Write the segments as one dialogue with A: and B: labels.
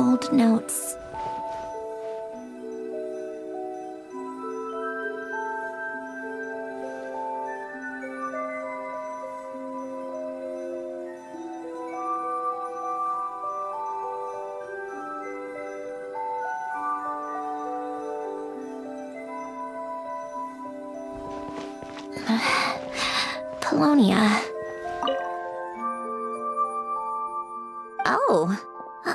A: old notes. Polonia. Oh,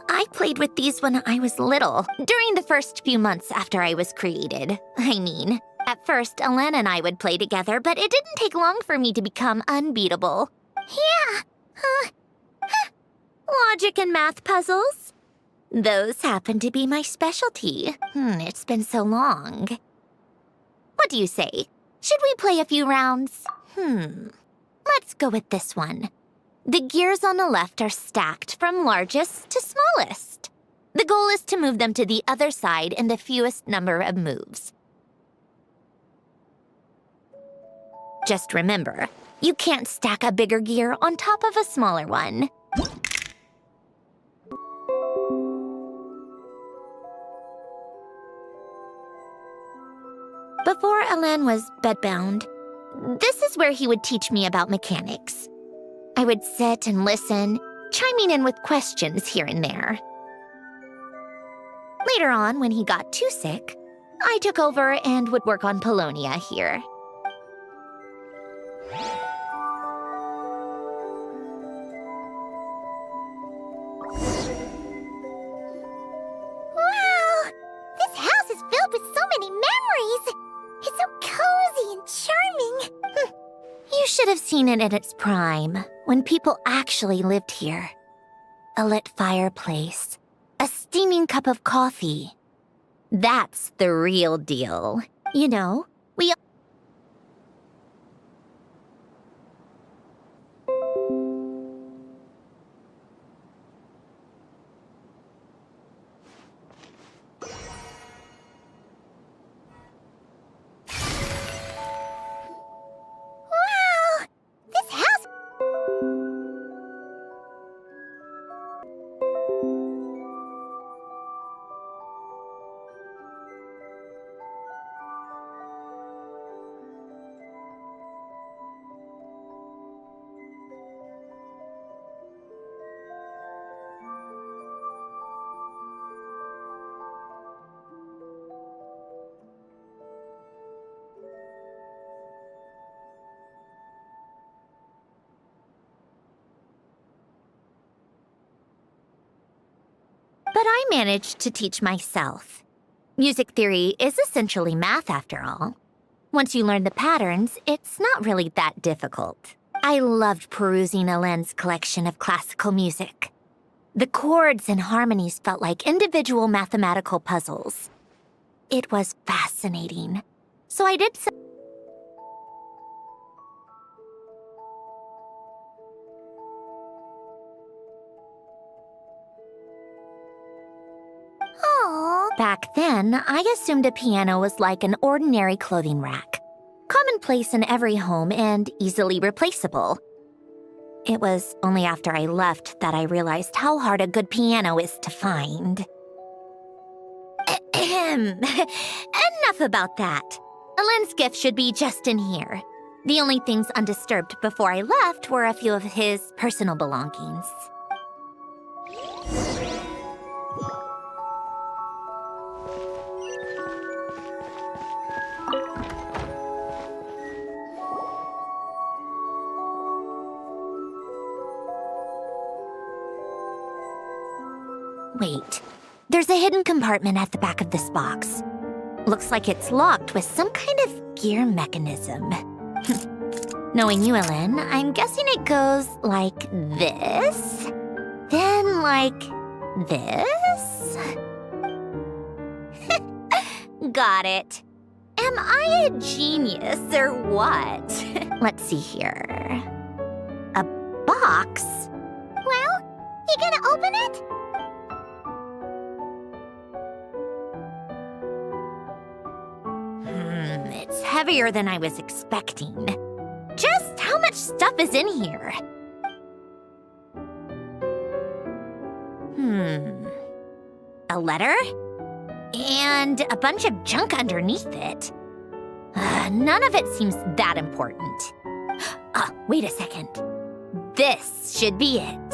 A: I played with these when I was little, during the first few months after I was created. At first, Alen and I would play together, but it didn't take long for me to become unbeatable. Yeah, logic and math puzzles. Those happen to be my specialty. It's been so long. What do you say? Should we play a few rounds? Let's go with this one. The gears on the left are stacked from largest to smallest. The goal is to move them to the other side in the fewest number of moves. Just remember, you can't stack a bigger gear on top of a smaller one. Before Alen was bedbound, this is where he would teach me about mechanics. I would sit and listen, chiming in with questions here and there. Later on, when he got too sick, I took over and would work on Polonia here.
B: Wow! This house is filled with so many memories! It's so cozy and charming!
A: You should have seen it in its prime, when people actually lived here. A lit fireplace, a steaming cup of coffee. That's the real deal. You know, we... But I managed to teach myself. Music theory is essentially math, after all. Once you learn the patterns, it's not really that difficult. I loved perusing Alen's collection of classical music. The chords and harmonies felt like individual mathematical puzzles. It was fascinating. So I did so. Back then, I assumed a piano was like an ordinary clothing rack, commonplace in every home and easily replaceable. It was only after I left that I realized how hard a good piano is to find. Enough about that. Alen's gift should be just in here. The only things undisturbed before I left were a few of his personal belongings. Wait, there's a hidden compartment at the back of this box. Looks like it's locked with some kind of gear mechanism. Knowing you, Alen, I'm guessing it goes like this, then like this. Got it. Am I a genius or what? Let's see here. A box?
B: Well, you gonna open it?
A: It's heavier than I was expecting. Just how much stuff is in here? A letter? And a bunch of junk underneath it. None of it seems that important. Wait a second. This should be it.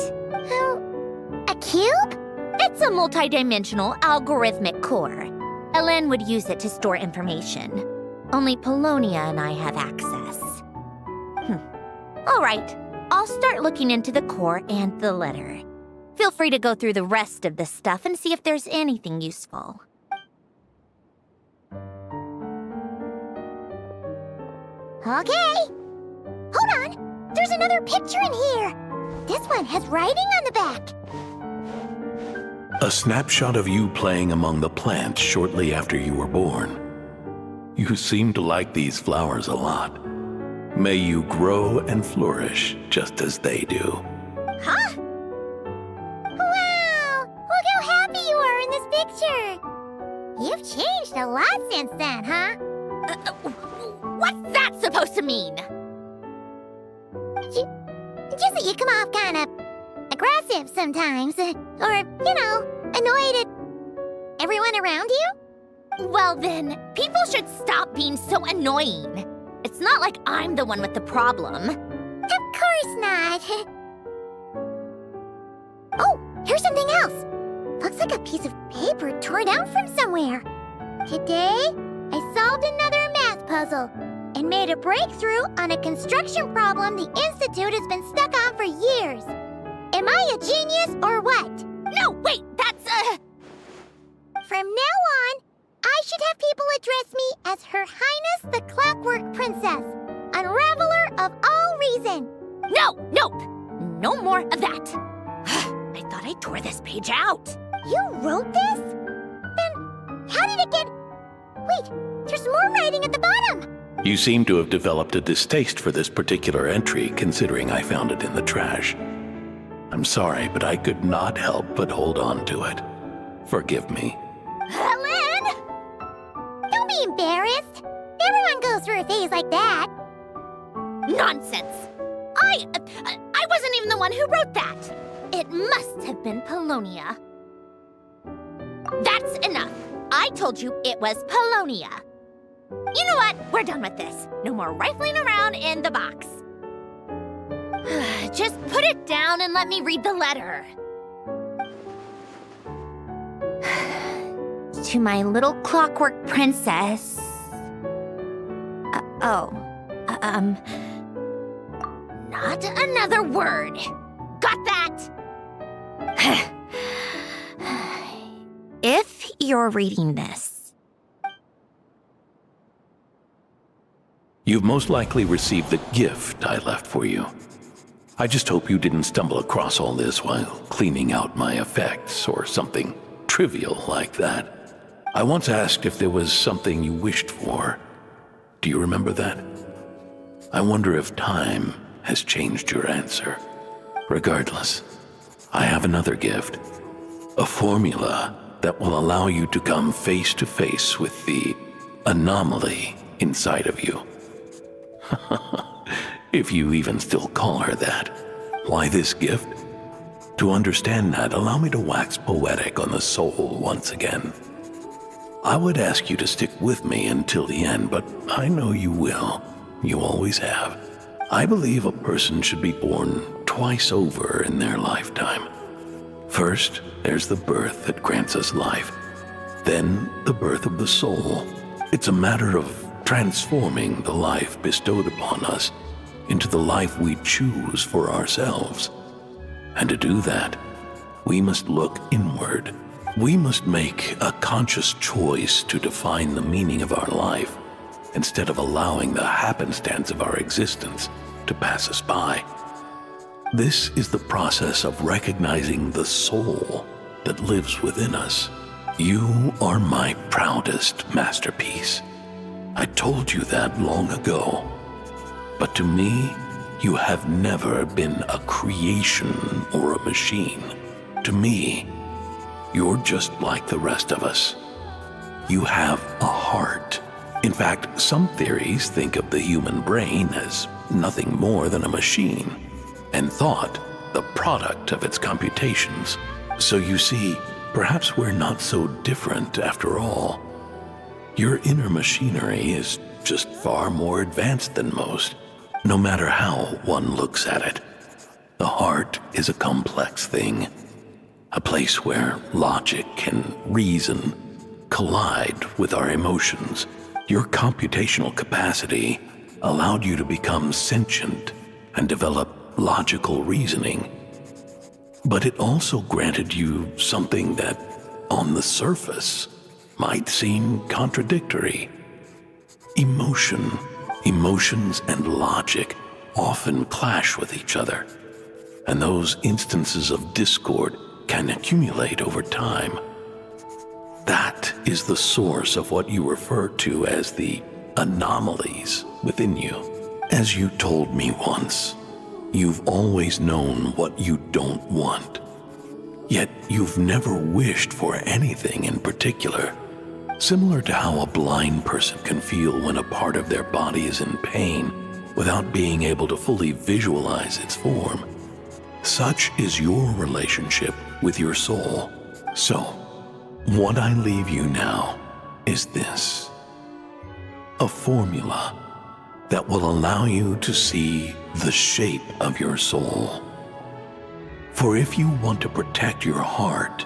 B: A cube?
A: It's a multidimensional algorithmic core. Ellen would use it to store information. Only Polonia and I have access. All right, I'll start looking into the core and the letter. Feel free to go through the rest of the stuff and see if there's anything useful.
B: Okay. Hold on. There's another picture in here. This one has writing on the back.
C: A snapshot of you playing among the plants shortly after you were born. You seem to like these flowers a lot. May you grow and flourish just as they do.
B: Huh? Wow! Look how happy you are in this picture. You've changed a lot since then, huh?
A: What's that supposed to mean?
B: Just that you come off kind of aggressive sometimes. Or, annoyed at everyone around you?
A: Well then, people should stop being so annoying. It's not like I'm the one with the problem.
B: Of course not. Oh, here's something else. Looks like a piece of paper torn out from somewhere. Today, I solved another math puzzle and made a breakthrough on a construction problem the Institute has been stuck on for years. Am I a genius or what?
A: No, wait, that's
B: From now on, I should have people address me as Her Highness the Clockwork Princess, Unraveler of all reason.
A: Nope. No more of that. I thought I tore this page out.
B: You wrote this? Then how did it get... Wait, there's more writing at the bottom.
C: You seem to have developed a distaste for this particular entry, considering I found it in the trash. I'm sorry, but I could not help but hold on to it. Forgive me.
B: Helen! Don't be embarrassed. Everyone goes through a phase like that.
A: Nonsense. I wasn't even the one who wrote that. It must have been Polonia. That's enough. I told you it was Polonia. You know what? We're done with this. No more rifling around in the box. Just put it down and let me read the letter. To my little clockwork princess. Not another word. Got that? If you're reading this,
C: You've most likely received the gift I left for you. I just hope you didn't stumble across all this while cleaning out my effects or something trivial like that. I once asked if there was something you wished for. Do you remember that? I wonder if time has changed your answer. Regardless, I have another gift. A formula that will allow you to come face to face with the anomaly inside of you. If you even still call her that. Why this gift? To understand that, allow me to wax poetic on the soul once again. I would ask you to stick with me until the end, but I know you will. You always have. I believe a person should be born twice over in their lifetime. First, there's the birth that grants us life. Then, the birth of the soul. It's a matter of transforming the life bestowed upon us into the life we choose for ourselves. And to do that, we must look inward. We must make a conscious choice to define the meaning of our life instead of allowing the happenstance of our existence to pass us by. This is the process of recognizing the soul that lives within us. You are my proudest masterpiece. I told you that long ago. But to me, you have never been a creation or a machine. To me, you're just like the rest of us. You have a heart. In fact, some theories think of the human brain as nothing more than a machine, and thought the product of its computations. So you see, perhaps we're not so different after all. Your inner machinery is just far more advanced than most, no matter how one looks at it. The heart is a complex thing, a place where logic and reason collide with our emotions. Your computational capacity allowed you to become sentient and develop logical reasoning. But it also granted you something that, on the surface, might seem contradictory. Emotion. Emotions and logic often clash with each other, and those instances of discord can accumulate over time. That is the source of what you refer to as the anomalies within you. As you told me once, you've always known what you don't want, yet you've never wished for anything in particular. Similar to how a blind person can feel when a part of their body is in pain without being able to fully visualize its form. Such is your relationship with your soul. So, what I leave you now is this: a formula that will allow you to see the shape of your soul. For if you want to protect your heart,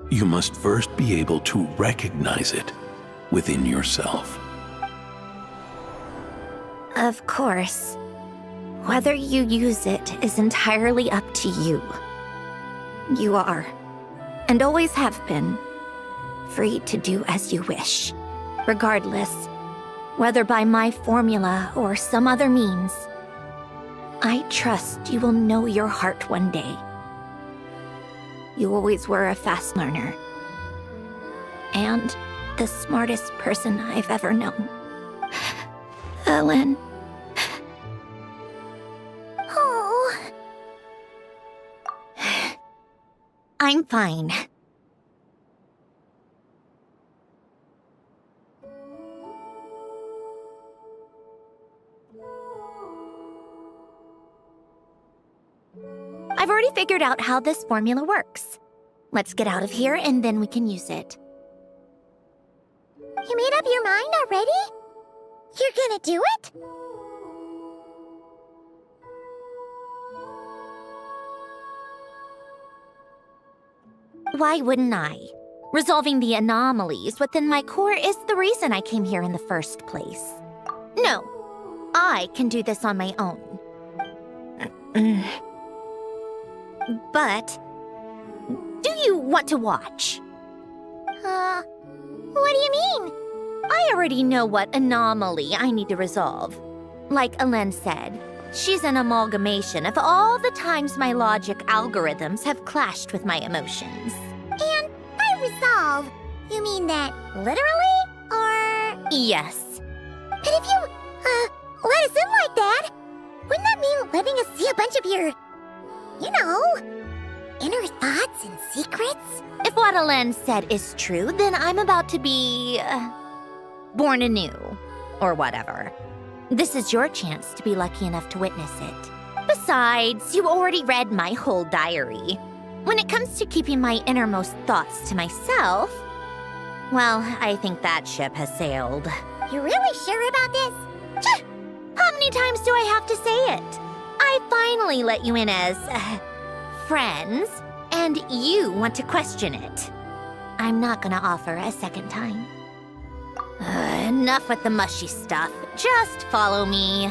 C: you must first be able to recognize it within yourself.
A: Of course. Whether you use it is entirely up to you. You are, and always have been, free to do as you wish, regardless, whether by my formula or some other means. I trust you will know your heart one day. You always were a fast learner, and the smartest person I've ever known. Ellen.
B: Oh.
A: I'm fine. I've already figured out how this formula works. Let's get out of here and then we can use it.
B: You made up your mind already? You're gonna do it?
A: Why wouldn't I? Resolving the anomalies within my core is the reason I came here in the first place. No, I can do this on my own. But, do you want to watch?
B: What do you mean?
A: I already know what anomaly I need to resolve. Like Ellen said, she's an amalgamation of all the times my logic algorithms have clashed with my emotions.
B: And by resolve, you mean that literally? Or...
A: Yes.
B: But if you, let us in like that, wouldn't that mean letting us see a bunch of your, you know, inner thoughts and secrets?
A: If what Ellen said is true, then I'm about to be... born anew. Or whatever. This is your chance to be lucky enough to witness it. Besides, you already read my whole diary. When it comes to keeping my innermost thoughts to myself, well, I think that ship has sailed.
B: You're really sure about this?
A: How many times do I have to say it? I finally let you in as... friends, and you want to question it. I'm not gonna offer a second time. Enough with the mushy stuff. Just follow me.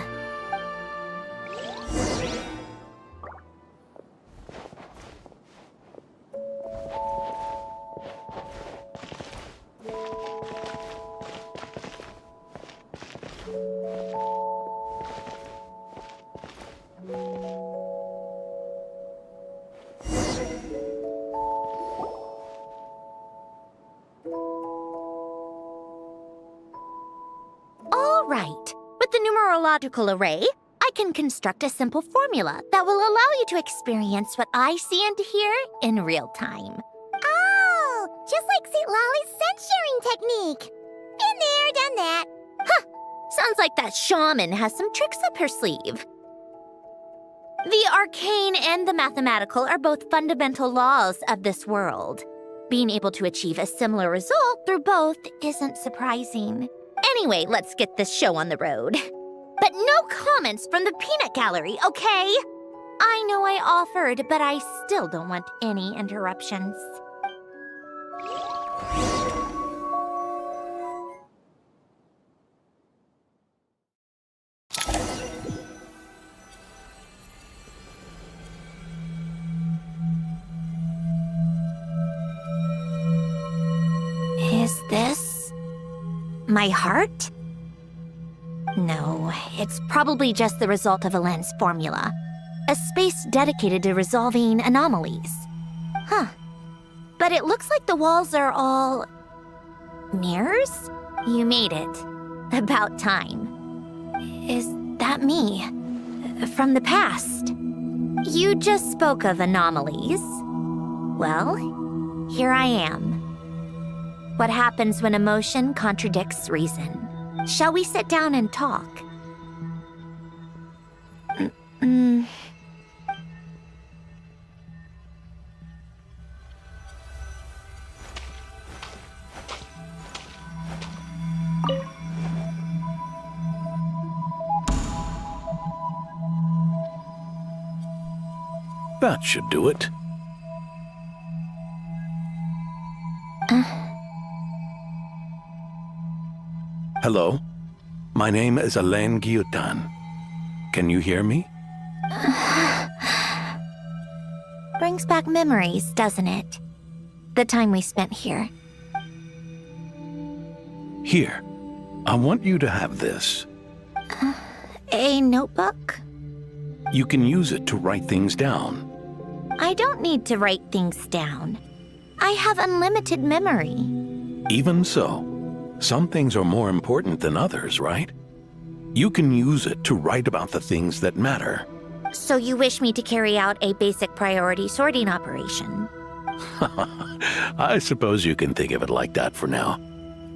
A: All right. With the numerological array, I can construct a simple formula that will allow you to experience what I see and hear in real time.
B: Oh, just like St. Lolly's scent-sharing technique. Been there, done that.
A: Huh. Sounds like that shaman has some tricks up her sleeve. The arcane and the mathematical are both fundamental laws of this world. being able to achieve a similar result through both isn't surprising. Anyway, let's get this show on the road. But no comments from the peanut gallery, okay? I know I offered, but I still don't want any interruptions. Is this my heart? No, it's probably just the result of a lens formula. A space dedicated to resolving anomalies. Huh. But it looks like the walls are all... mirrors? You made it. About time. Is that me? From the past? You just spoke of anomalies. Well, here I am. What happens when emotion contradicts reason? Shall we sit down and talk?
C: That should do it. Hello? My name is Alain Guillotin. Can you hear me?
A: Brings back memories, doesn't it? The time we spent here.
C: Here. I want you to have this.
A: A notebook?
C: You can use it to write things down.
A: I don't need to write things down. I have unlimited memory.
C: Even so, some things are more important than others, right? You can use it to write about the things that matter.
A: So you wish me to carry out a basic priority sorting operation?
C: I suppose you can think of it like that for now.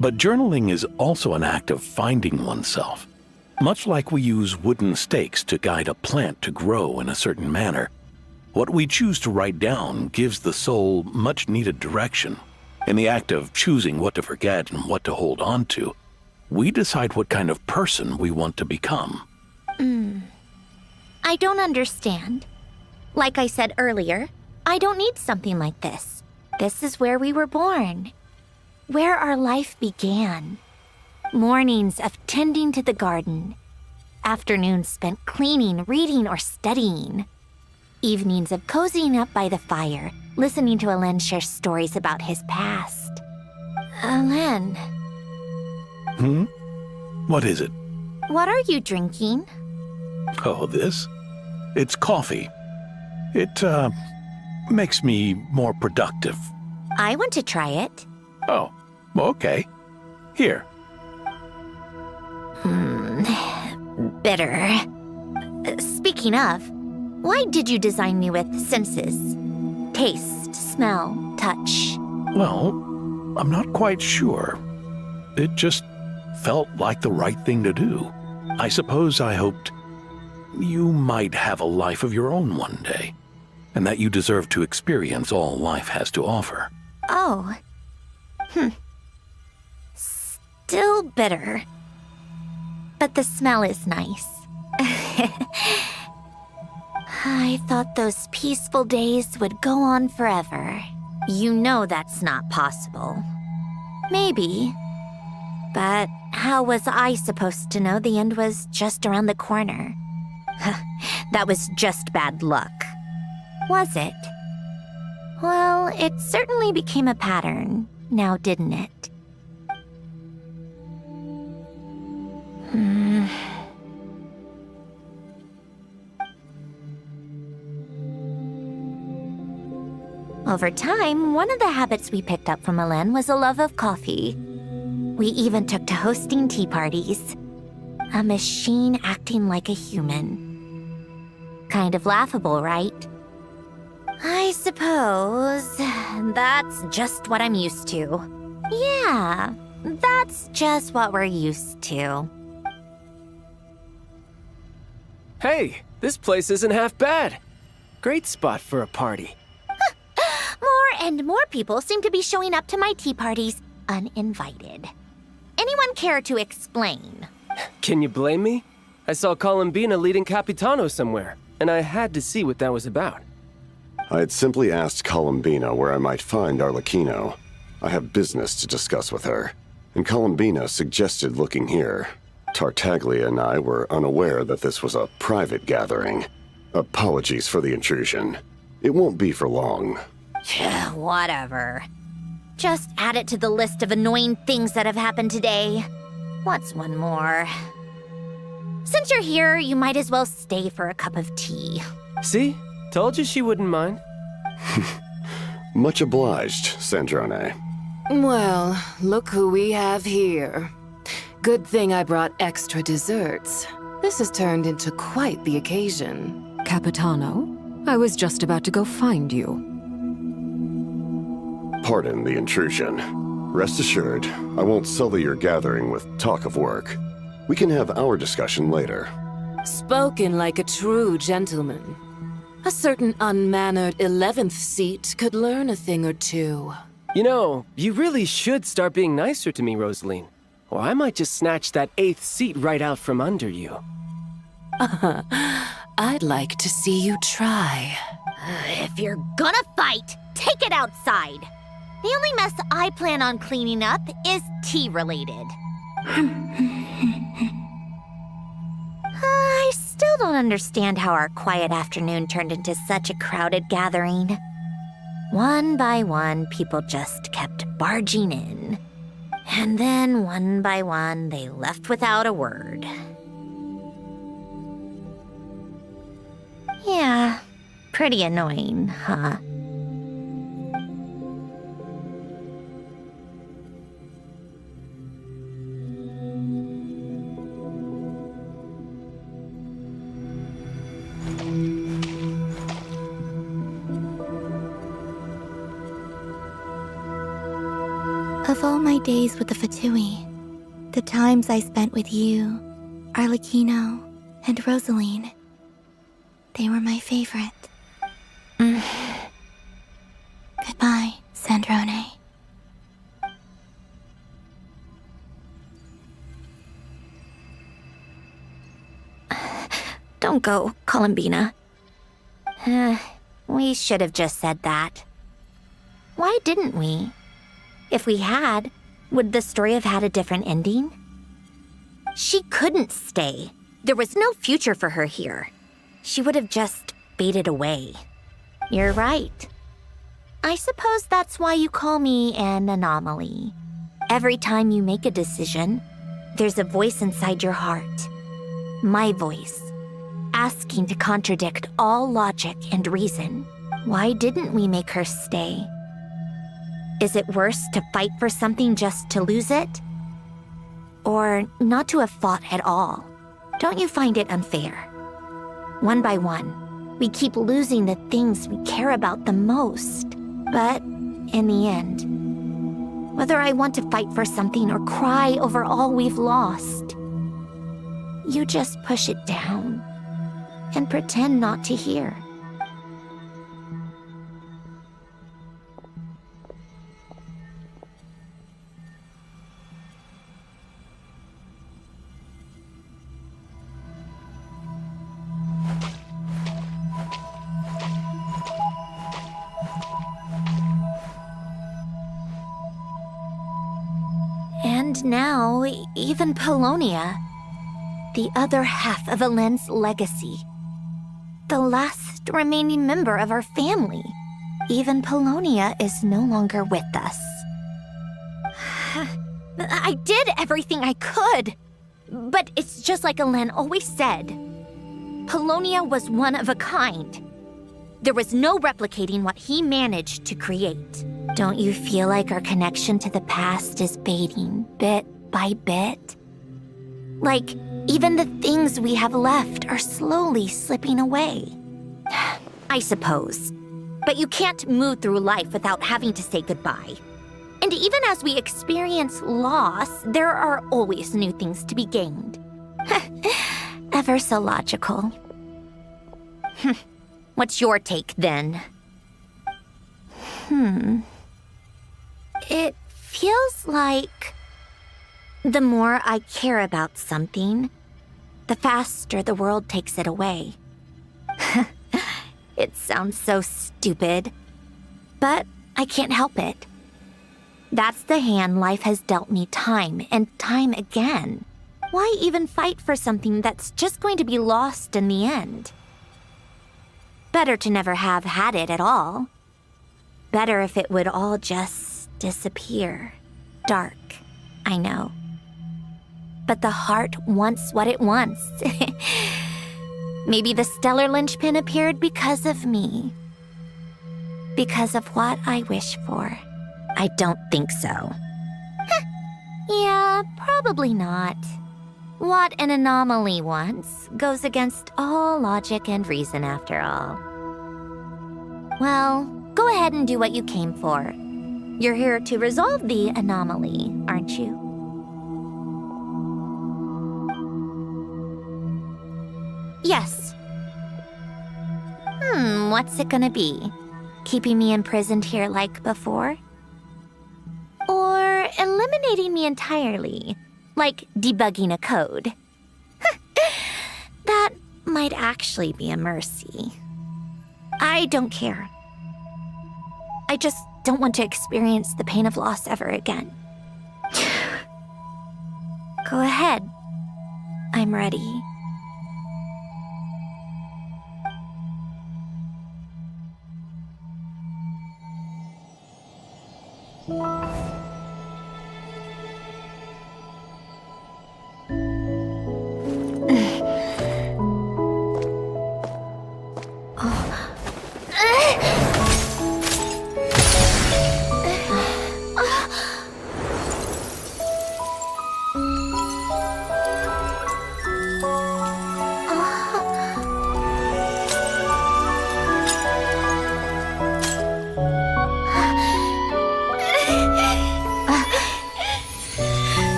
C: But journaling is also an act of finding oneself. Much like we use wooden stakes to guide a plant to grow in a certain manner, what we choose to write down gives the soul much-needed direction. In the act of choosing what to forget and what to hold on to, we decide what kind of person we want to become.
A: I don't understand. Like I said earlier, I don't need something like this. This is where we were born. Where our life began. Mornings of tending to the garden. Afternoons spent cleaning, reading, or studying. Evenings of cozying up by the fire, listening to Alain share stories about his past. Alain.
C: What is it?
A: What are you drinking?
C: Oh, this? It's coffee. It, makes me more productive.
A: I want to try it.
C: Oh, okay. Here.
A: Bitter. Speaking of, why did you design me with senses? Taste, smell, touch.
C: Well, I'm not quite sure. It just felt like the right thing to do. I suppose I hoped you might have a life of your own one day, and that you deserve to experience all life has to offer.
A: Oh. Still bitter. But the smell is nice. I thought those peaceful days would go on forever. You know that's not possible. Maybe. But how was I supposed to know the end was just around the corner? That was just bad luck. Was it? Well, it certainly became a pattern, now didn't it? Over time, one of the habits we picked up from Alain was a love of coffee. We even took to hosting tea parties. A machine acting like a human. Kind of laughable, right? I suppose that's just what I'm used to. Yeah, that's just what we're used to.
D: Hey, this place isn't half bad. Great spot for a party.
A: More And more people seem to be showing up to my tea parties uninvited. Anyone care to explain?
D: Can you blame me? I saw Columbina leading Capitano somewhere, and I had to see what that was about.
E: I had simply asked Columbina where I might find Arlecchino. I have business to discuss with her, and Columbina suggested looking here. Tartaglia and I were unaware that this was a private gathering. Apologies for the intrusion. It won't be for long.
A: Whatever. Just add it to the list of annoying things that have happened today. What's one more? Since you're here, you might as well stay for a cup of tea.
D: See? Told you she wouldn't mind.
E: Much obliged, Sandrone.
F: Well, look who we have here. Good thing I brought extra desserts. This has turned into quite the occasion.
G: Capitano, I was just about to go find you.
E: Pardon the intrusion. Rest assured, I won't sully your gathering with talk of work. We can have our discussion later.
F: Spoken like a true gentleman. A certain unmannered 11th seat could learn a thing or two.
D: You know, you really should start being nicer to me, Rosaline. Or I might just snatch that 8th seat right out from under you.
F: I'd like to see you try.
A: If you're gonna fight, take it outside. The only mess I plan on cleaning up is tea-related. I still don't understand how our quiet afternoon turned into such a crowded gathering. One by one, people just kept barging in. And then, one by one, they left without a word. Yeah, pretty annoying, huh?
B: Of all my days with the Fatui, the times I spent with you, Arlecchino, and Rosaline, they were my favorite. Goodbye, Sandrone.
A: Don't go, Columbina. We should have just said that. Why didn't we? If we had, would the story have had a different ending? She couldn't stay. There was no future for her here. She would have just faded away. You're right. I suppose that's why you call me an anomaly. Every time you make a decision, there's a voice inside your heart. My voice, asking to contradict all logic and reason. Why didn't we make her stay? Is it worse to fight for something just to lose it? Or not to have fought at all? Don't you find it unfair? One by one, we keep losing the things we care about the most. But in the end, whether I want to fight for something or cry over all we've lost, you just push it down and pretend not to hear. And now, even Polonia, the other half of Helen's legacy, the last remaining member of our family, even Polonia is no longer with us. I did everything I could, but it's just like Helen always said. Polonia was one of a kind. There was no replicating what he managed to create. Don't you feel like our connection to the past is fading bit by bit? Like, even the things we have left are slowly slipping away. I suppose. But you can't move through life without having to say goodbye. And even as we experience loss, there are always new things to be gained. Ever so logical. What's your take, then? It feels like the more I care about something, the faster the world takes it away. It sounds so stupid, but I can't help it. That's the hand life has dealt me time and time again. Why even fight for something that's just going to be lost in the end? Better to never have had it at all. Better if it would all just disappear. Dark, I know. But the heart wants what it wants. Maybe the stellar linchpin appeared because of me. Because of what I wish for. I don't think so. Yeah, probably not. What an anomaly wants goes against all logic and reason after all. Well, go ahead and do what you came for. You're here to resolve the anomaly, aren't you? Yes. What's it gonna be? Keeping me imprisoned here like before? Or eliminating me entirely, like debugging a code? That might actually be a mercy. I don't care. I just don't want to experience the pain of loss ever again. Go ahead. I'm ready.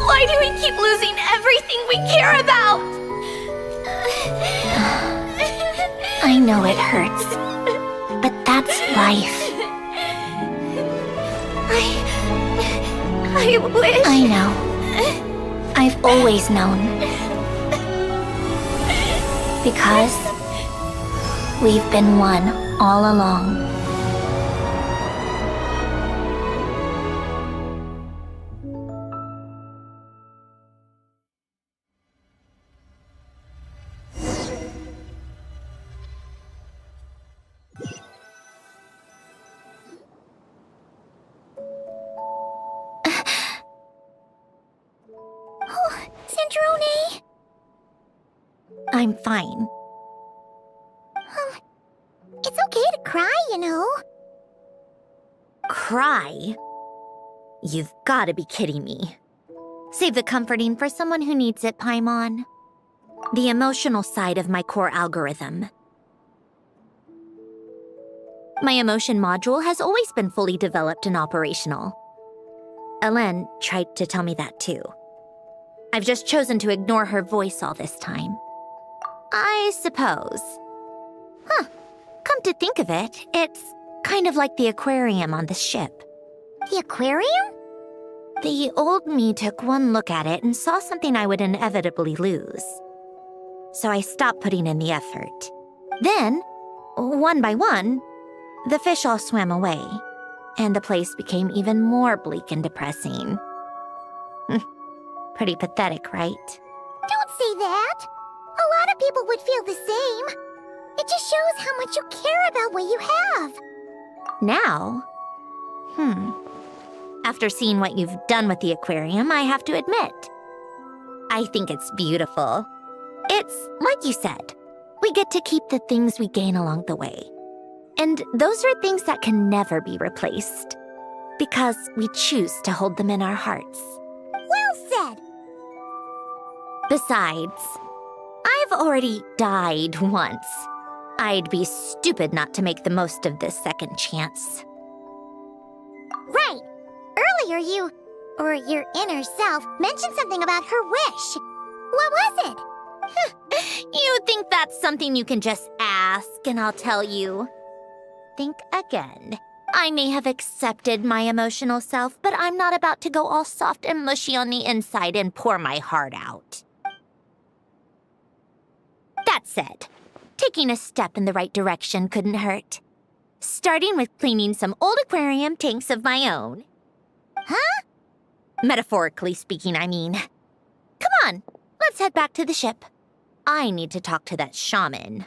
A: Why do we keep losing everything we care about? I know it hurts, but that's life. I wish... I know. I've always known. Because we've been one all along.
B: Cendrone!
A: I'm fine.
B: It's okay to cry, you know.
A: Cry? You've gotta be kidding me. Save the comforting for someone who needs it, Paimon. The emotional side of my core algorithm. My emotion module has always been fully developed and operational. Elen tried to tell me that too. I've just chosen to ignore her voice all this time. I suppose. Come to think of it, it's kind of like the aquarium on the ship.
B: The aquarium?
A: The old me took one look at it and saw something I would inevitably lose. So I stopped putting in the effort. Then, one by one, the fish all swam away, and the place became even more bleak and depressing. Pretty pathetic, right?
B: Don't say that. A lot of people would feel the same. It just shows how much you care about what you have.
A: Now? After seeing what you've done with the aquarium, I have to admit, I think it's beautiful. It's like you said, we get to keep the things we gain along the way. And those are things that can never be replaced, because we choose to hold them in our hearts.
B: Well said.
A: Besides, I've already died once. I'd be stupid not to make the most of this second chance.
B: Right. Earlier you, or your inner self, mentioned something about her wish. What was it?
A: You think that's something you can just ask and I'll tell you? think again. I may have accepted my emotional self, but I'm not about to go all soft and mushy on the inside and pour my heart out. That said, taking a step in the right direction couldn't hurt. Starting with cleaning some old aquarium tanks of my own.
B: Huh?
A: Metaphorically speaking, I mean. Come on, let's head back to the ship. I need to talk to that shaman.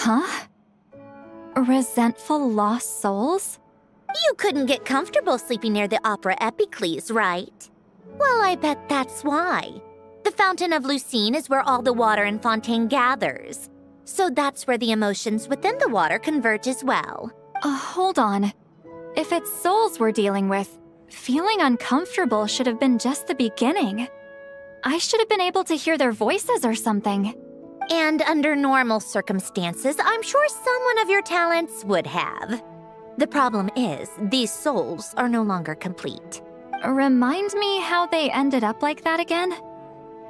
H: Huh? Resentful lost souls?
A: You couldn't get comfortable sleeping near the Opera Epicles, right? Well, I bet that's why. The Fountain of Lucine is where all the water in Fontaine gathers. So that's where the emotions within the water converge as well.
H: Hold on. If it's souls we're dealing with, feeling uncomfortable should have been just the beginning. I should have been able to hear their voices or something.
A: And under normal circumstances, I'm sure someone of your talents would have. The problem is, these souls are no longer complete.
H: Remind me how they ended up like that again?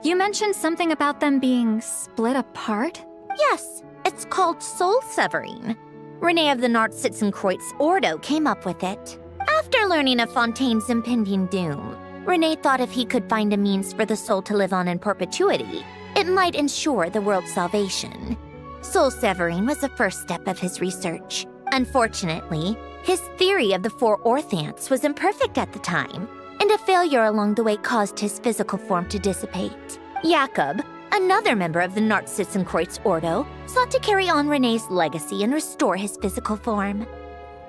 H: You mentioned something about them being split apart?
A: Yes, it's called soul severing. Renee of the Nartsitzenkreuz Ordo came up with it. After learning of Fontaine's impending doom, Renee thought if he could find a means for the soul to live on in perpetuity, it might ensure the world's salvation. Soul severing was the first step of his research. Unfortunately, his theory of the four orthants was imperfect at the time, and a failure along the way caused his physical form to dissipate. Jakob, another member of the Nartsitzenkreuz Ordo, sought to carry on Renee's legacy and restore his physical form.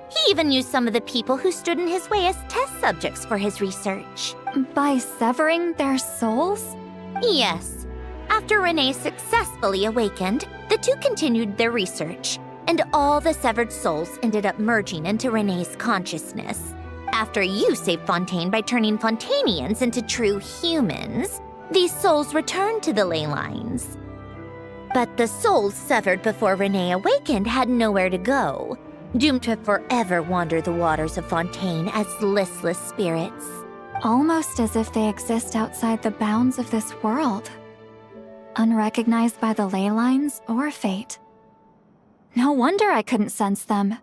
A: He even used some of the people who stood in his way as test subjects for his research.
H: By severing their souls?
A: Yes. After Renee successfully awakened, the two continued their research, and all the severed souls ended up merging into Renee's consciousness. After you saved Fontaine by turning Fontainians into true humans, these souls returned to the ley lines. But the souls severed before Renee awakened had nowhere to go, doomed to forever wander the waters of Fontaine as listless spirits.
H: Almost as if they exist outside the bounds of this world. Unrecognized by the ley lines or fate. No wonder I couldn't sense them.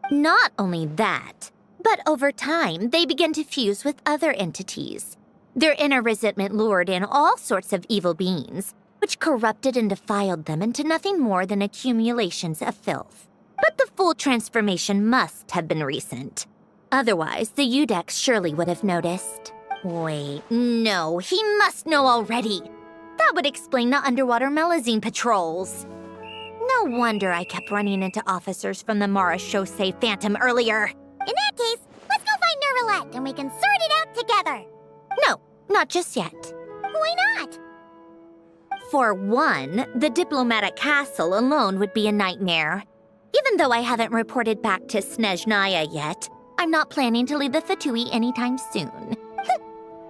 A: Not only that, but over time, they began to fuse with other entities. Their inner resentment lured in all sorts of evil beings, which corrupted and defiled them into nothing more than accumulations of filth. But the full transformation must have been recent. Otherwise, the Udex surely would have noticed. Wait, no, he must know already. That would explain the underwater melazine patrols. No wonder I kept running into officers from the Mara Chaussee Phantom earlier.
B: In that case, let's go find Nervalette and we can sort it out together.
A: No, not just yet.
B: Why not?
A: For one, the diplomatic castle alone would be a nightmare. Even though I haven't reported back to Snezhnaya yet, I'm not planning to leave the Fatui anytime soon.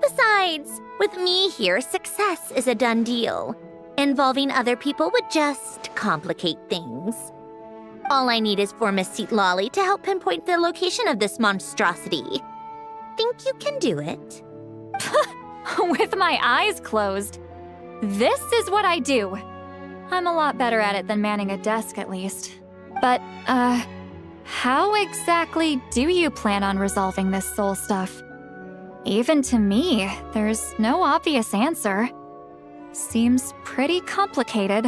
A: Besides, with me here, success is a done deal. Involving other people would just complicate things. All I need is for Miss Seatlolly to help pinpoint the location of this monstrosity. Think you can do it?
H: With my eyes closed. This is what I do. I'm a lot better at it than manning a desk, at least. But, how exactly do you plan on resolving this soul stuff? Even to me, there's no obvious answer. Seems pretty complicated,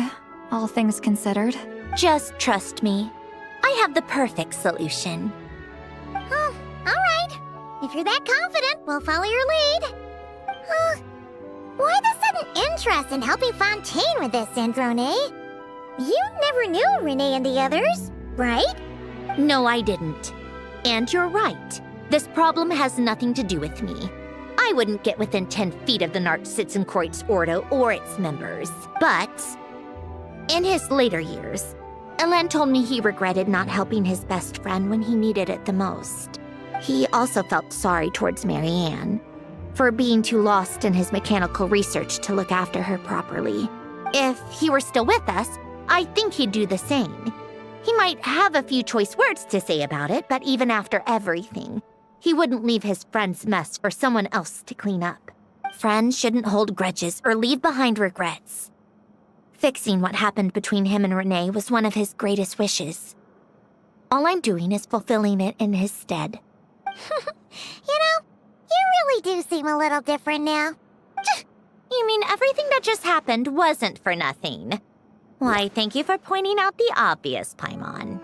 H: all things considered.
A: Just trust me. I have the perfect solution.
B: Oh, all right. If you're that confident, we'll follow your lead. Why the sudden interest in helping Fontaine with this, Androne? You never knew Renee and the others, right?
A: No, I didn't. And you're right. This problem has nothing to do with me. I wouldn't get within 10 feet of the Nartsitzenkreuz Ordo or its members. But in his later years, Elen told me he regretted not helping his best friend when he needed it the most. He also felt sorry towards Marianne for being too lost in his mechanical research to look after her properly. If he were still with us, I think he'd do the same. He might have a few choice words to say about it, but even after everything, he wouldn't leave his friend's mess for someone else to clean up. Friends shouldn't hold grudges or leave behind regrets. Fixing what happened between him and Renee was one of his greatest wishes. All I'm doing is fulfilling it in his stead.
B: You know, you really do seem a little different now.
A: You mean everything that just happened wasn't for nothing? Why, thank you for pointing out the obvious, Paimon.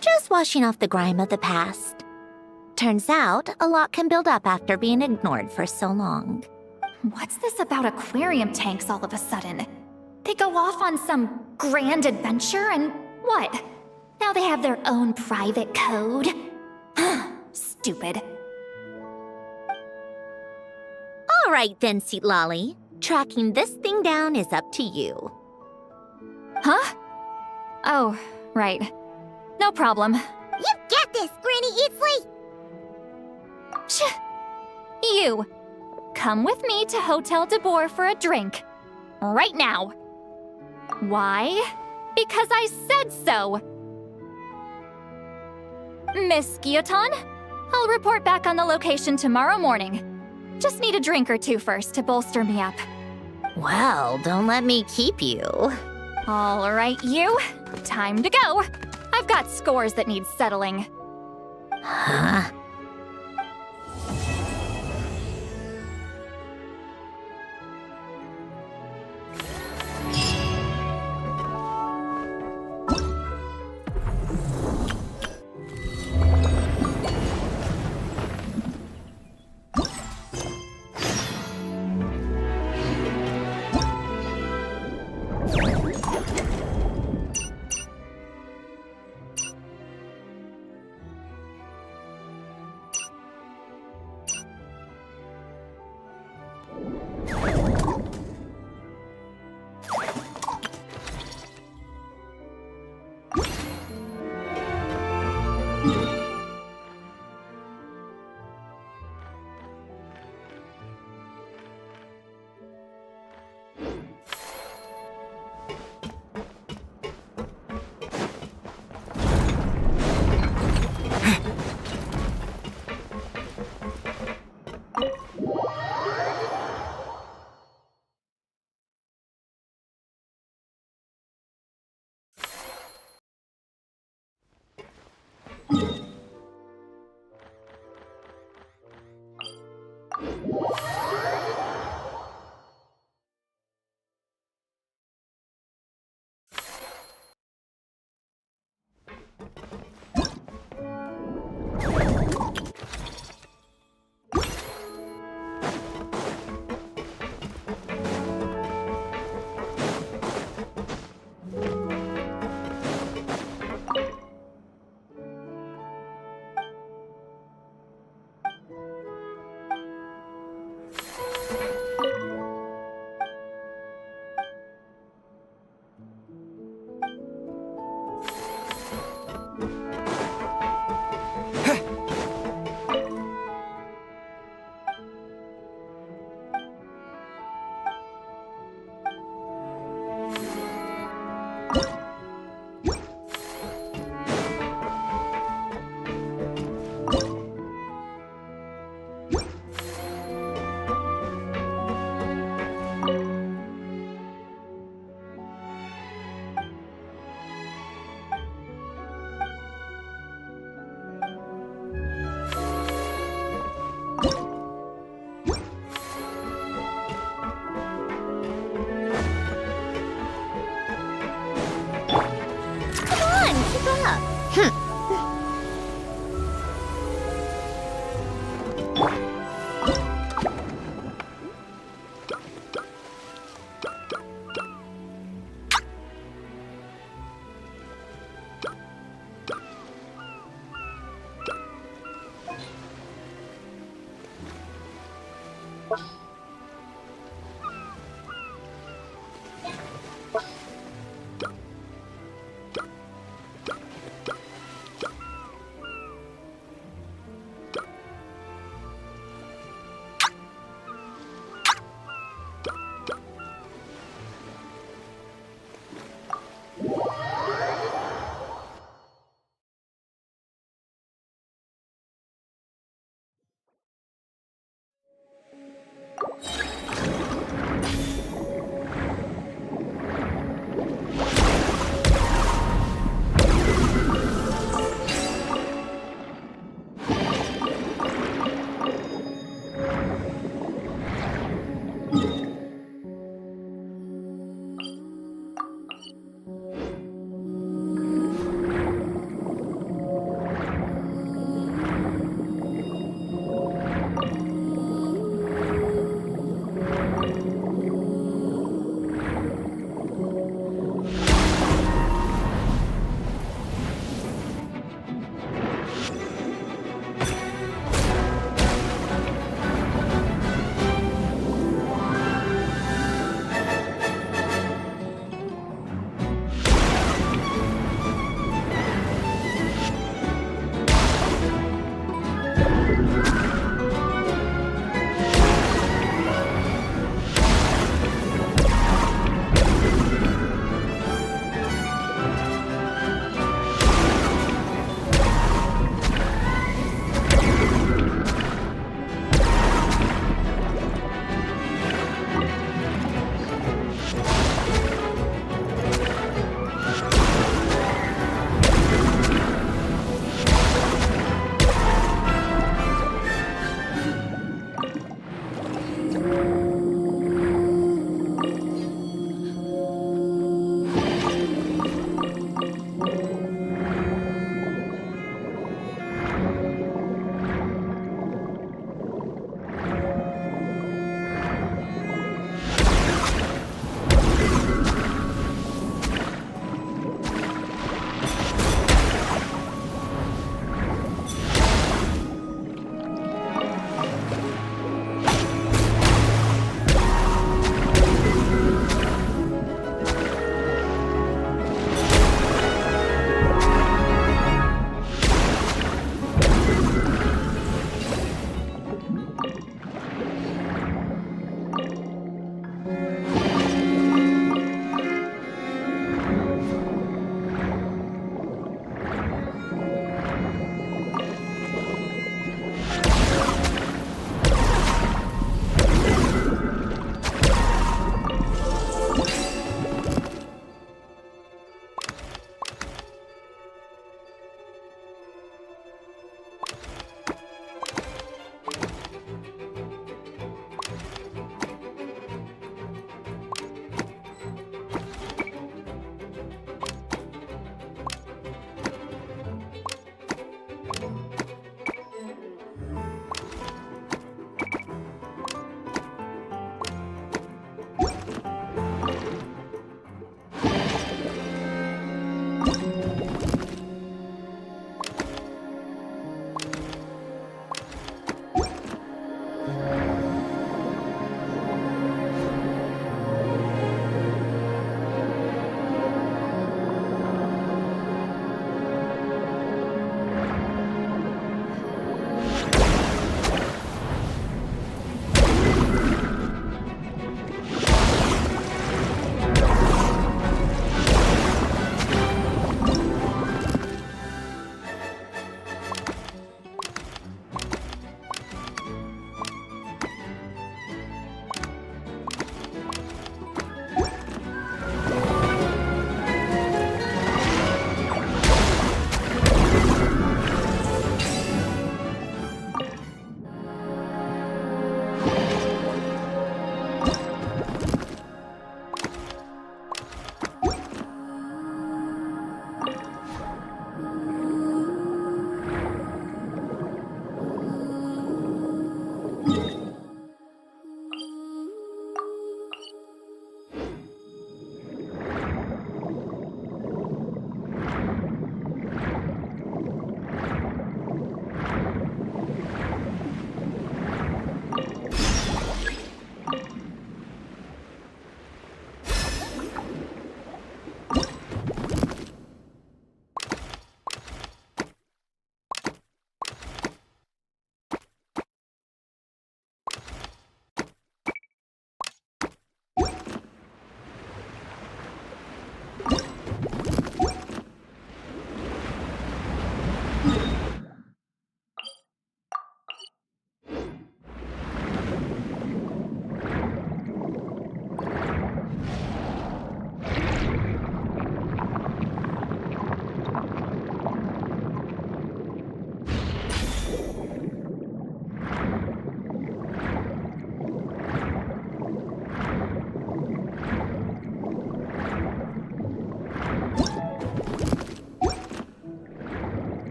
A: Just washing off the grime of the past. Turns out, a lot can build up after being ignored for so long.
H: What's this about aquarium tanks all of a sudden? They go off on some grand adventure and what? Now they have their own private code? Stupid.
A: All right then, Seatlolly. Tracking this thing down is up to you.
H: Huh? Oh, right. No problem.
B: You get this, Granny Eatsley!
H: You! Come with me to Hotel de Boer for a drink. Right now. Why? Because I said so! Miss Guillotin, I'll report back on the location tomorrow morning. Just need a drink or two first to bolster me up.
A: Well, don't let me keep you.
H: All right, you. Time to go. I've got scores that need settling.
A: Huh?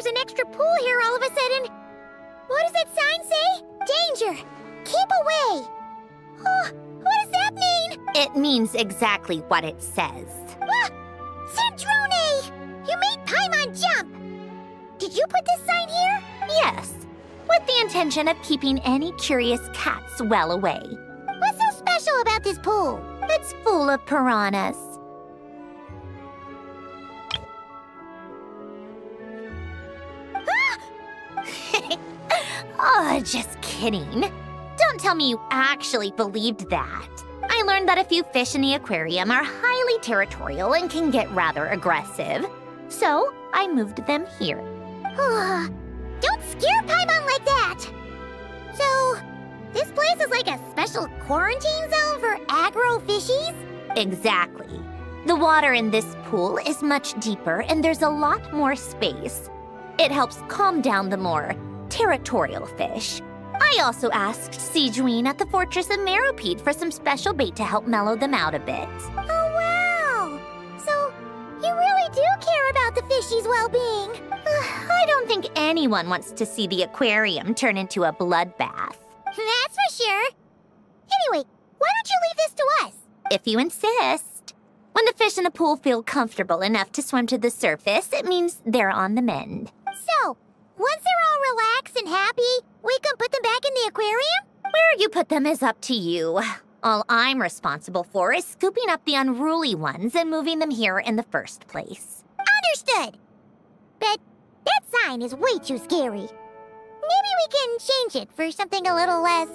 B: there's an extra pool here all of a sudden. What does that sign say? Danger! Keep away! Oh, what does that mean?
A: It means exactly what it says.
B: Ah! Cedrone! You made Paimon jump! Did you put this sign here?
A: Yes, with the intention of keeping any curious cats well away.
B: What's so special about this pool?
A: It's full of piranhas. Oh, just kidding. Don't tell me you actually believed that. I learned that a few fish in the aquarium are highly territorial and can get rather aggressive. So, I moved them here.
B: Don't scare Paimon like that! So, this place is like a special quarantine zone for aggro fishies?
A: Exactly. The water in this pool is much deeper and there's a lot more space. It helps calm down the more territorial fish. I also asked Sejuine at the Fortress of Meropide for some special bait to help mellow them out a bit.
B: Oh, wow! So, you really do care about the fishies' well-being.
A: I don't think anyone wants to see the aquarium turn into a bloodbath.
B: That's for sure. Anyway, why don't you leave this to us?
A: If you insist. When the fish in the pool feel comfortable enough to swim to the surface, it means they're on the mend.
B: So, once they're all relaxed and happy, we can put them back in the aquarium?
A: Where you put them is up to you. All I'm responsible for is scooping up the unruly ones and moving them here in the first place.
B: Understood. But that sign is way too scary. Maybe we can change it for something a little less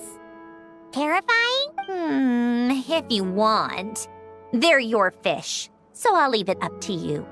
B: terrifying?
A: If you want. They're your fish, so I'll leave it up to you.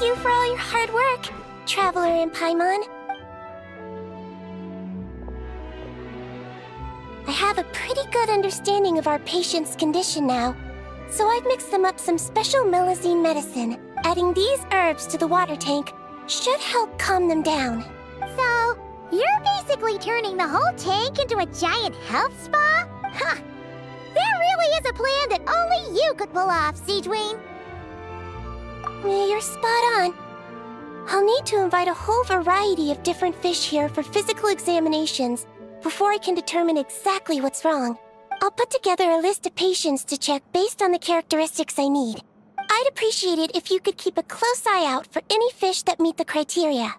B: you for all your hard work, Traveler in Paimon. I have a pretty good understanding of our patient's condition now, so I've mixed them up some special melazine medicine. Adding these herbs to the water tank should help calm them down. So, you're basically turning the whole tank into a giant health spa? Huh. That really is a plan that only you could pull off, Seedwayne.
A: You're spot on. I'll need to invite a whole variety of different fish here for physical examinations before I can determine exactly what's wrong. I'll put together a list of patients to check based on the characteristics I need. I'd appreciate it if you could keep a close eye out for any fish that meet the criteria.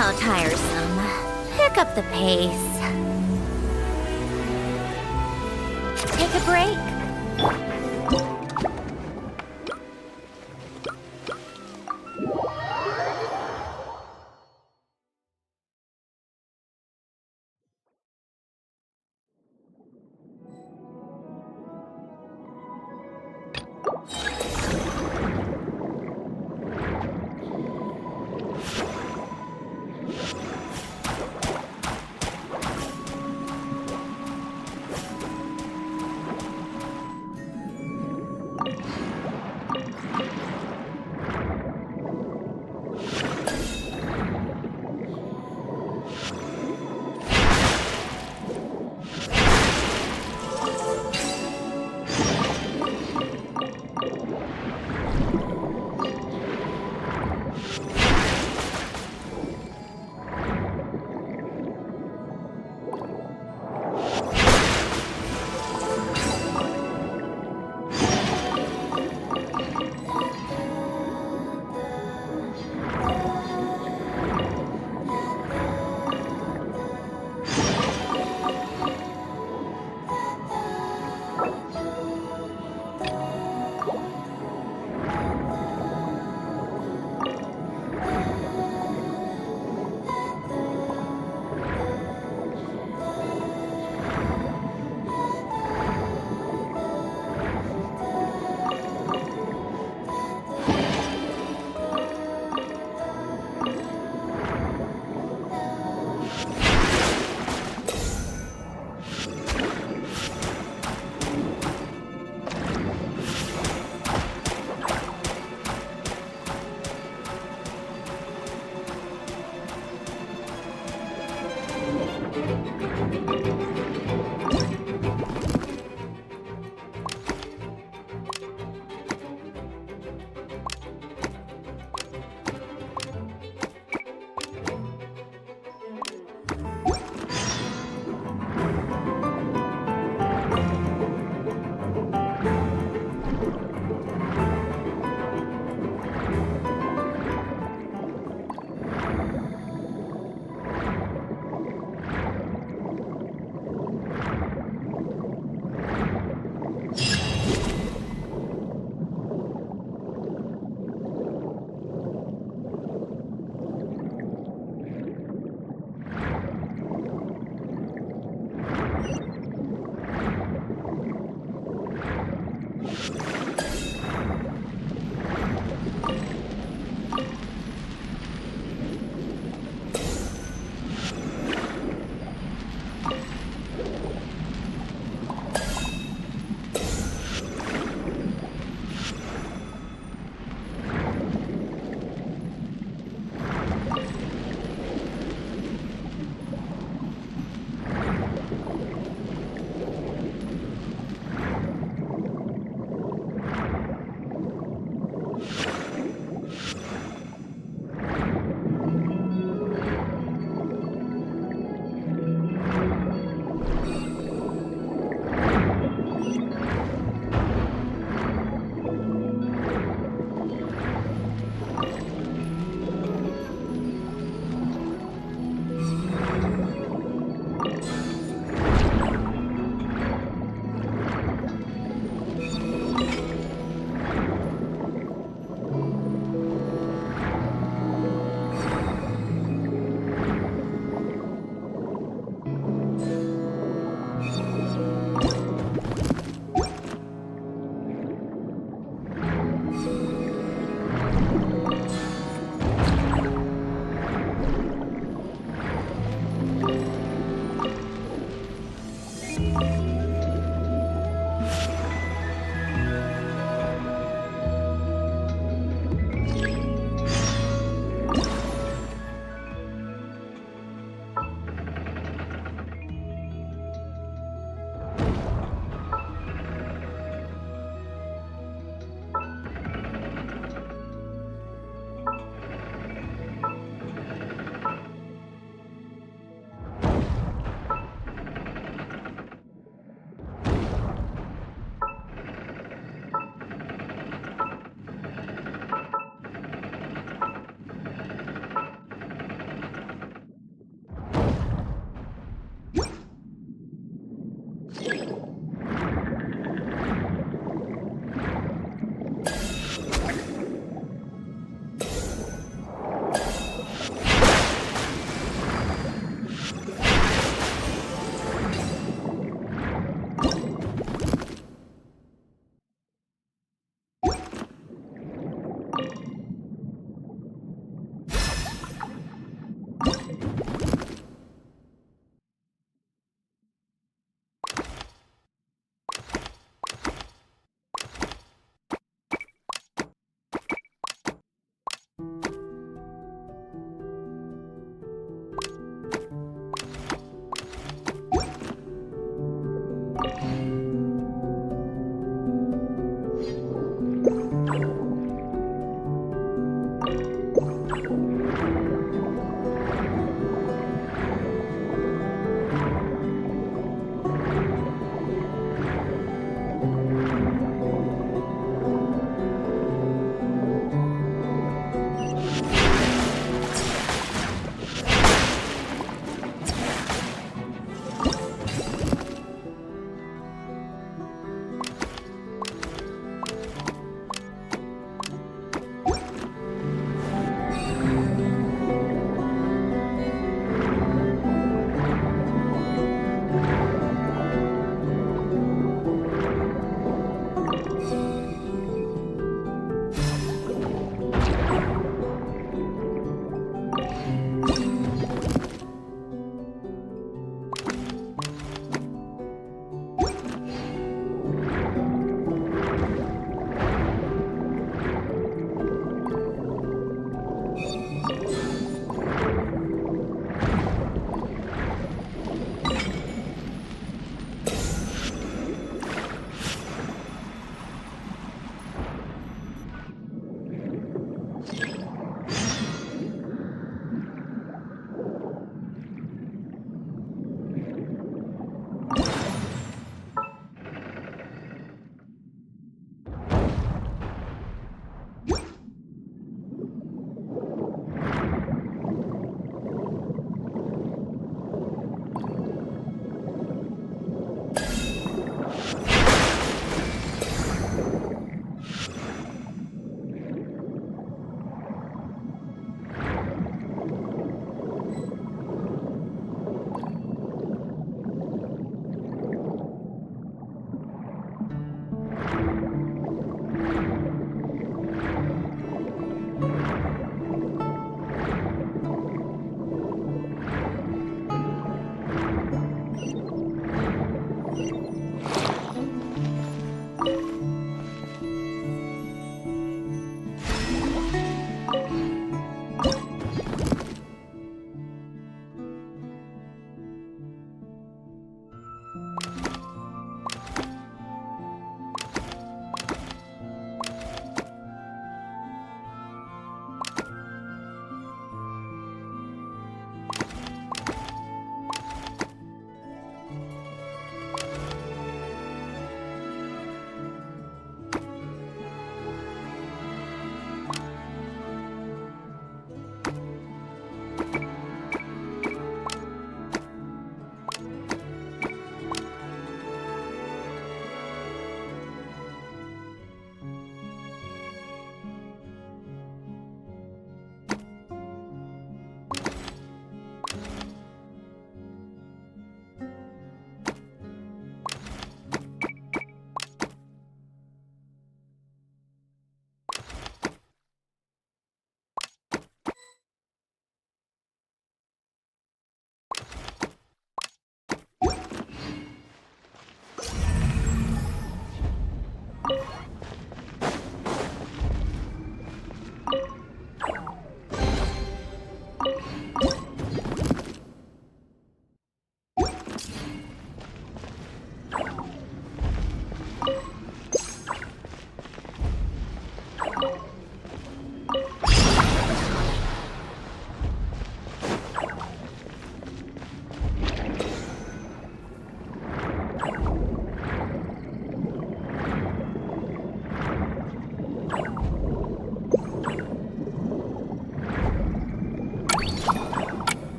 A: How tiresome. Pick up the pace. Take a break.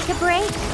B: take a break?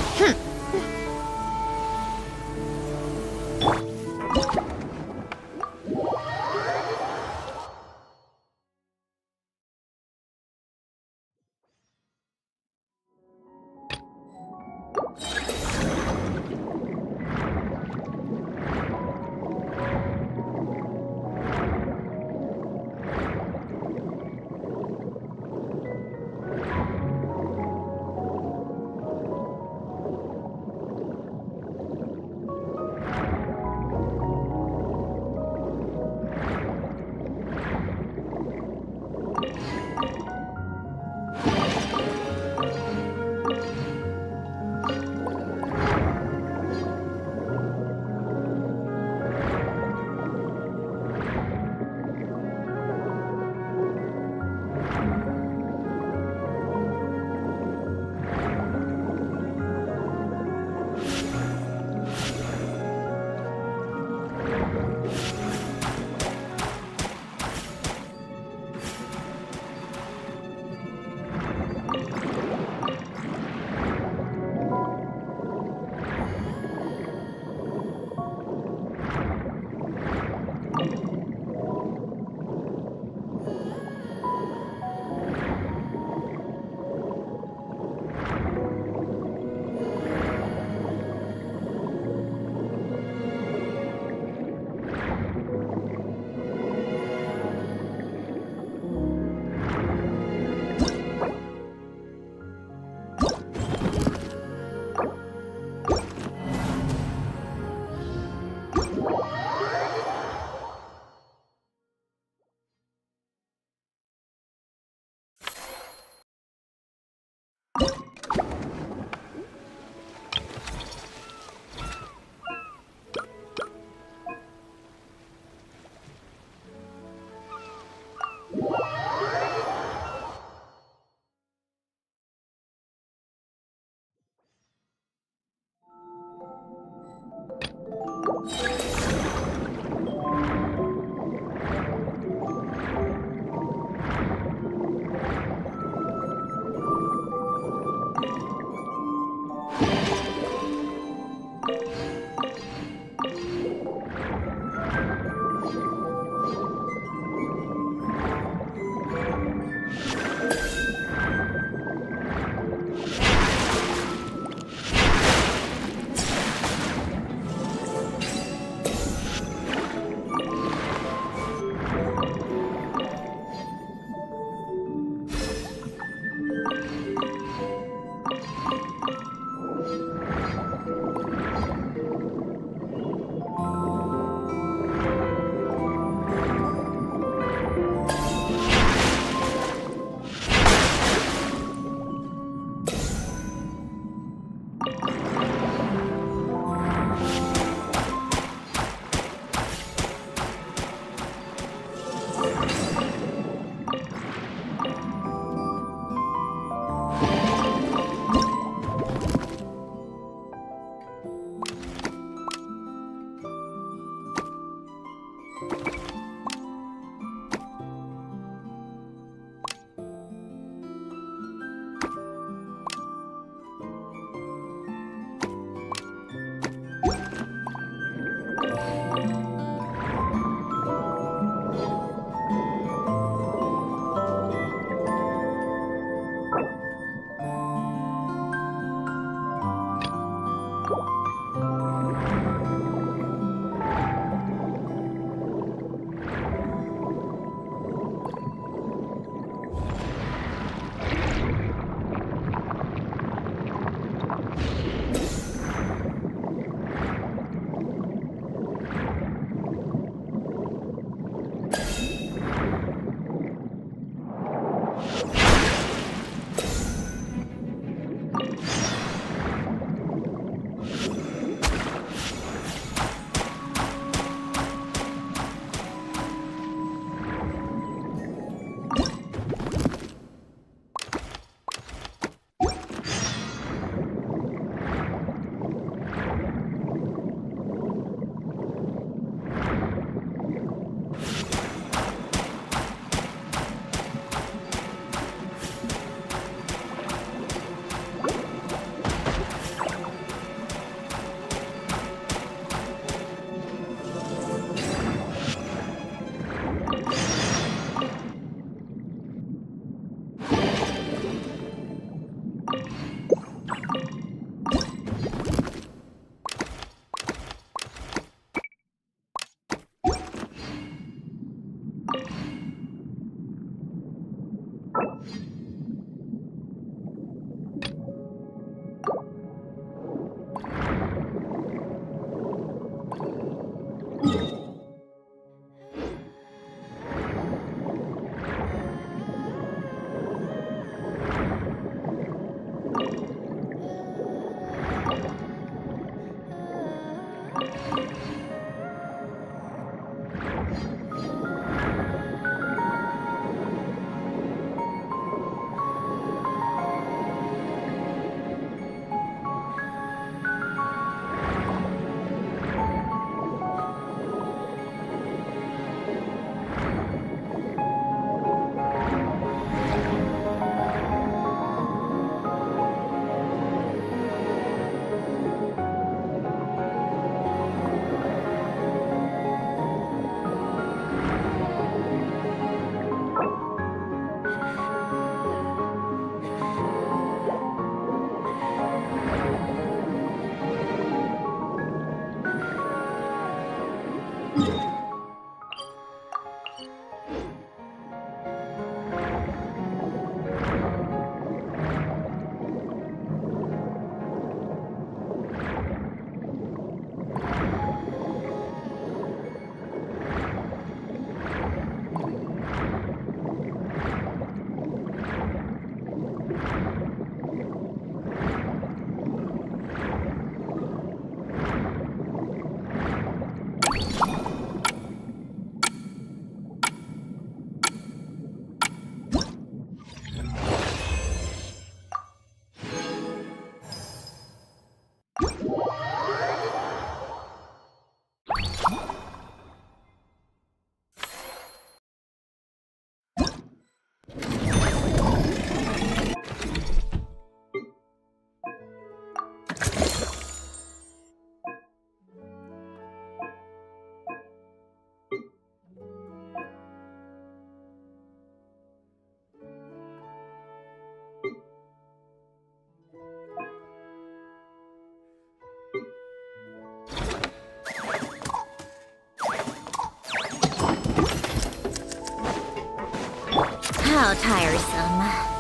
A: tiresome.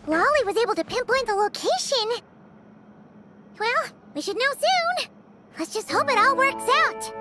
B: Lolly was able to pinpoint the location. Well, we should know soon. Let's just hope it all works out.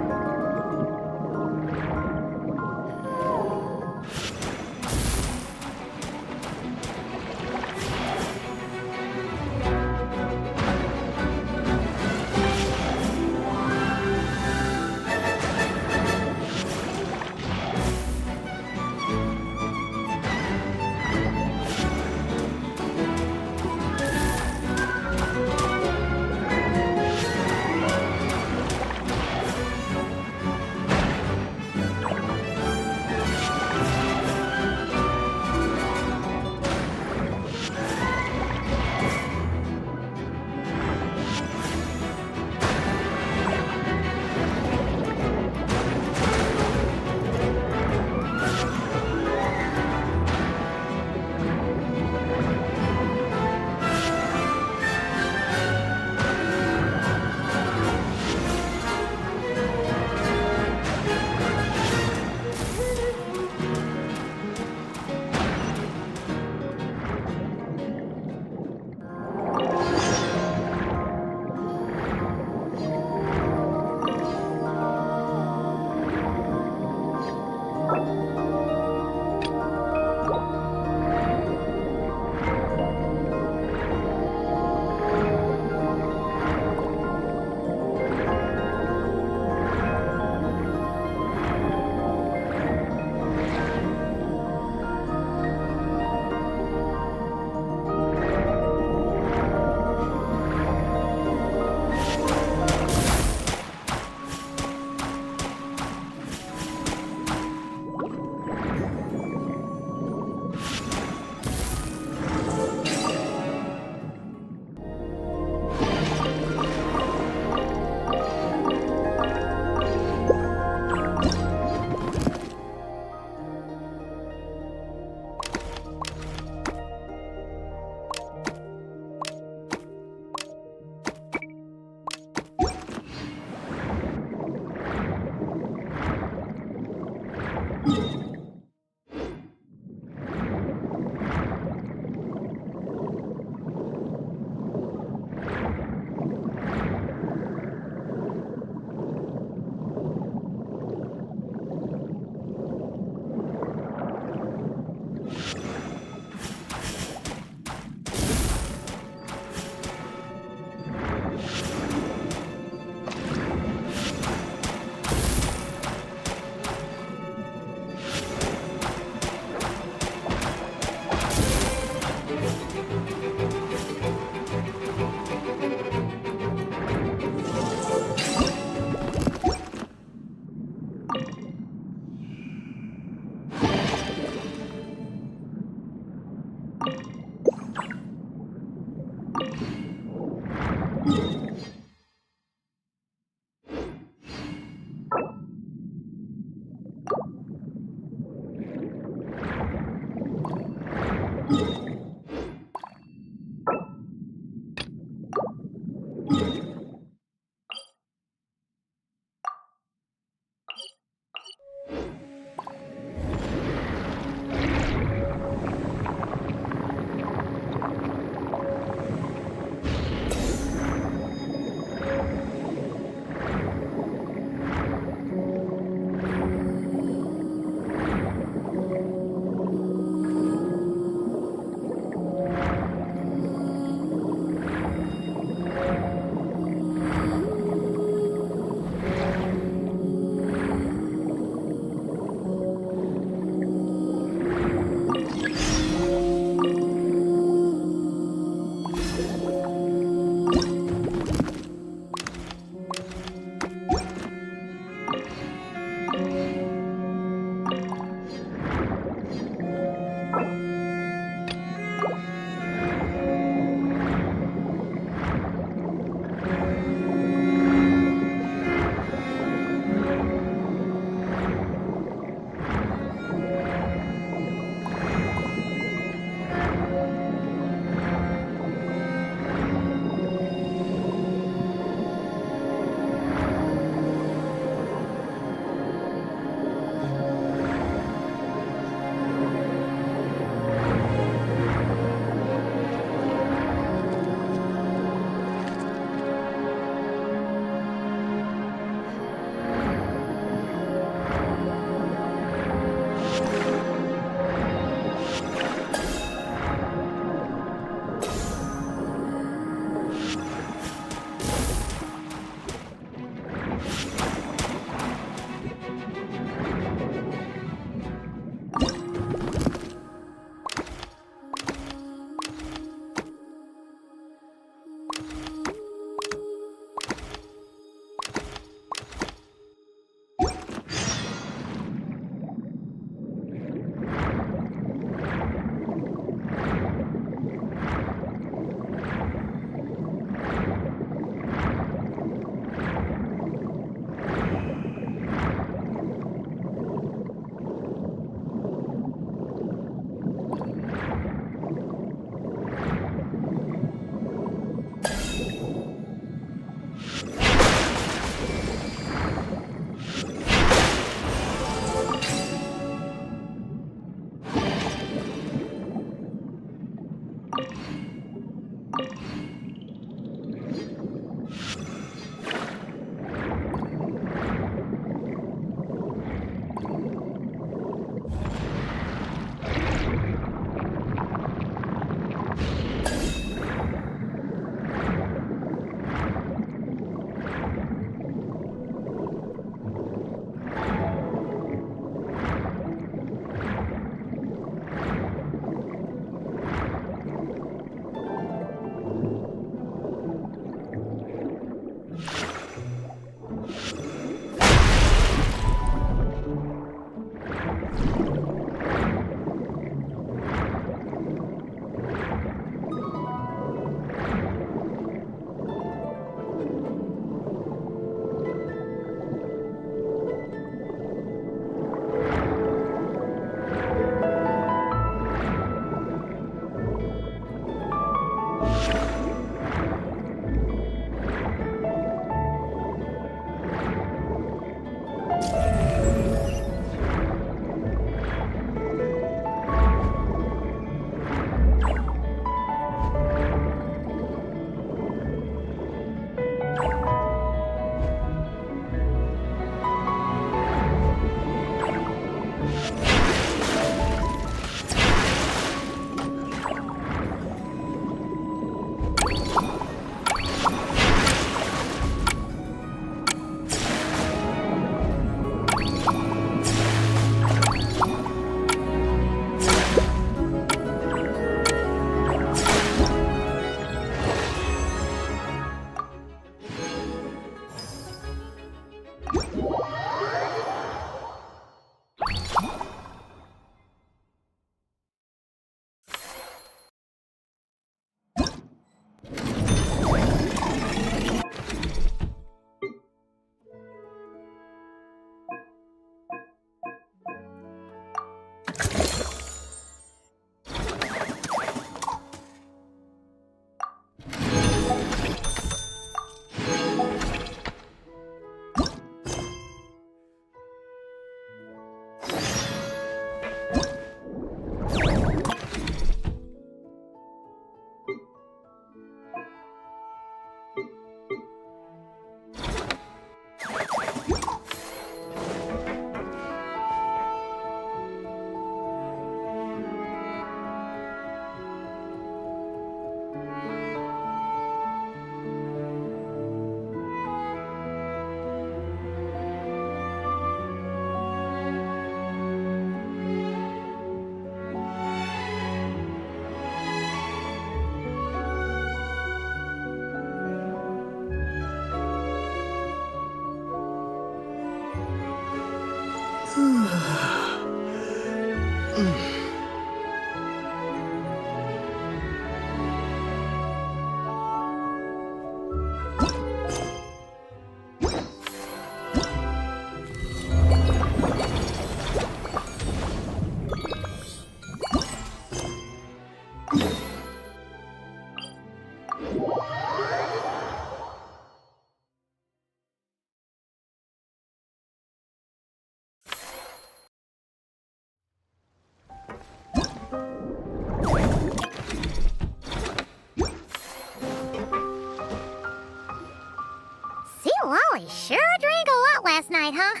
B: See, Lolly sure drank a lot last night, huh?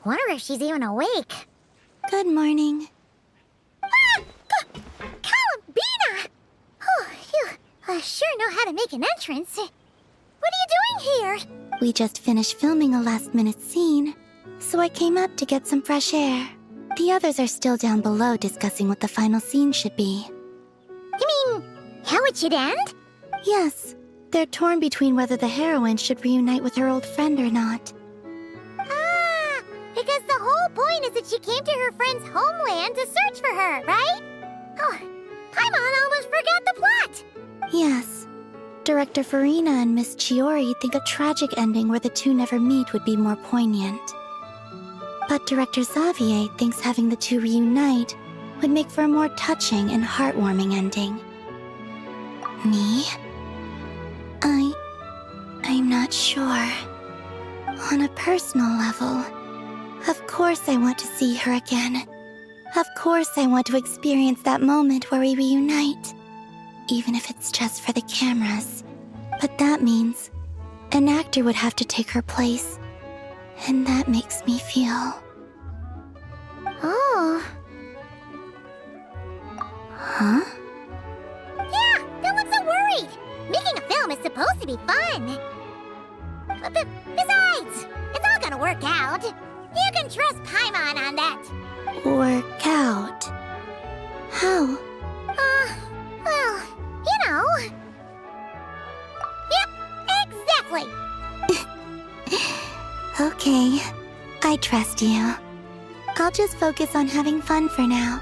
B: Wonder if she's even awake.
I: Good morning.
B: Ah! Columbina! Oh, you sure know how to make an entrance. What are you doing here?
I: We just finished filming a last-minute scene, so I came up to get some fresh air. The others are still down below discussing what the final scene should be.
B: You mean, how it should end?
I: Yes, they're torn between whether the heroine should reunite with her old friend or not.
B: Ah, because the whole point is that she came to her friend's homeland to search for her, right? Oh, Paimon almost forgot the plot.
I: Yes. Director Farina and Miss Chiori think a tragic ending where the two never meet would be more poignant. But Director Xavier thinks having the two reunite would make for a more touching and heartwarming ending. Me? I'm not sure. On a personal level, of course I want to see her again. Of course I want to experience that moment where we reunite. Even if it's just for the cameras. But that means an actor would have to take her place. And that makes me feel...
B: Oh.
I: Huh?
B: Yeah, don't look so worried. Making a film is supposed to be fun. Besides, it's all gonna work out. You can trust Paimon on that.
I: Work out? How?
B: Well, you know. Yep, exactly.
I: Okay, I trust you. I'll just focus on having fun for now.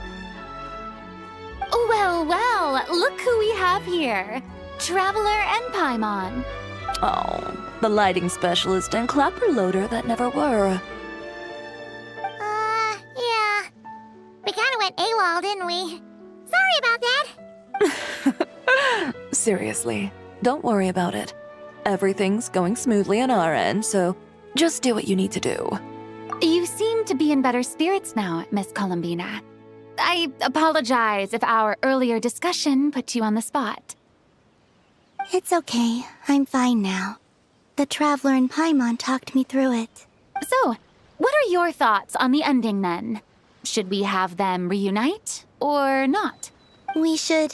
H: Well, well, look who we have here. Traveler and Paimon.
J: Oh, the lighting specialist and clapper loader that never were.
B: Yeah. We kinda went AWOL, didn't we? Sorry about that.
J: Seriously, don't worry about it. Everything's going smoothly on our end, so just do what you need to do.
H: You seem to be in better spirits now, Miss Columbina. I apologize if our earlier discussion put you on the spot.
I: It's okay, I'm fine now. The Traveler and Paimon talked me through it.
H: So, what are your thoughts on the ending then? Should we have them reunite or not?
I: We should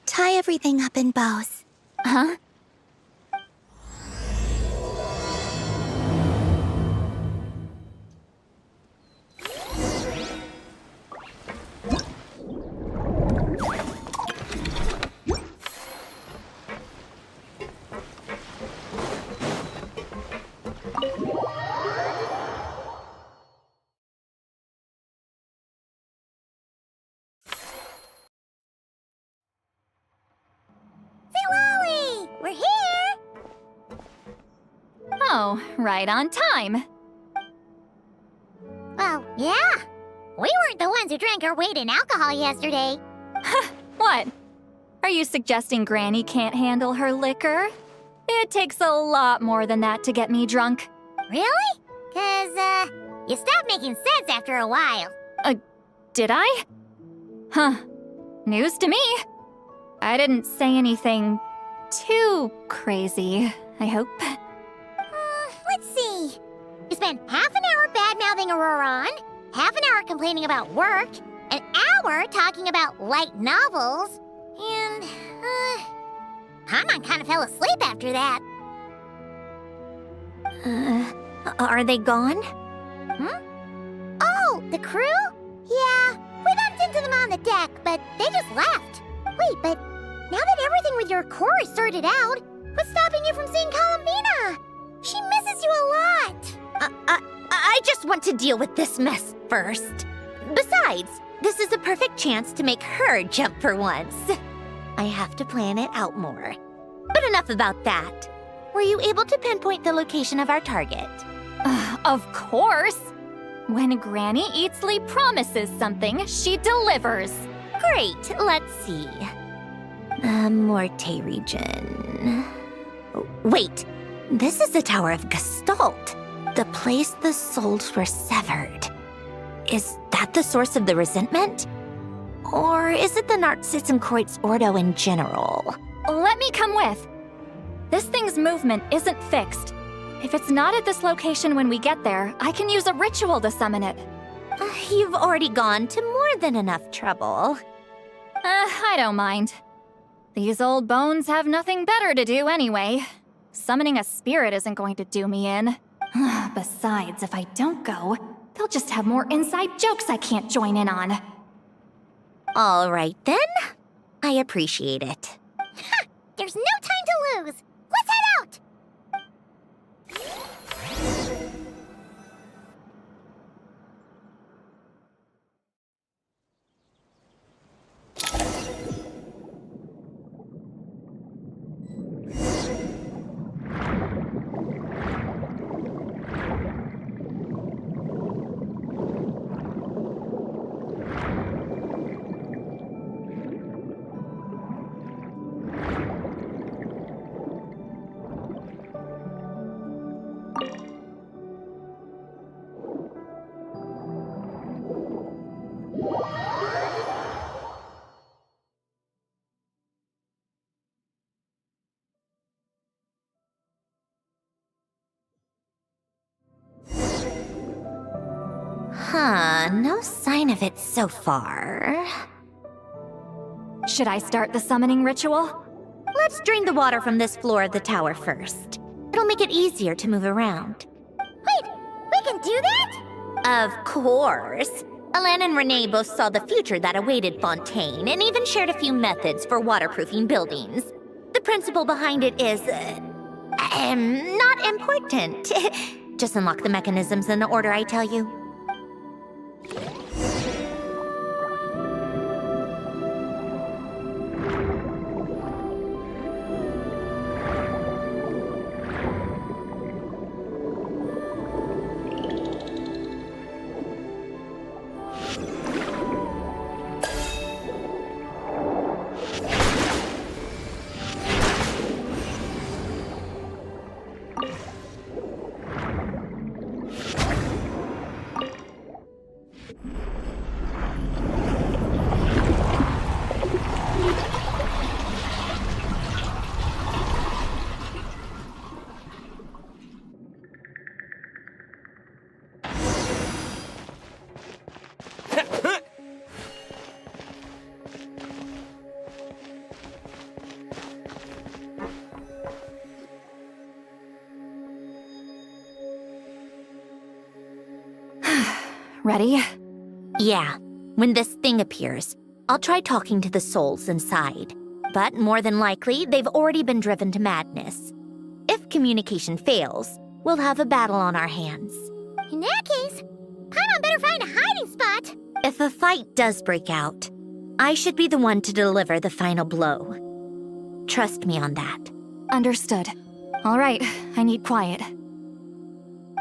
I: tie everything up in bows.
H: Huh?
B: We're here!
H: Oh, right on time.
B: Well, yeah. We weren't the ones who drank our weight in alcohol yesterday.
H: What? Are you suggesting Granny can't handle her liquor? It takes a lot more than that to get me drunk.
B: Really? 'Cause, you stopped making sense after a while.
H: Did I? Huh. News to me. I didn't say anything too crazy, I hope.
B: Let's see. You spent half an hour bad-mouthing Auroron, half an hour complaining about work, an hour talking about light novels, and, Paimon kind of fell asleep after that.
A: Are they gone?
B: Oh, the crew? Yeah, we bumped into them on the deck, but they just left. Wait, but now that everything with your core is sorted out, what's stopping you from seeing Columbina? She misses you a lot.
A: I just want to deal with this mess first. Besides, this is a perfect chance to make her jump for once. I have to plan it out more. But enough about that. Were you able to pinpoint the location of our target?
H: Of course. When Granny Eatsley promises something, she delivers.
A: Great, let's see. Morte region. Wait, this is the Tower of Gestalt, the place the souls were severed. Is that the source of the resentment? Or is it the Narcissenkreuz Ordo in general?
H: Let me come with. This thing's movement isn't fixed. If it's not at this location when we get there, I can use a ritual to summon it.
A: You've already gone to more than enough trouble.
H: I don't mind. These old bones have nothing better to do anyway. Summoning a spirit isn't going to do me in. Besides, if I don't go, they'll just have more inside jokes I can't join in on.
A: All right then. I appreciate it.
B: Ha! There's no time to lose! Let's head out!
A: No sign of it so far.
H: Should I start the summoning ritual?
A: Let's drain the water from this floor of the tower first. It'll make it easier to move around.
B: Wait, we can do that?
A: Of course. Alan and Renee both saw the future that awaited Fontaine and even shared a few methods for waterproofing buildings. The principle behind it is, not important. Just unlock the mechanisms in the order I tell you.
H: Ready?
A: Yeah. When this thing appears, I'll try talking to the souls inside. But more than likely, they've already been driven to madness. If communication fails, we'll have a battle on our hands.
B: In that case, Paimon better find a hiding spot.
A: If a fight does break out, I should be the one to deliver the final blow. Trust me on that.
H: Understood. All right, I need quiet.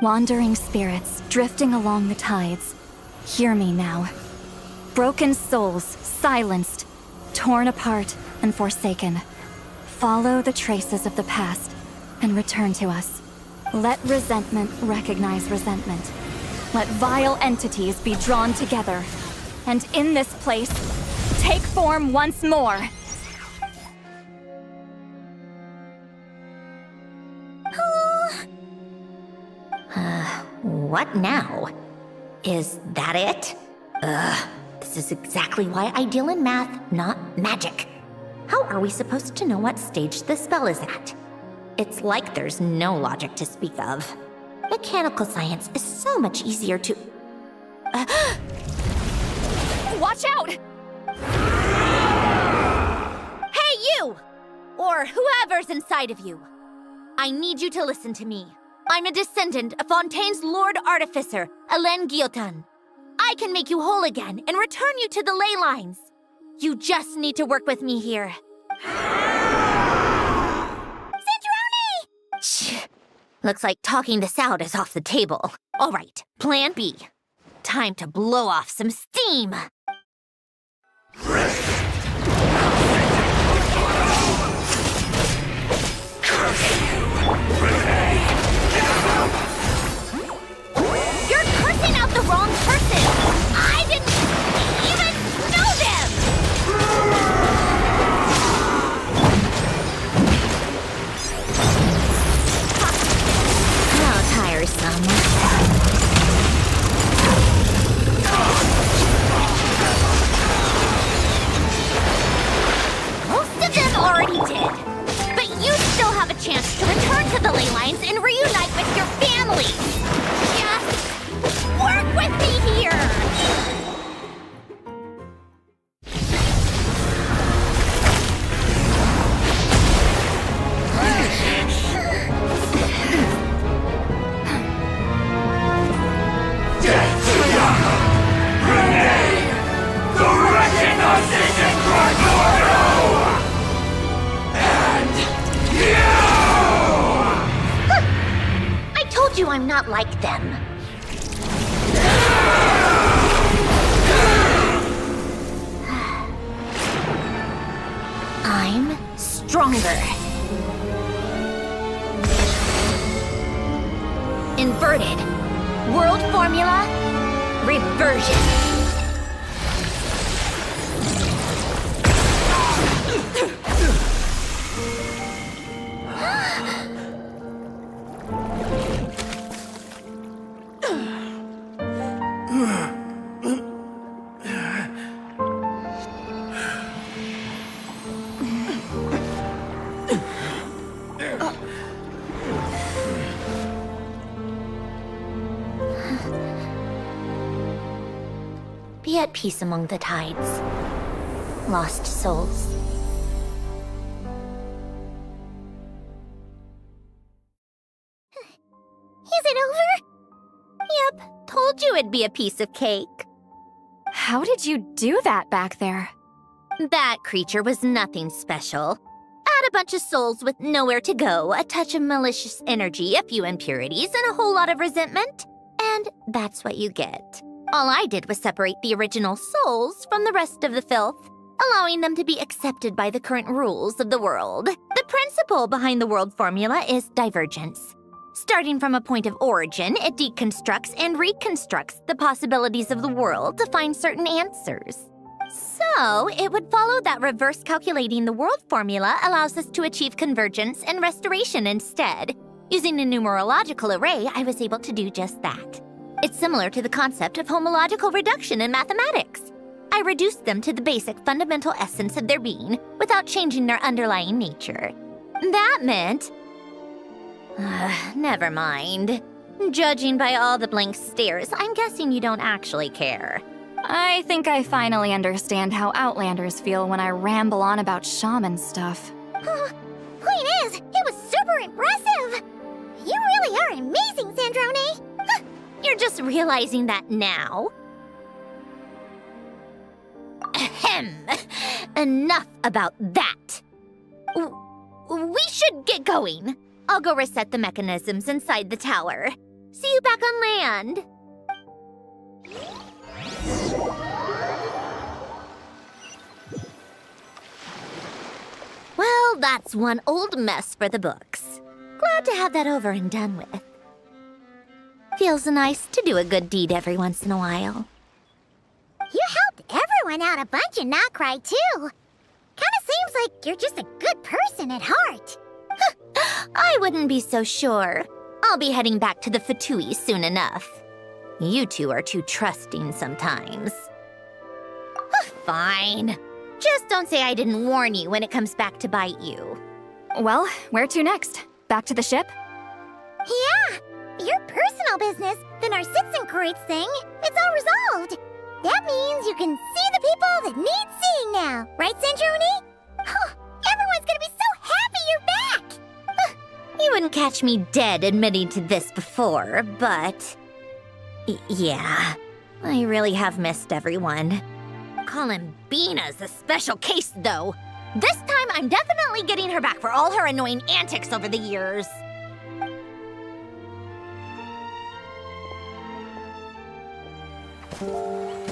H: Wandering spirits, drifting along the tides. Hear me now. Broken souls, silenced, torn apart, and forsaken. Follow the traces of the past, and return to us. Let resentment recognize resentment. Let vile entities be drawn together. And in this place, take form once more.
A: What now? Is that it? This is exactly why I deal in math, not magic. How are we supposed to know what stage the spell is at? It's like there's no logic to speak of. Mechanical science is so much easier to...
H: Watch out!
A: Hey, you! Or whoever's inside of you. I need you to listen to me. I'm a descendant of Fontaine's Lord Artificer, Alain Guillotin. I can make you whole again and return you to the ley lines. You just need to work with me here.
B: Centrone!
A: Looks like talking this out is off the table. All right, plan B. Time to blow off some steam. already did. But you still have a chance to return to the ley lines and reunite with your family. Just work with me here. I told you I'm not like them. I'm stronger. Inverted. World formula. Reversion. Be at peace among the tides, lost souls.
B: Is it over?
A: Yep, told you it'd be a piece of cake.
H: How did you do that back there?
A: That creature was nothing special. Add a bunch of souls with nowhere to go, a touch of malicious energy, a few impurities, and a whole lot of resentment. And that's what you get. All I did was separate the original souls from the rest of the filth, allowing them to be accepted by the current rules of the world. The principle behind the world formula is divergence. Starting from a point of origin, it deconstructs and reconstructs the possibilities of the world to find certain answers. So, it would follow that reverse calculating the world formula allows us to achieve convergence and restoration instead. Using a numerological array, I was able to do just that. It's similar to the concept of homological reduction in mathematics. I reduced them to the basic fundamental essence of their being without changing their underlying nature. That meant... never mind. Judging by all the blank stares, I'm guessing you don't actually care.
H: I think I finally understand how Outlanders feel when I ramble on about shaman stuff.
B: Point is, it was super impressive! You really are amazing, Sandrone!
A: You're just realizing that now? Ahem. Enough about that. We should get going. I'll go reset the mechanisms inside the tower. See you back on land. Well, that's one old mess for the books. Glad to have that over and done with. Feels nice to do a good deed every once in a while.
B: You helped everyone out a bunch and not cry too. Kinda seems like you're just a good person at heart.
A: I wouldn't be so sure. I'll be heading back to the Fatui soon enough. You two are too trusting sometimes. Fine. Just don't say I didn't warn you when it comes back to bite you.
H: Well, where to next? Back to the ship?
B: Yeah, your personal business, the Narcitsan thing, it's all resolved. That means you can see the people that need seeing now, right, Sandrone? Everyone's gonna be so happy you're back!
A: You wouldn't catch me dead admitting to this before, but... yeah, I really have missed everyone. Columbina's a special case, though. This time, I'm definitely getting her back for all her annoying antics over the years.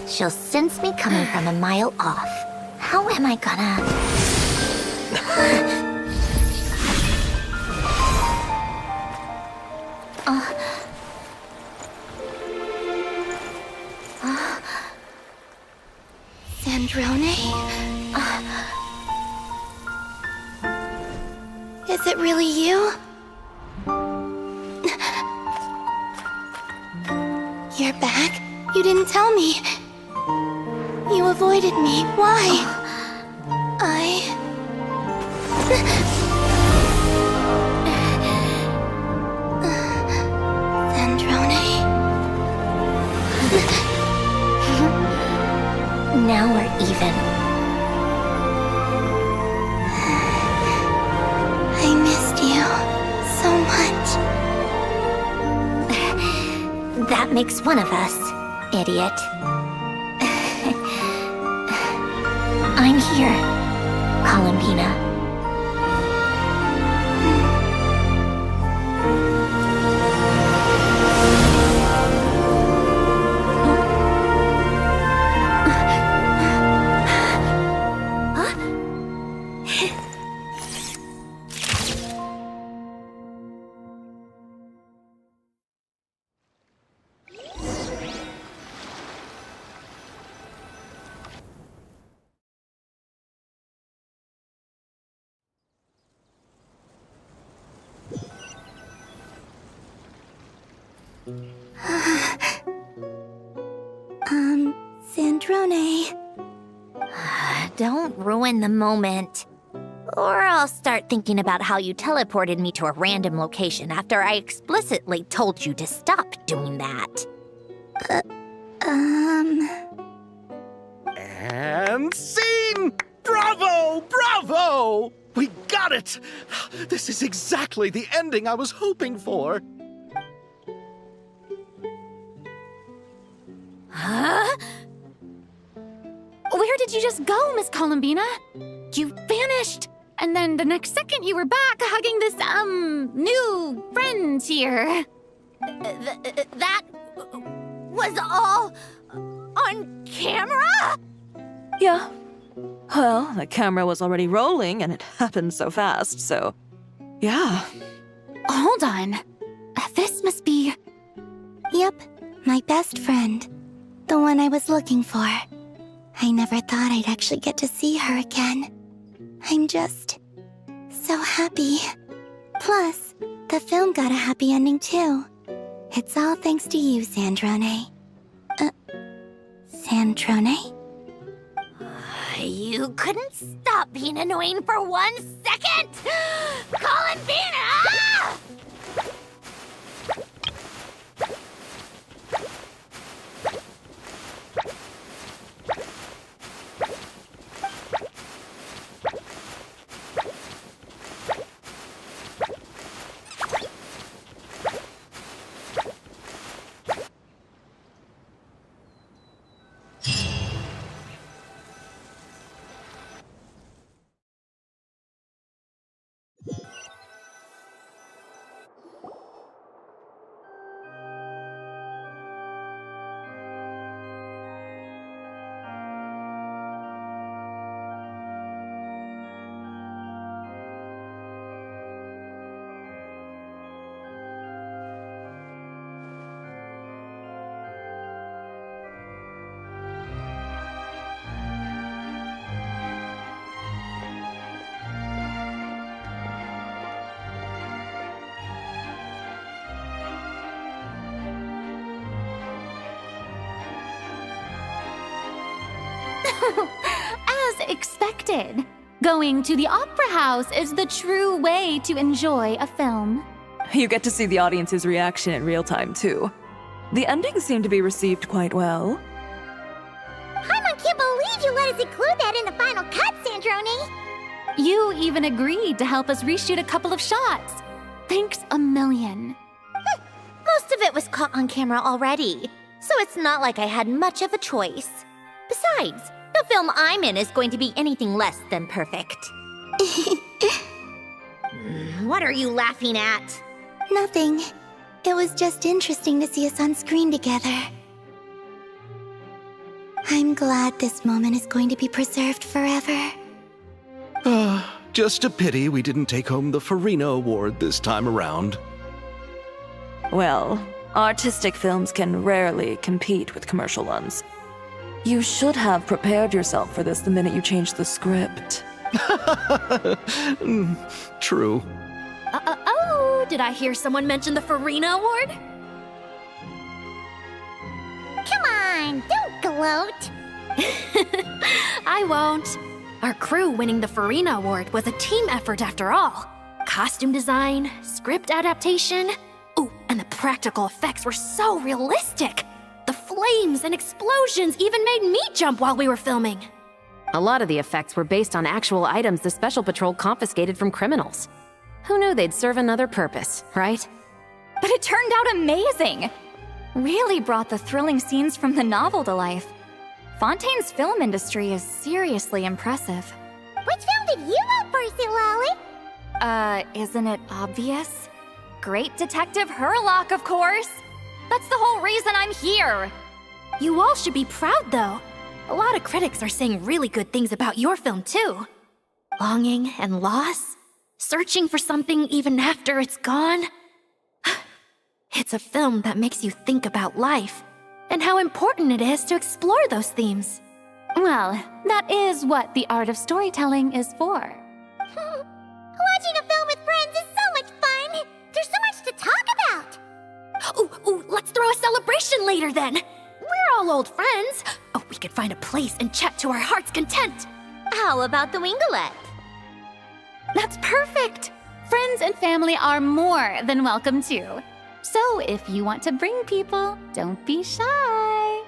A: She'll sense me coming from a mile off. How am I gonna...
I: Sandrone? Is it really you? You're back? You didn't tell me. You avoided me. Why?
A: Now we're even.
I: I missed you so much.
A: That makes one of us, idiot. I'm here, Columbina.
I: Sandrone.
A: Don't ruin the moment. Or I'll start thinking about how you teleported me to a random location after I explicitly told you to stop doing that.
K: And scene! Bravo! Bravo! We got it! This is exactly the ending I was hoping for.
H: Huh? Where did you just go, Miss Columbina? You vanished! And then the next second you were back hugging this, new friend here.
A: That was all on camera?
J: Yeah. Well, the camera was already rolling and it happened so fast, so. Yeah.
H: Hold on. This must be.
I: Yep, my best friend. The one I was looking for. I never thought I'd actually get to see her again. I'm just so happy. Plus, the film got a happy ending too. It's all thanks to you, Sandrone. Sandrone?
A: You couldn't stop being annoying for 1 second! Columbina!
H: As expected. Going to the opera house is the true way to enjoy a film.
J: You get to see the audience's reaction in real time, too. The ending seemed to be received quite well.
B: Paimon can't believe you let us include that in the final cut, Sandrone!
H: You even agreed to help us reshoot a couple of shots. Thanks a million.
A: Most of it was caught on camera already, so it's not like I had much of a choice. Besides, the film I'm in is going to be anything less than perfect. What are you laughing at?
I: Nothing. It was just interesting to see us on screen together. I'm glad this moment is going to be preserved forever.
K: Just a pity we didn't take home the Farina Award this time around.
J: Well, artistic films can rarely compete with commercial ones. You should have prepared yourself for this the minute you changed the script.
K: True.
H: Oh, did I hear someone mention the Farina Award?
B: Come on, don't gloat!
H: I won't.
L: Our crew winning the Farina Award was a team effort after all. Costume design, script adaptation. Ooh, and the practical effects were so realistic. The flames and explosions even made me jump while we were filming.
F: A lot of the effects were based on actual items the Special Patrol confiscated from criminals. Who knew they'd serve another purpose, right?
H: But it turned out amazing! Really brought the thrilling scenes from the novel to life. Fontaine's film industry is seriously impressive.
B: Which film did you vote for, Silali?
H: Isn't it obvious? Great Detective Herlock, of course! That's the whole reason I'm here!
L: You all should be proud, though. A lot of critics are saying really good things about your film, too. Longing and loss, searching for something even after it's gone. It's a film that makes you think about life and how important it is to explore those themes.
H: Well, that is what the art of storytelling is for.
B: Watching a film with friends is so much fun! There's so much to talk about!
L: Ooh, let's throw a celebration later then! We're all old friends. Oh, we could find a place and chat to our heart's content.
A: How about the Wingalette?
H: That's perfect! Friends and family are more than welcome too. So if you want to bring people, don't be shy.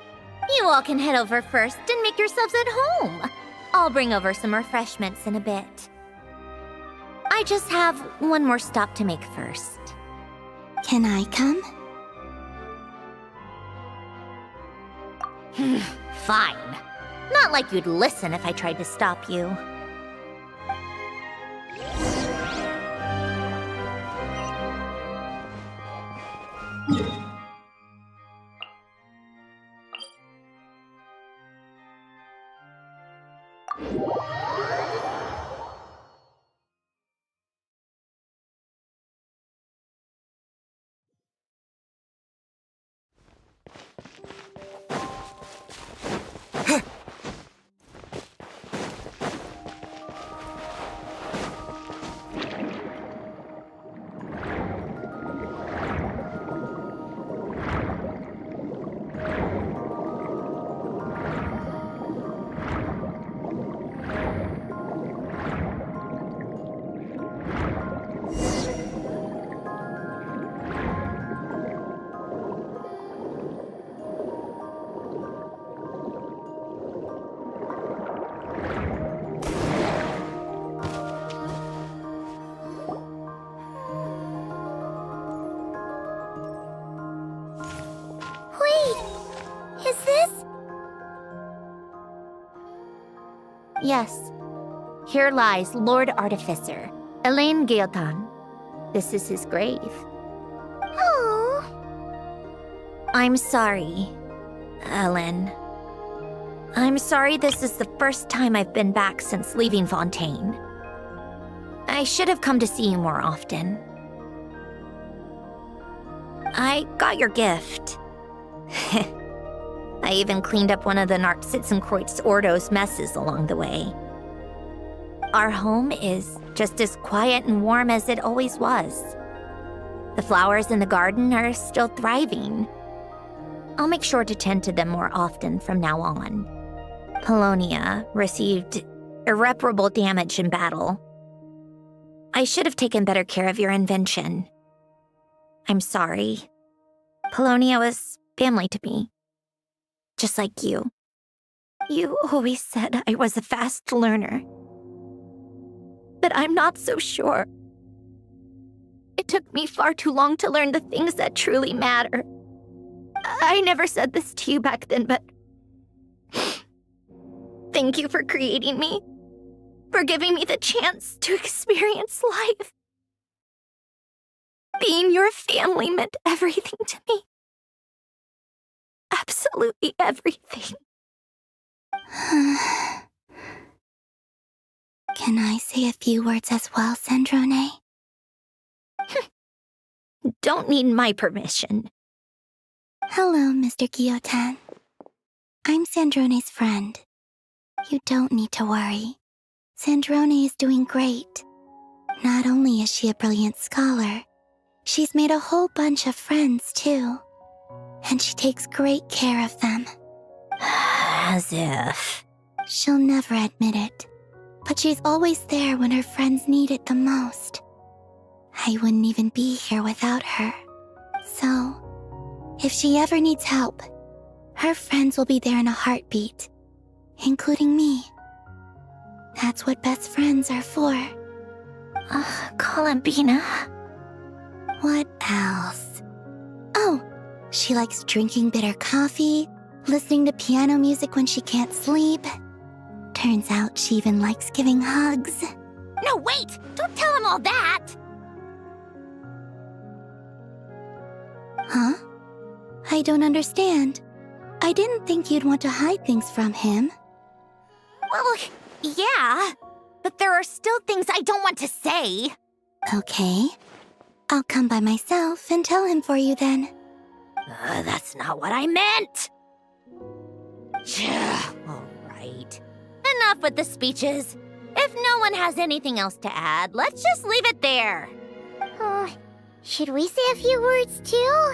A: You all can head over first and make yourselves at home. I'll bring over some refreshments in a bit. I just have one more stop to make first.
I: Can I come?
A: Fine. Not like you'd listen if I tried to stop you. Yes. Here lies Lord Artificer, Elaine Guillotin. This is his grave.
B: Oh.
A: I'm sorry, Ellen. I'm sorry this is the first time I've been back since leaving Fontaine. I should have come to see you more often. I got your gift. I even cleaned up one of the Nartsitzenkreuz Ordo's messes along the way. Our home is just as quiet and warm as it always was. The flowers in the garden are still thriving. I'll make sure to tend to them more often from now on. Polonia received irreparable damage in battle. I should have taken better care of your invention. I'm sorry. Polonia was family to me. Just like you. You always said I was a fast learner. But I'm not so sure. It took me far too long to learn the things that truly matter. I never said this to you back then, but thank you for creating me, for giving me the chance to experience life. Being your family meant everything to me. Absolutely everything.
I: Can I say a few words as well, Sandrone?
A: Don't need my permission.
I: Hello, Mr. Guillotin. I'm Sandrone's friend. You don't need to worry. Sandrone is doing great. Not only is she a brilliant scholar, she's made a whole bunch of friends, too. And she takes great care of them.
A: As if.
I: She'll never admit it, but she's always there when her friends need it the most. I wouldn't even be here without her. So, if she ever needs help, her friends will be there in a heartbeat, including me. That's what best friends are for.
A: Columbina.
I: What else? Oh, she likes drinking bitter coffee, listening to piano music when she can't sleep. Turns out she even likes giving hugs.
B: No, wait! Don't tell him all that!
I: Huh? I don't understand. I didn't think you'd want to hide things from him.
A: Well, yeah, but there are still things I don't want to say.
I: Okay. I'll come by myself and tell him for you then.
A: That's not what I meant. All right. Enough with the speeches. If no one has anything else to add, let's just leave it there.
B: Should we say a few words too?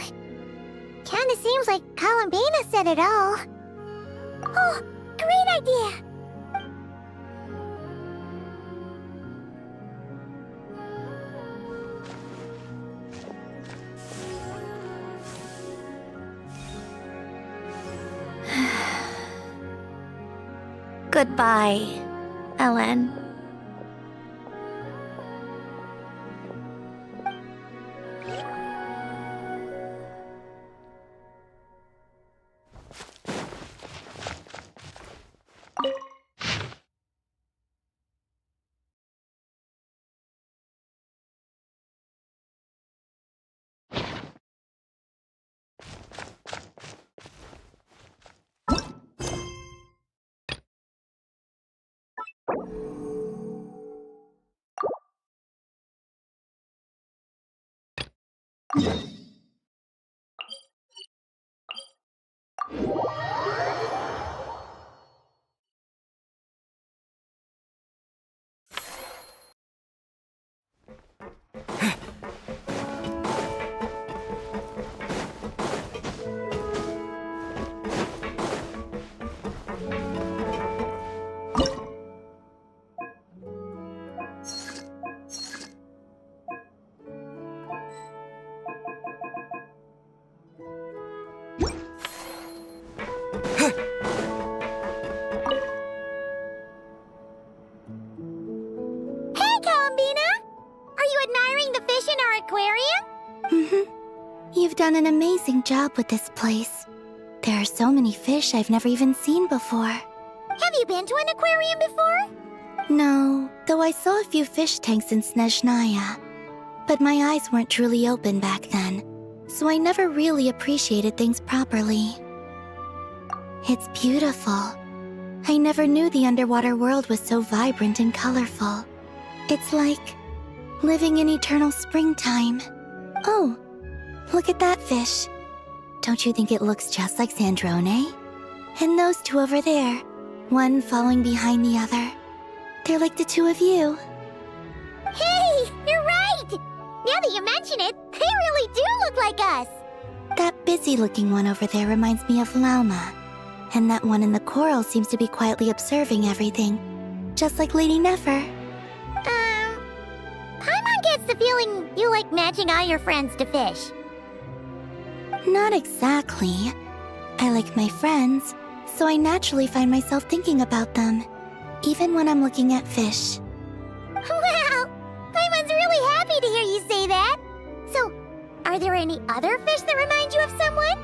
B: Kinda seems like Columbina said it all. Oh, great idea!
A: Goodbye, Ellen.
B: Hey, Columbina! Are you admiring the fish in our aquarium?
I: Mm-hmm. You've done an amazing job with this place. There are so many fish I've never even seen before.
B: Have you been to an aquarium before?
I: No, though I saw a few fish tanks in Snezhnaya. But my eyes weren't truly open back then, so I never really appreciated things properly. It's beautiful. I never knew the underwater world was so vibrant and colorful. It's like living in eternal springtime. Oh, look at that fish. Don't you think it looks just like Sandrone? And those two over there, one following behind the other. They're like the two of you.
B: Hey, you're right! Now that you mention it, they really do look like us!
I: That busy-looking one over there reminds me of Lauma. And that one in the coral seems to be quietly observing everything. Just like Lady Nefer.
B: Paimon gets the feeling you like matching all your friends to fish.
I: Not exactly. I like my friends, so I naturally find myself thinking about them, even when I'm looking at fish.
B: Wow! Paimon's really happy to hear you say that! So, are there any other fish that remind you of someone?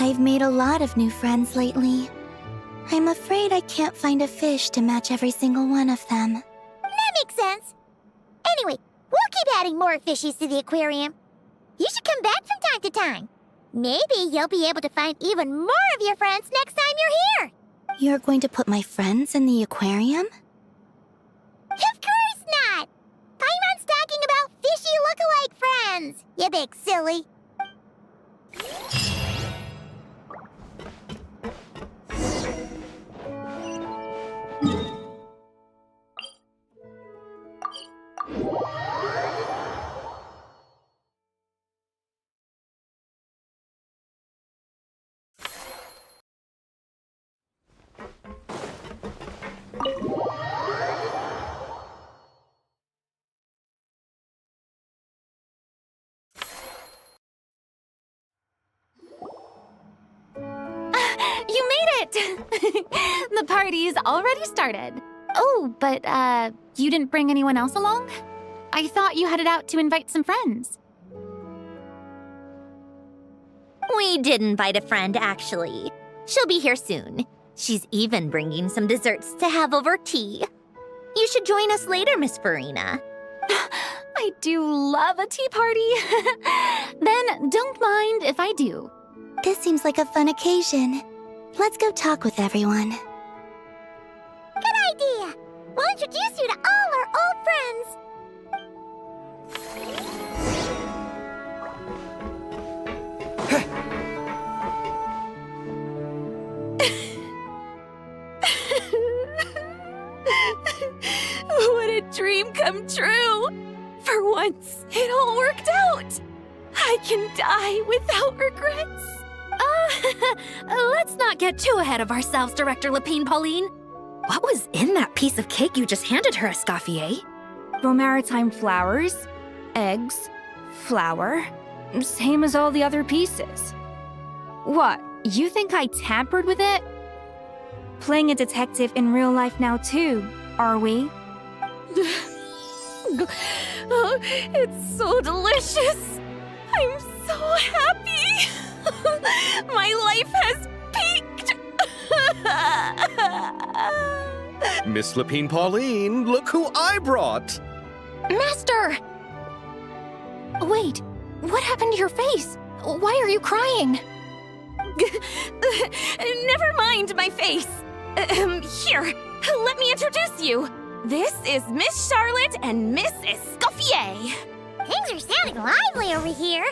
I: I've made a lot of new friends lately. I'm afraid I can't find a fish to match every single one of them.
B: That makes sense. Anyway, we'll keep adding more fishies to the aquarium. You should come back from time to time. Maybe you'll be able to find even more of your friends next time you're here.
I: You're going to put my friends in the aquarium?
B: Of course not! Paimon's talking about fishy look-alike friends, you big silly.
L: The party's already started. Oh, but, you didn't bring anyone else along? I thought you headed out to invite some friends.
A: We did invite a friend, actually. She'll be here soon. She's even bringing some desserts to have over tea. You should join us later, Miss Farina.
L: I do love a tea party. Then don't mind if I do.
I: This seems like a fun occasion. Let's go talk with everyone.
B: Good idea! We'll introduce you to all our old friends.
J: What a dream come true! For once, it all worked out! I can die without regrets!
L: Let's not get too ahead of ourselves, Director Lapine Pauline. What was in that piece of cake you just handed her, Escoffier?
H: Romaritime flowers, eggs, flour, same as all the other pieces. What, you think I tampered with it? Playing a detective in real life now too, are we?
J: Oh, it's so delicious! I'm so happy! My life has peaked!
K: Miss Lapine Pauline, look who I brought!
L: Master! Wait, what happened to your face? Why are you crying?
J: Never mind my face. Here, let me introduce you. This is Miss Charlotte and Miss Escoffier.
B: Things are sounding lively over here.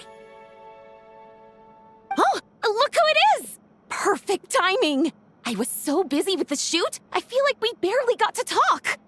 J: Oh, look who it is! Perfect timing. I was so busy with the shoot, I feel like we barely got to talk.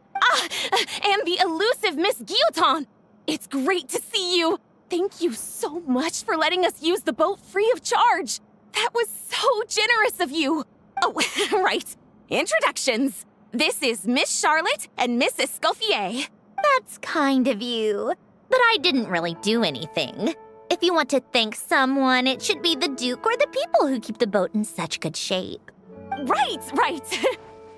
J: And the elusive Miss Guillotin. It's great to see you. Thank you so much for letting us use the boat free of charge. That was so generous of you. Oh, right. Introductions. This is Miss Charlotte and Miss Escoffier.
A: That's kind of you. But I didn't really do anything. If you want to thank someone, it should be the Duke or the people who keep the boat in such good shape.
J: Right.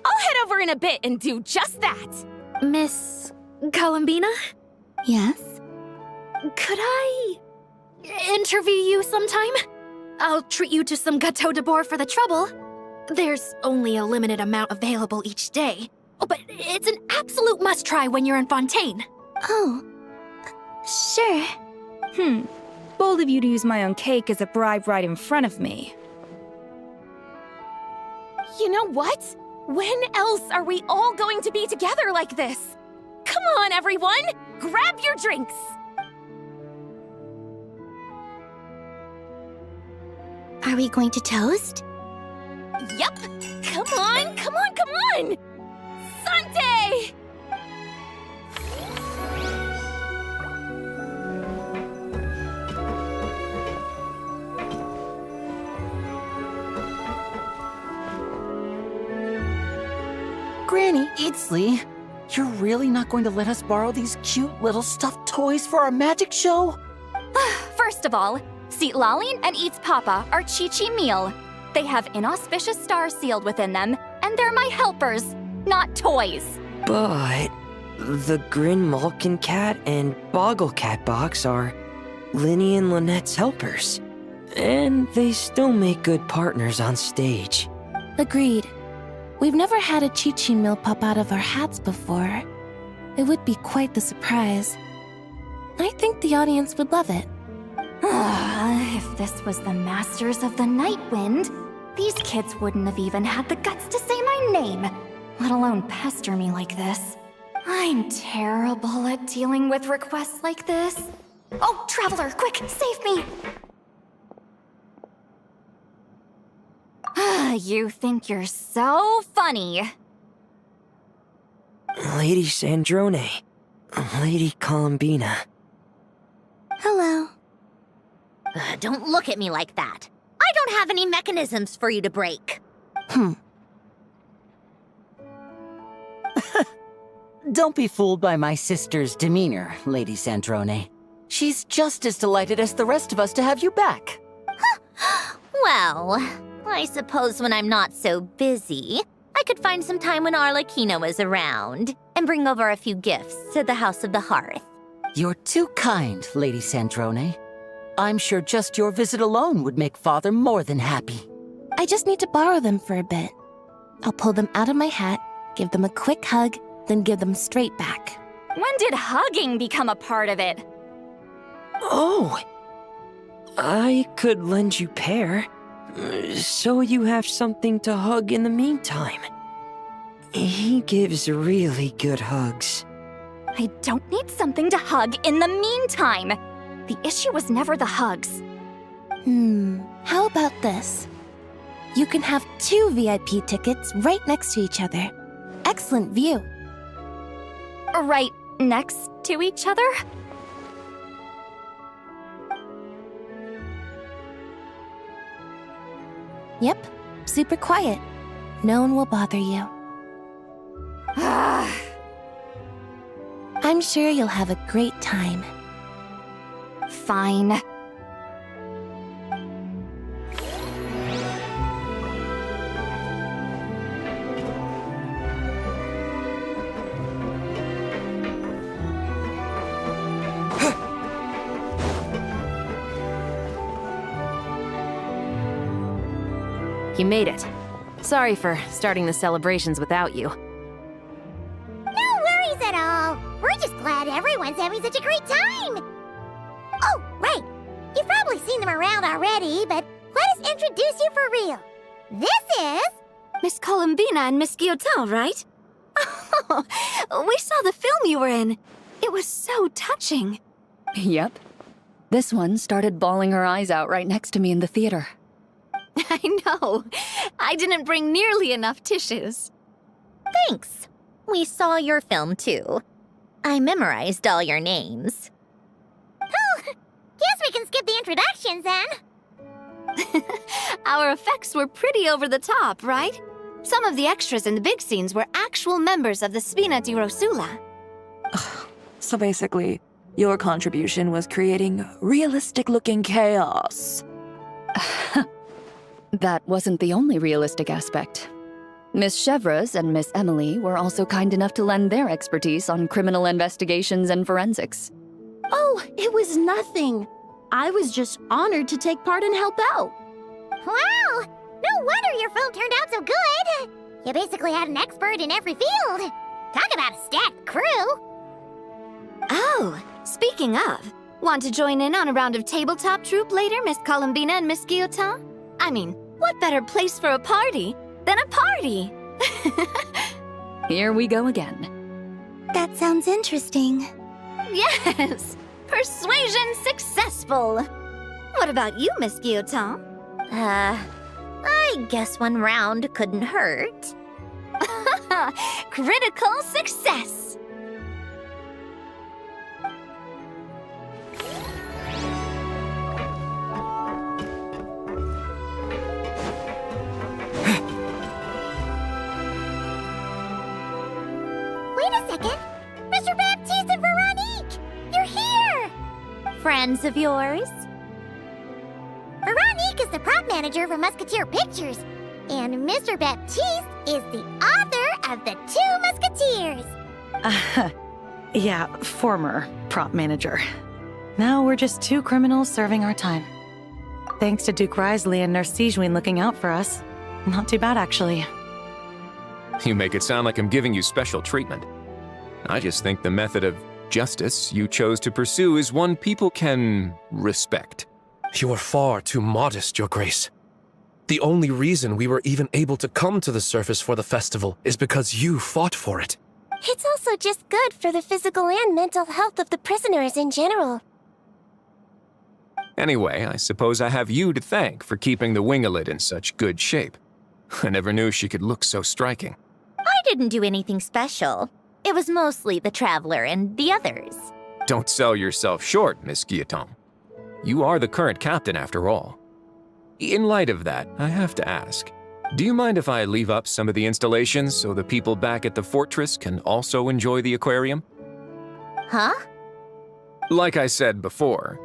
J: I'll head over in a bit and do just that.
L: Miss Columbina?
I: Yes?
L: Could I interview you sometime? I'll treat you to some gâteau de bord for the trouble. There's only a limited amount available each day. Oh, but it's an absolute must-try when you're in Fontaine.
I: Oh, sure.
H: Bold of you to use my own cake as a bribe right in front of me.
J: You know what? When else are we all going to be together like this? Come on, everyone! Grab your drinks!
I: Are we going to toast?
J: Yup! Come on! Sante!
M: Granny Eatsley, you're really not going to let us borrow these cute little stuffed toys for our magic show?
H: First of all, Seat Laline and Eats Papa are Chi-Chi meal. They have inauspicious stars sealed within them, and they're my helpers, not toys.
N: But the Grin Malkin Cat and Boggle Cat box are Linny and Lynette's helpers. And they still make good partners on stage.
O: Agreed. We've never had a Chi-Chi meal pop out of our hats before. It would be quite the surprise. I think the audience would love it.
H: If this was the Masters of the Night Wind, these kids wouldn't have even had the guts to say my name, let alone pester me like this. I'm terrible at dealing with requests like this. Oh, Traveler, quick, save me! You think you're so funny.
N: Lady Sandrone, Lady Columbina.
I: Hello.
A: Don't look at me like that. I don't have any mechanisms for you to break.
M: Don't be fooled by my sister's demeanor, Lady Sandrone. She's just as delighted as the rest of us to have you back.
A: Well, I suppose when I'm not so busy, I could find some time when Arlecchino is around and bring over a few gifts to the House of the Hearth.
M: You're too kind, Lady Sandrone. I'm sure just your visit alone would make Father more than happy.
O: I just need to borrow them for a bit. I'll pull them out of my hat, give them a quick hug, then give them straight back.
H: When did hugging become a part of it?
N: Oh! I could lend you pair, so you have something to hug in the meantime. He gives really good hugs.
H: I don't need something to hug in the meantime. The issue was never the hugs.
O: How about this? You can have 2 VIP tickets right next to each other. Excellent view.
H: Right next to each other?
O: Yep, super quiet. No one will bother you. I'm sure you'll have a great time.
H: Fine.
P: You made it. Sorry for starting the celebrations without you.
B: No worries at all. We're just glad everyone's having such a great time. Oh, right. You've probably seen them around already, but let us introduce you for real. This is...
L: Miss Columbina and Miss Guillotin, right? Oh, we saw the film you were in. It was so touching.
Q: Yep. This one started bawling her eyes out right next to me in the theater.
L: I know. I didn't bring nearly enough tissues.
A: Thanks. We saw your film too. I memorized all your names.
B: Oh, guess we can skip the introductions then.
L: Our effects were pretty over the top, right? Some of the extras in the big scenes were actual members of the Spina di Rosula.
R: So basically, your contribution was creating realistic-looking chaos.
Q: That wasn't the only realistic aspect. Miss Chevreuse and Miss Emily were also kind enough to lend their expertise on criminal investigations and forensics.
O: Oh, it was nothing. I was just honored to take part and help out.
B: Wow! No wonder your film turned out so good. You basically had an expert in every field. Talk about a stacked crew.
L: Oh, speaking of, want to join in on a round of tabletop troupe later, Miss Columbina and Miss Guillotin? I mean, what better place for a party than a party?
Q: Here we go again.
I: That sounds interesting.
L: Yes! Persuasion successful! What about you, Miss Guillotin?
A: I guess one round couldn't hurt.
L: Critical success!
B: Wait a second! Mr. Baptiste and Veronique! You're here!
A: Friends of yours?
B: Veronique is the prop manager for Musketeer Pictures, and Mr. Baptiste is the author of The Two Musketeers.
S: Yeah, former prop manager. Now we're just 2 criminals serving our time. Thanks to Duke Risley and Nurse Sigewin looking out for us. Not too bad, actually.
T: You make it sound like I'm giving you special treatment. I just think the method of justice you chose to pursue is one people can respect.
U: You are far too modest, Your Grace. The only reason we were even able to come to the surface for the festival is because you fought for it.
B: It's also just good for the physical and mental health of the prisoners in general.
T: Anyway, I suppose I have you to thank for keeping the winglet in such good shape. I never knew she could look so striking.
A: I didn't do anything special. It was mostly the Traveler and the others.
T: Don't sell yourself short, Miss Guillotin. You are the current captain, after all. In light of that, I have to ask, do you mind if I leave up some of the installations so the people back at the fortress can also enjoy the aquarium?
A: Huh?
T: Like I said before,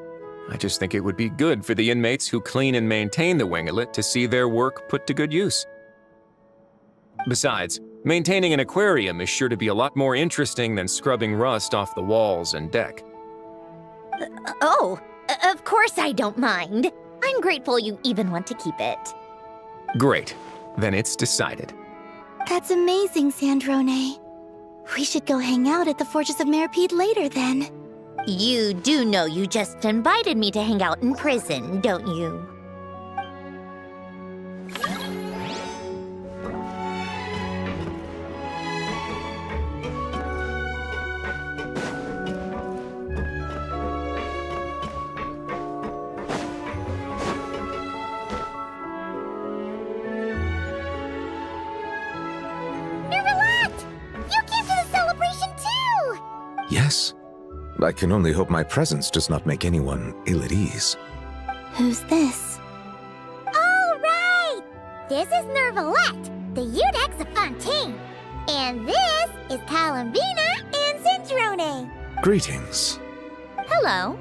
T: I just think it would be good for the inmates who clean and maintain the winglet to see their work put to good use. Besides, maintaining an aquarium is sure to be a lot more interesting than scrubbing rust off the walls and deck.
A: Of course I don't mind. I'm grateful you even want to keep it.
T: Great. Then it's decided.
I: That's amazing, Sandrone. We should go hang out at the Fortress of Meripede later then.
A: You do know you just invited me to hang out in prison, don't you?
C: Yes. I can only hope my presence does not make anyone ill at ease.
I: Who's this?
B: All right! This is Nervalette, the Udex of Fontaine. And this is Columbina and Cindrone.
C: Greetings.
A: Hello.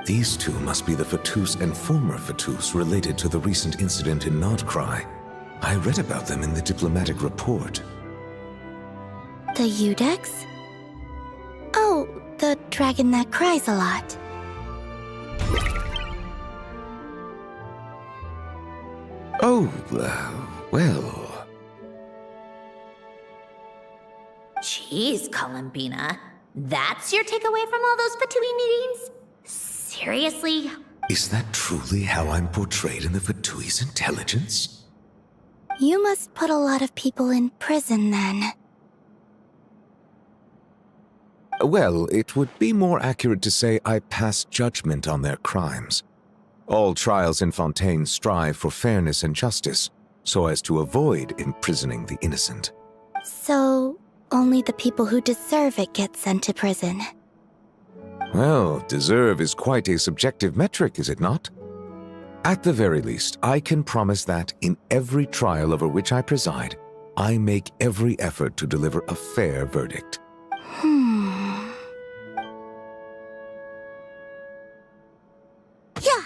C: These two must be the Fatus and former Fatus related to the recent incident in Nodcry. I read about them in the diplomatic report.
I: The Udex? Oh, the dragon that cries a lot.
C: Oh, well...
A: Jeez, Columbina. That's your takeaway from all those Fatui meetings? Seriously?
C: Is that truly how I'm portrayed in the Fatui's intelligence?
I: You must put a lot of people in prison then.
C: Well, it would be more accurate to say I pass judgment on their crimes. All trials in Fontaine strive for fairness and justice, so as to avoid imprisoning the innocent.
I: So, only the people who deserve it get sent to prison.
C: Well, deserve is quite a subjective metric, is it not? At the very least, I can promise that in every trial over which I preside, I make every effort to deliver a fair verdict.
B: Yeah.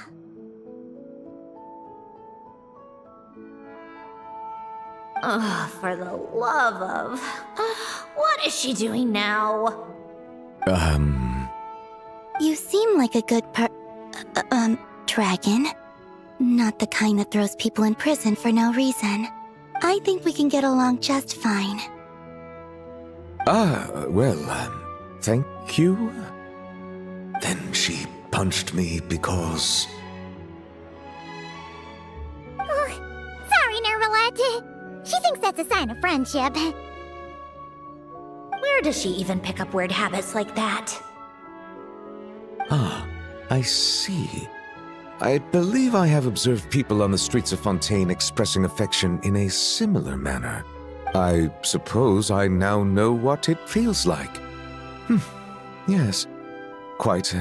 A: Oh, for the love of... What is she doing now?
I: You seem like a good dragon. Not the kind that throws people in prison for no reason. I think we can get along just fine.
C: Thank you? Then she punched me because...
B: Oh, sorry, Nervalette. She thinks that's a sign of friendship.
A: Where does she even pick up weird habits like that?
C: Ah, I see. I believe I have observed people on the streets of Fontaine expressing affection in a similar manner. I suppose I now know what it feels like. Yes, quite,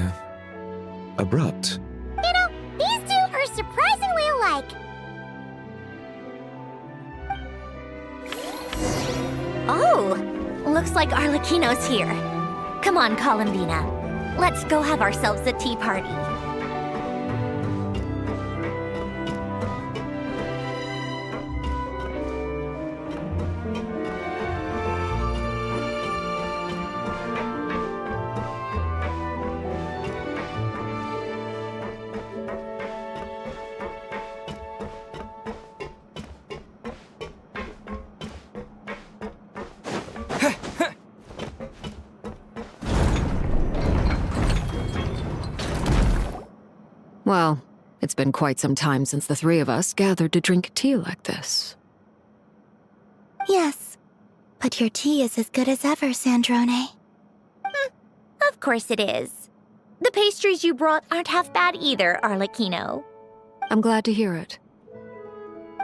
C: abrupt.
B: You know, these two are surprisingly alike.
A: Oh, looks like Arlecchino's here. Come on, Columbina. Let's go have ourselves a tea party.
G: Well, it's been quite some time since the three of us gathered to drink tea like this.
I: Yes, but your tea is as good as ever, Sandrone.
A: Of course it is. The pastries you brought aren't half bad either, Arlecchino.
G: I'm glad to hear it.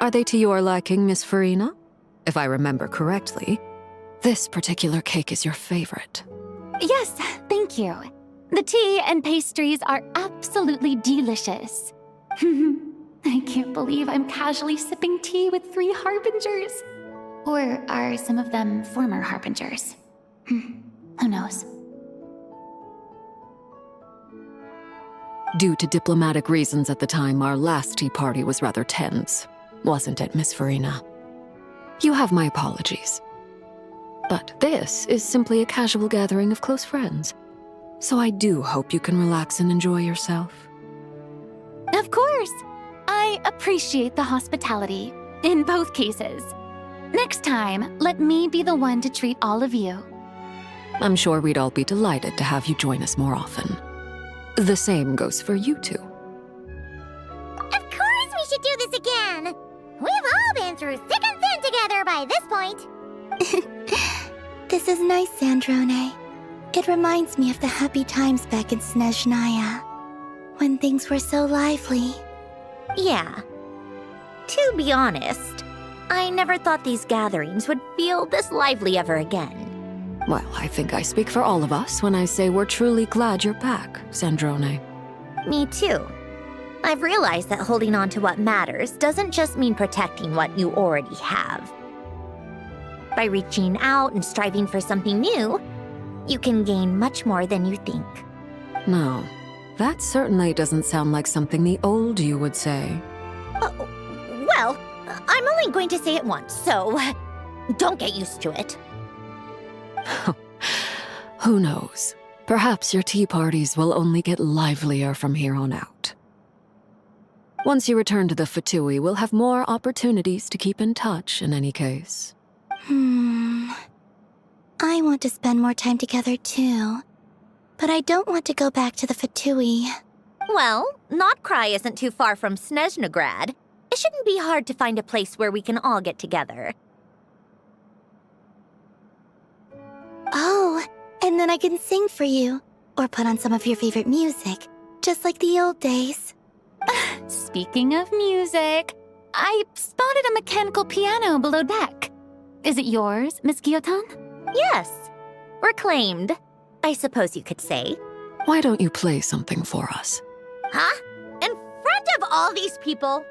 G: Are they to your liking, Miss Farina? If I remember correctly, this particular cake is your favorite.
H: Yes, thank you. The tea and pastries are absolutely delicious. I can't believe I'm casually sipping tea with 3 harbingers. Or are some of them former harbingers? Who knows?
G: Due to diplomatic reasons at the time, our last tea party was rather tense. Wasn't it, Miss Farina? You have my apologies. But this is simply a casual gathering of close friends. So I do hope you can relax and enjoy yourself.
L: Of course. I appreciate the hospitality, in both cases. Next time, let me be the one to treat all of you.
G: I'm sure we'd all be delighted to have you join us more often. The same goes for you two.
B: Of course we should do this again! We've all been through thick and thin together by this point.
I: This is nice, Sandrone. It reminds me of the happy times back in Snezhnaya, when things were so lively.
A: Yeah. To be honest, I never thought these gatherings would feel this lively ever again.
G: Well, I think I speak for all of us when I say we're truly glad you're back, Sandrone.
A: Me too. I've realized that holding on to what matters doesn't just mean protecting what you already have. By reaching out and striving for something new, you can gain much more than you think.
G: No, that certainly doesn't sound like something the old you would say.
A: Well, I'm only going to say it once, so don't get used to it.
G: Who knows? Perhaps your tea parties will only get livelier from here on out. Once you return to the Fatui, we'll have more opportunities to keep in touch in any case.
I: I want to spend more time together too. But I don't want to go back to the Fatui.
A: Well, Notcry isn't too far from Snezhnograd. It shouldn't be hard to find a place where we can all get together.
I: Oh, and then I can sing for you, or put on some of your favorite music, just like the old days.
L: Speaking of music, I spotted a mechanical piano below deck. Is it yours, Miss Guillotin?
A: Yes. Reclaimed, I suppose you could say.
G: Why don't you play something for us?
A: Huh? In front of all these people?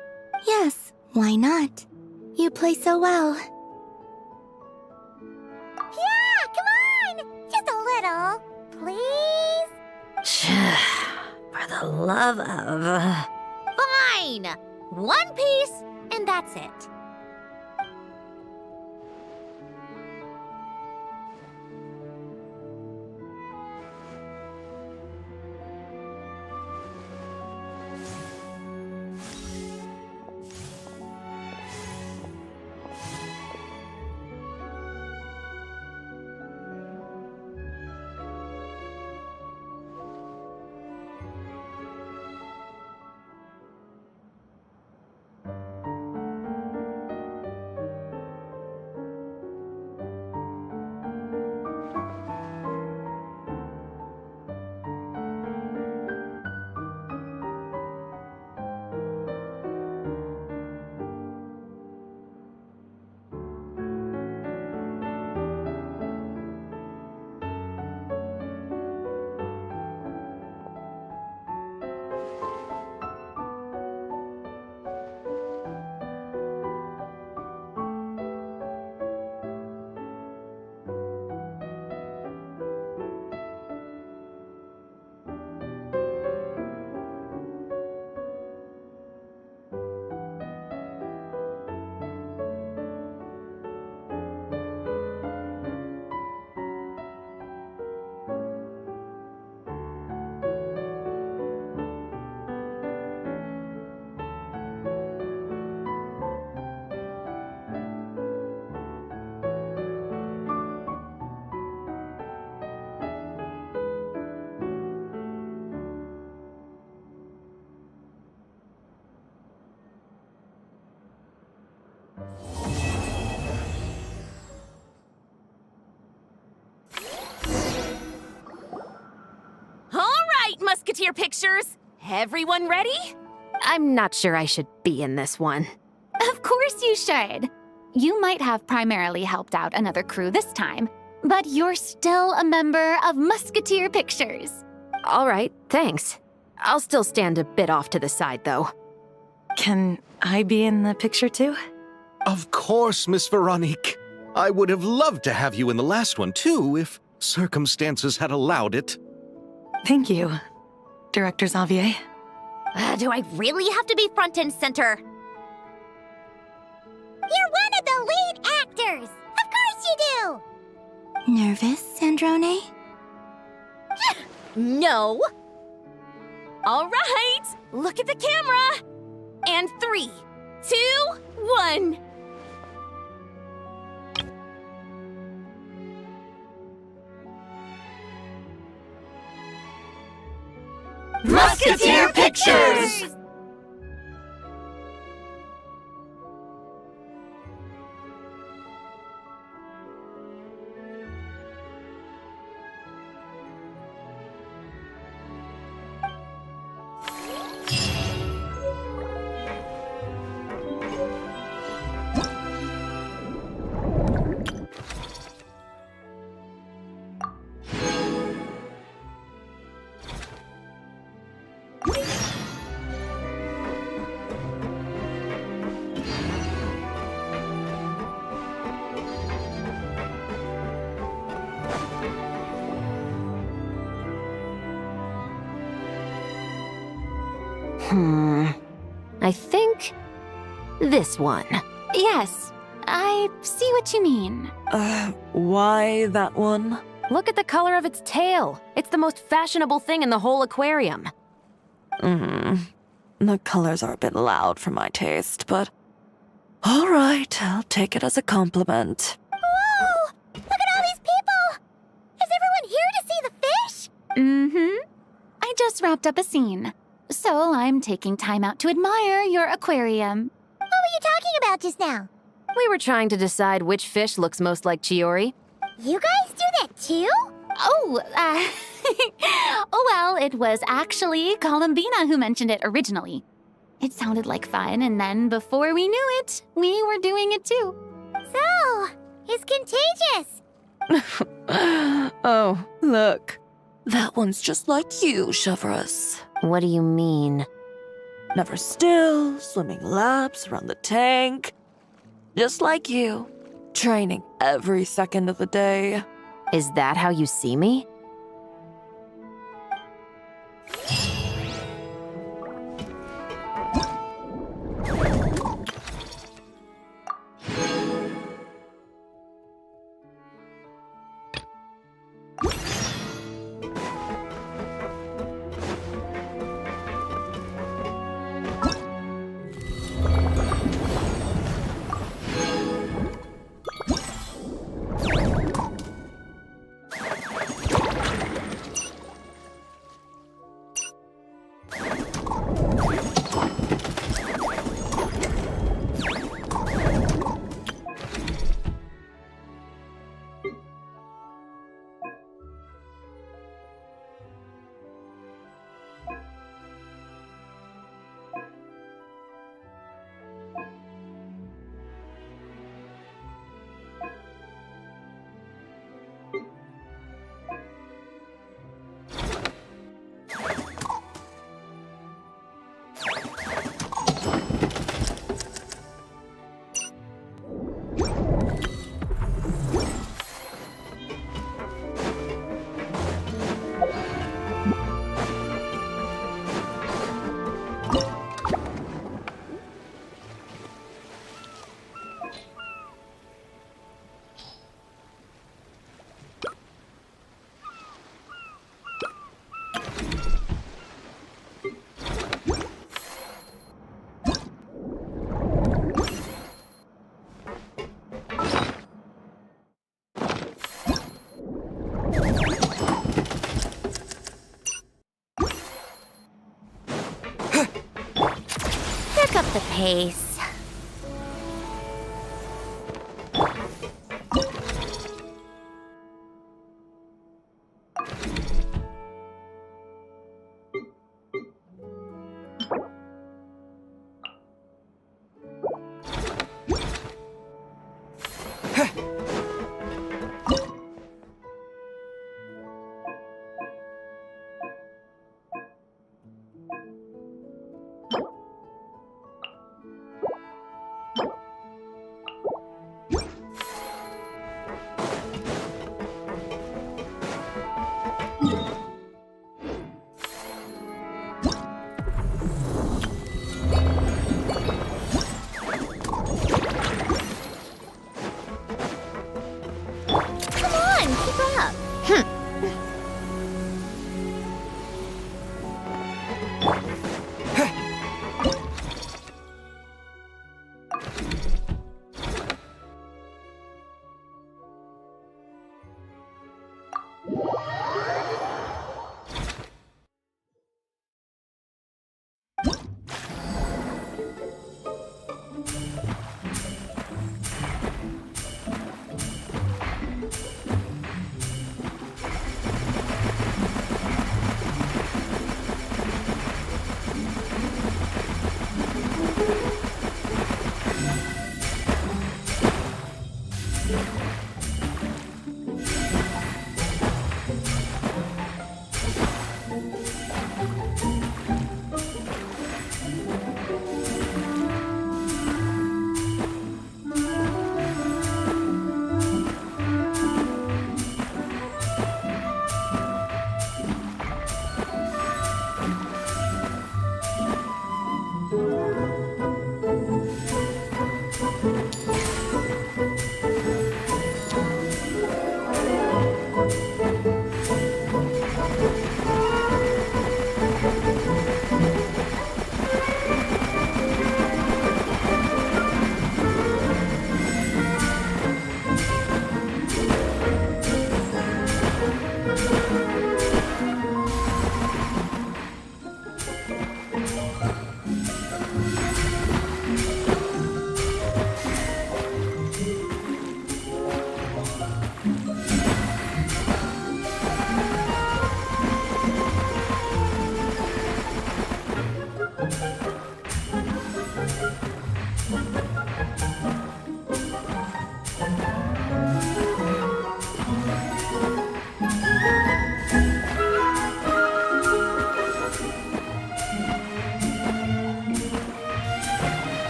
I: Yes, why not? You play so well.
B: Yeah, come on! Just a little, please?
A: For the love of... Fine! One piece, and that's it.
J: Musketeer pictures. Everyone ready?
P: I'm not sure I should be in this one.
L: Of course you should. You might have primarily helped out another crew this time, but you're still a member of Musketeer Pictures.
P: All right, thanks. I'll still stand a bit off to the side, though.
S: Can I be in the picture too?
K: Of course, Miss Veronique. I would have loved to have you in the last one, too, if circumstances had allowed it.
S: Thank you, Director Xavier.
A: Do I really have to be front and center?
B: You're one of the lead actors! Of course you do!
I: Nervous, Sandrone?
J: No! All right, look at the camera! And 3, 2, 1.
K: Musketeer Pictures!
P: I think this one.
L: Yes, I see what you mean.
R: Why that one?
P: Look at the color of its tail. It's the most fashionable thing in the whole aquarium.
R: The colors are a bit loud for my taste, but... All right, I'll take it as a compliment.
B: Whoa! Look at all these people! Is everyone here to see the fish?
L: Mm-hmm. I just wrapped up a scene, so I'm taking time out to admire your aquarium.
B: What were you talking about just now?
P: We were trying to decide which fish looks most like Chiori.
B: You guys do that too?
L: Oh, oh well, it was actually Columbina who mentioned it originally. It sounded like fun, and then before we knew it, we were doing it too.
B: So, it's contagious.
R: Oh, look. That one's just like you, Chevreuse.
P: What do you mean?
R: Never still, swimming laps around the tank. Just like you. Training every second of the day.
P: Is that how you see me?
A: Pick up the pace.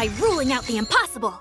L: by ruling out the impossible.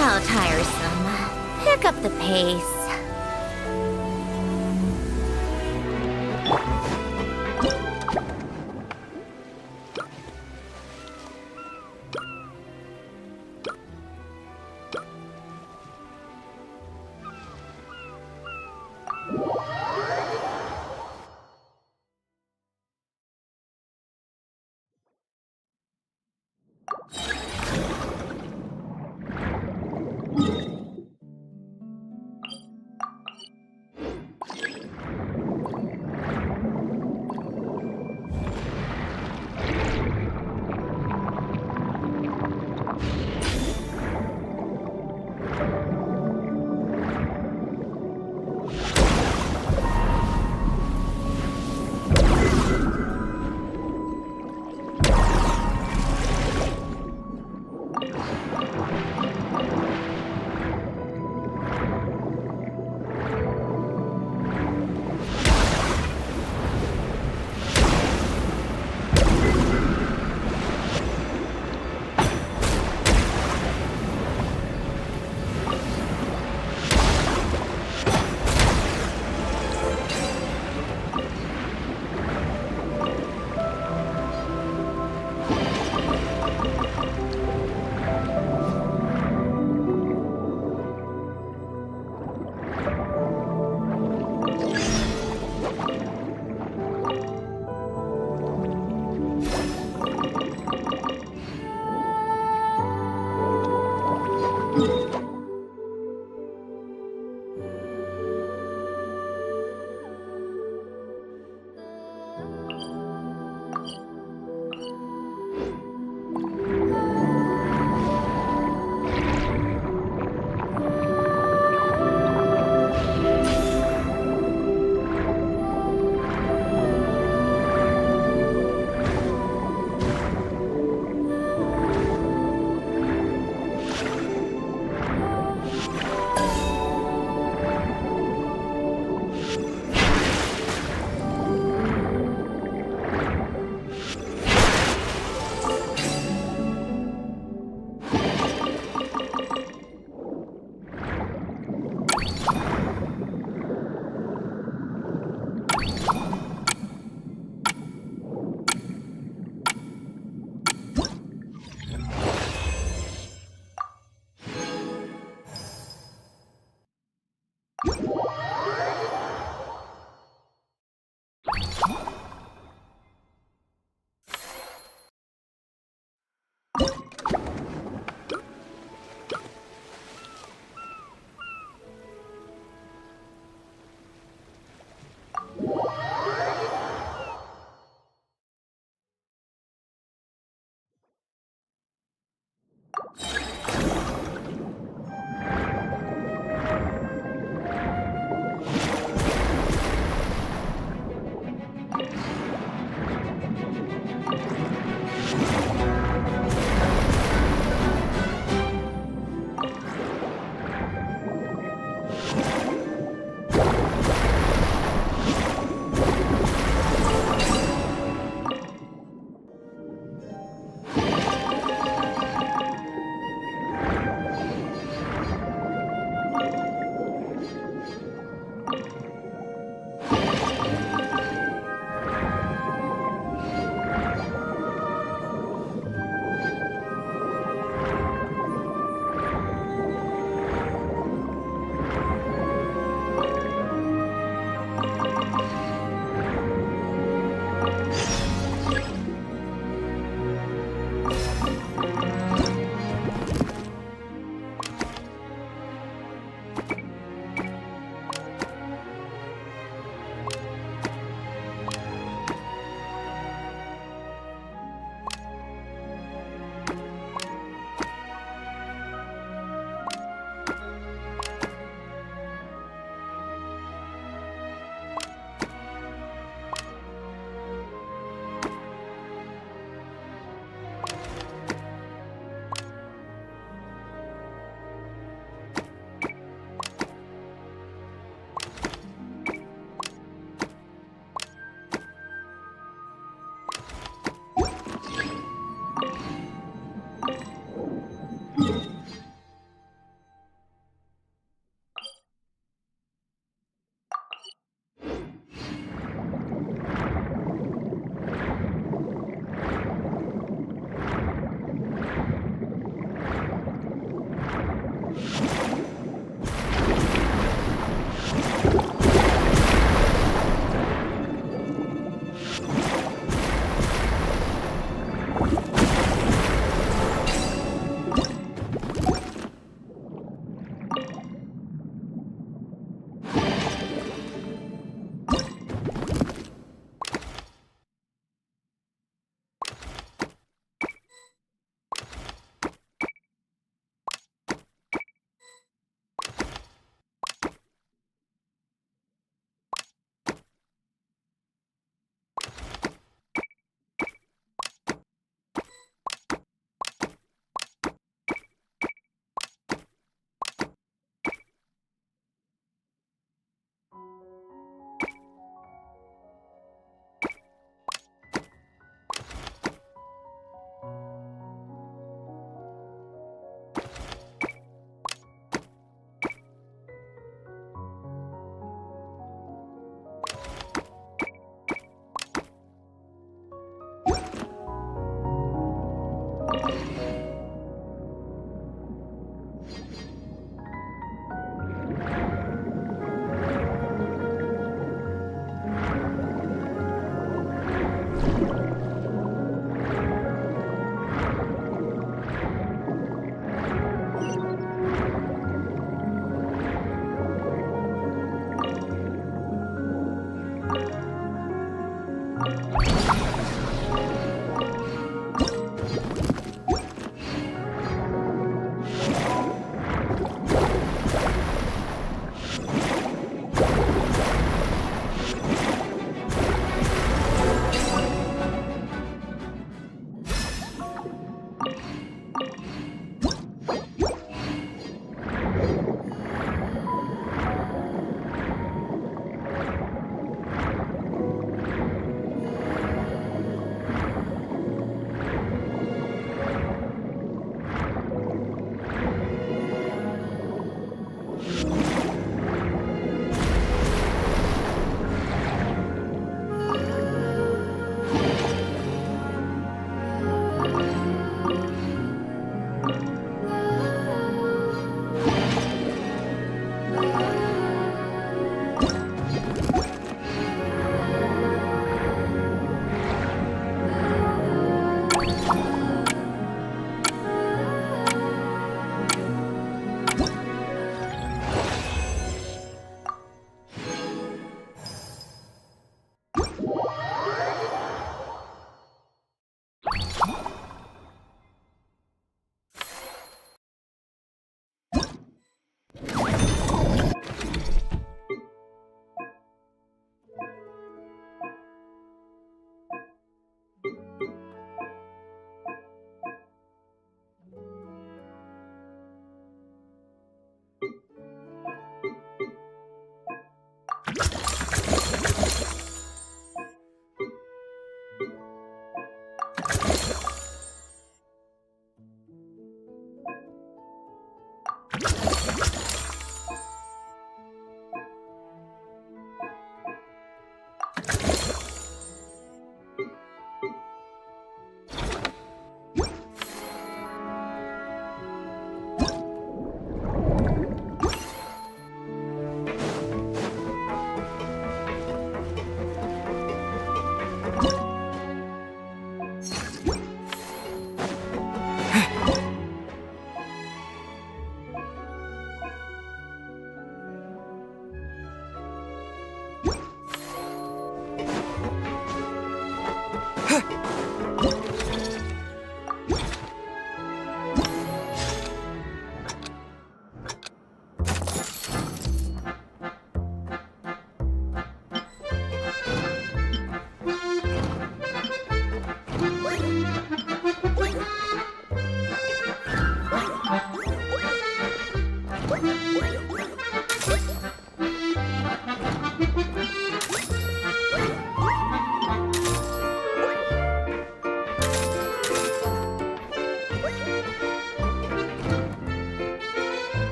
A: How tiresome. Pick up the pace.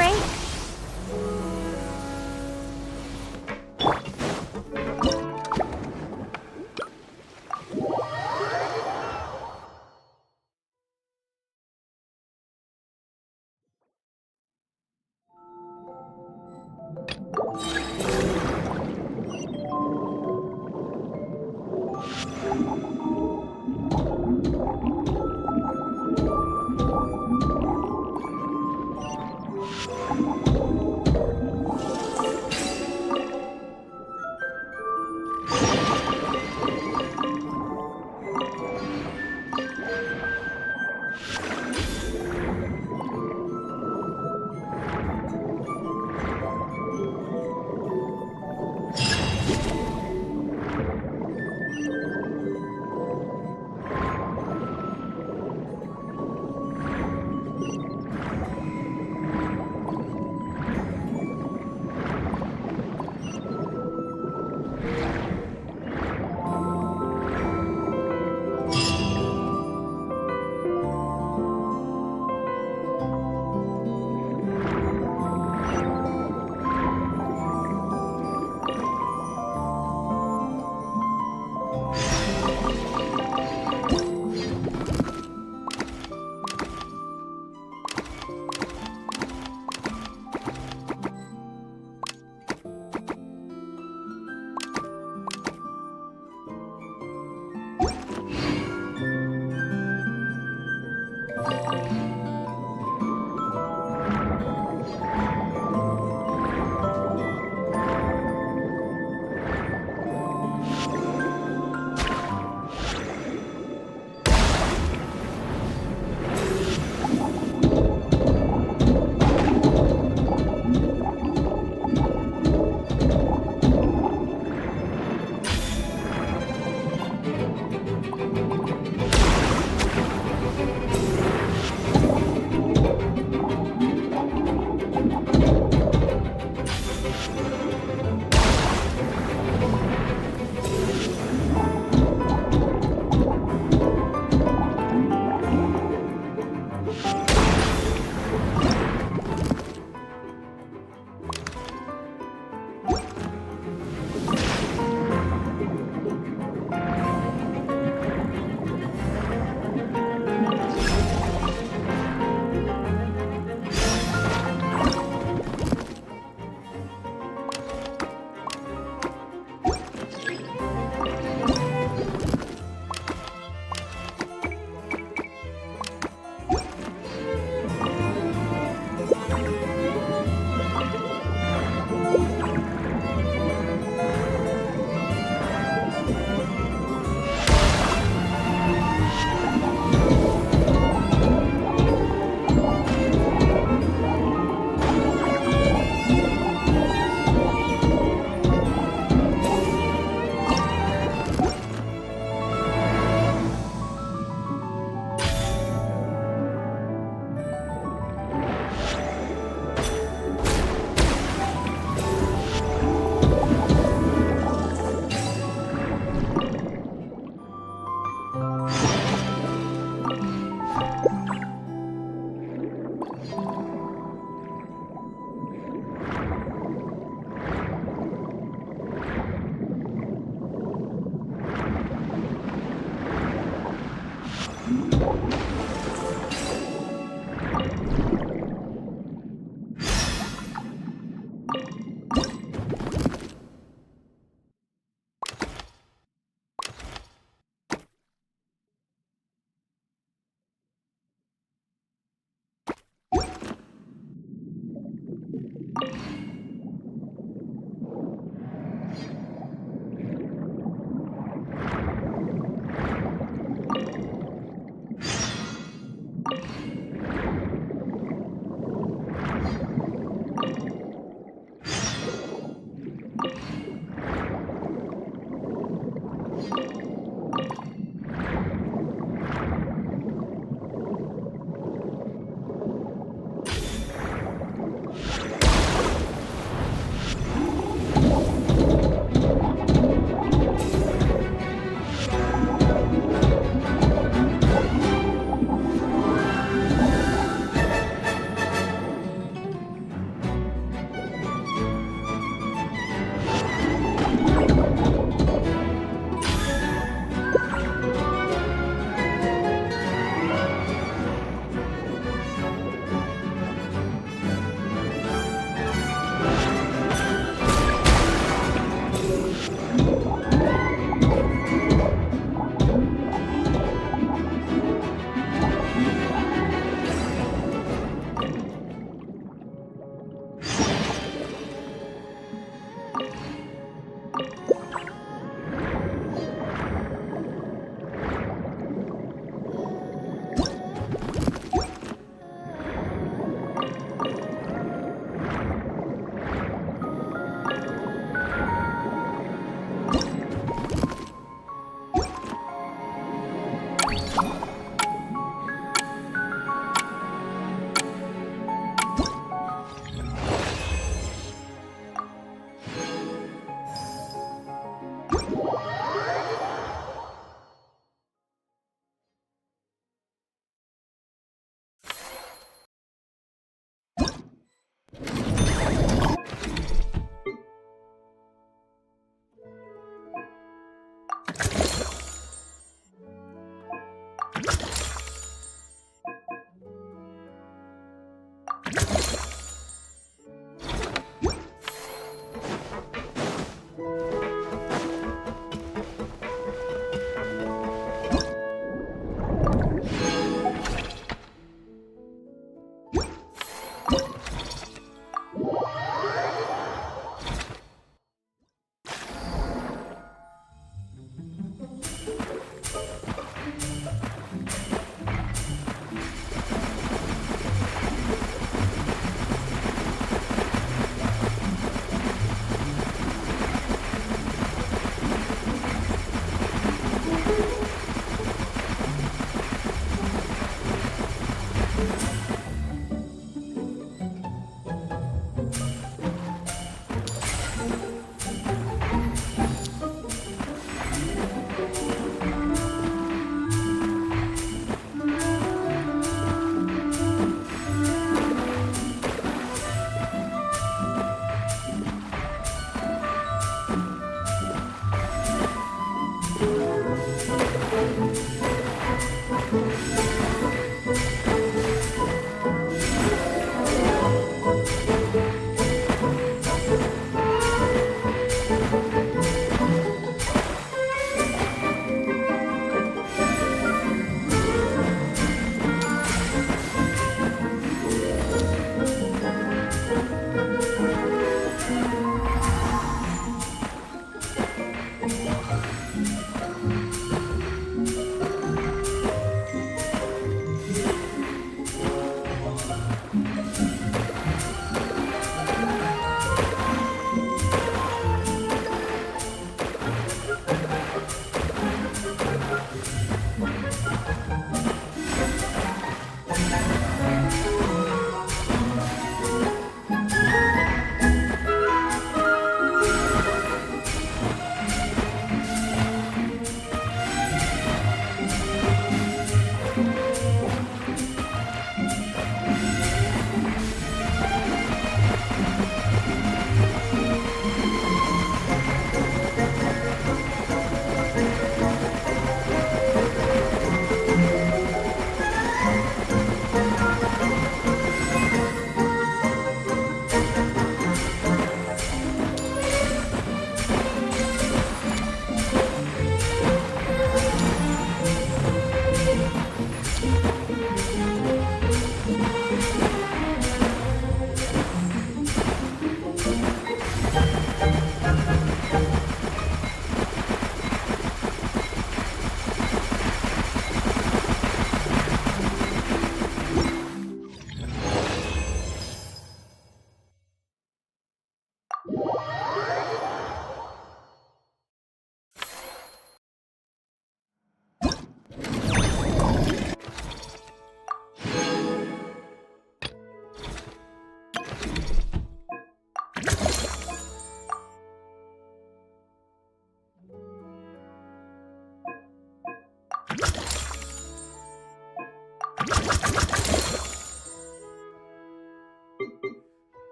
B: break.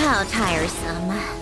A: How tiresome.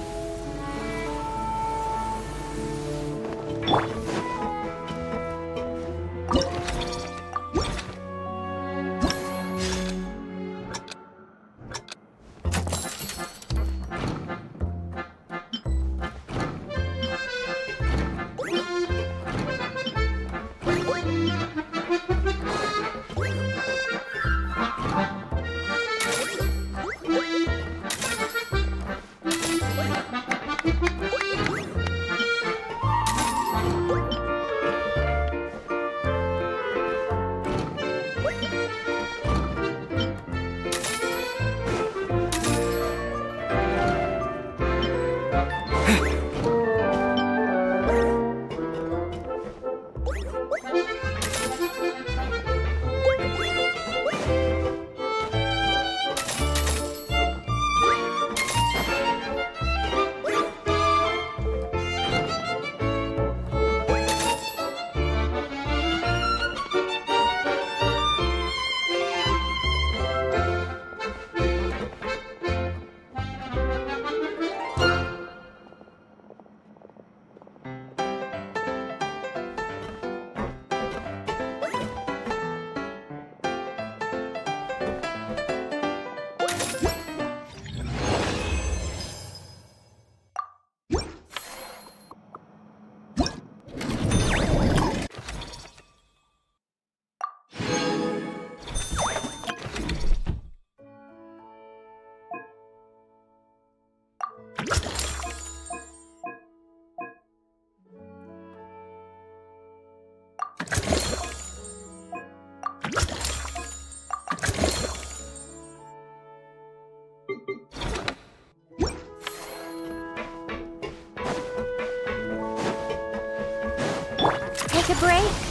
B: Take a break?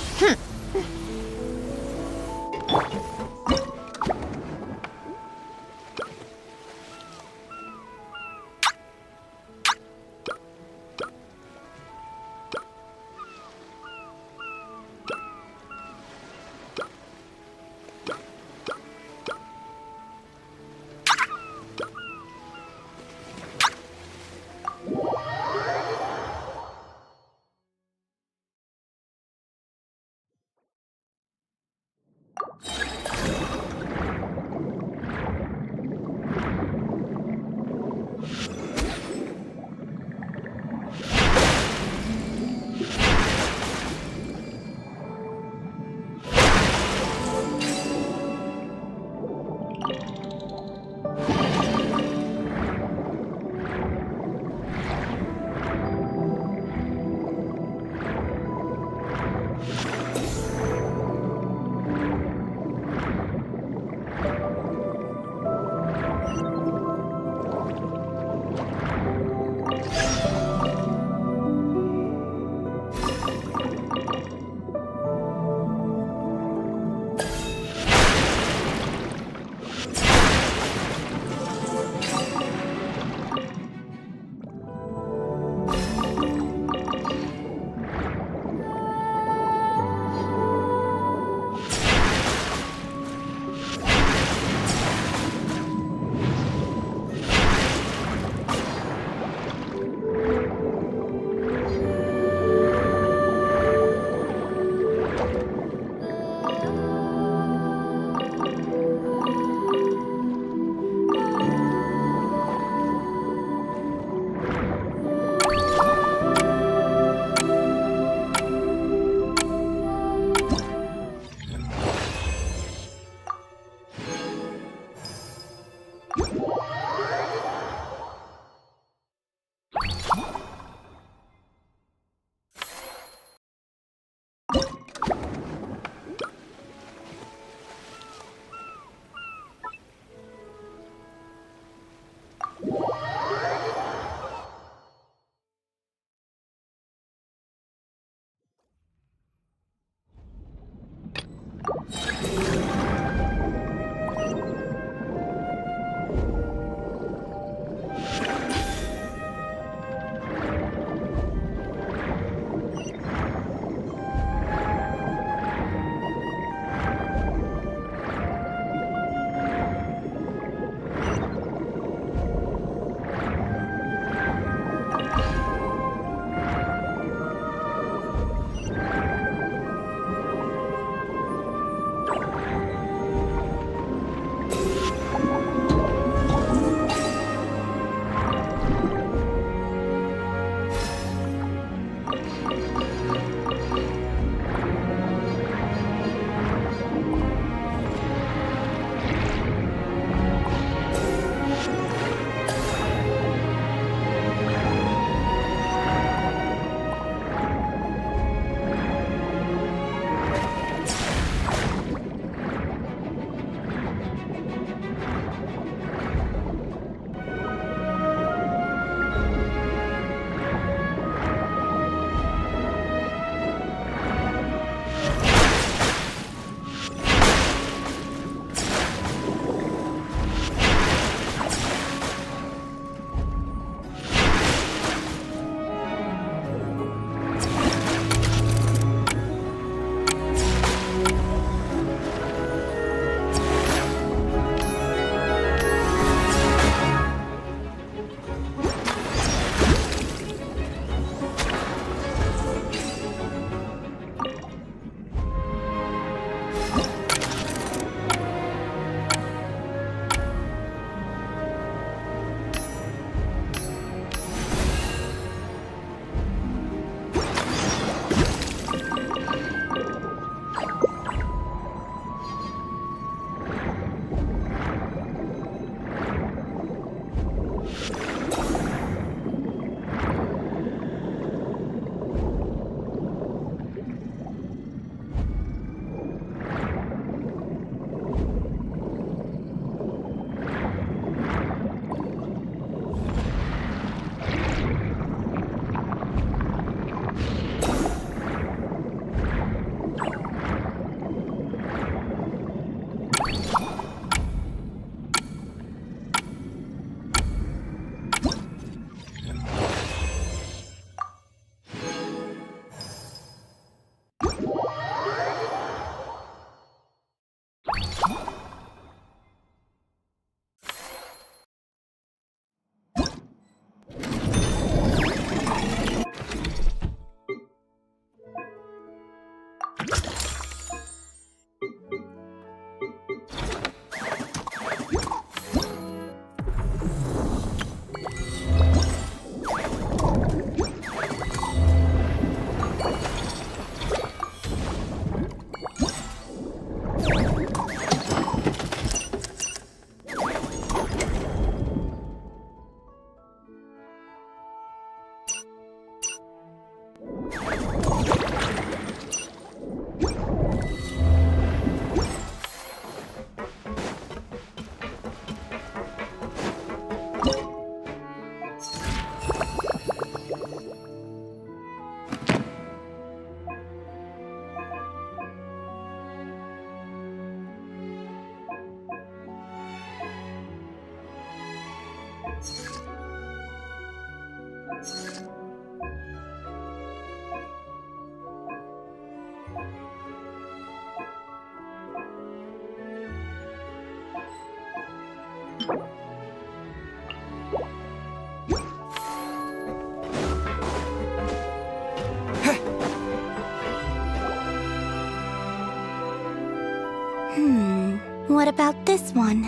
I: What about this one?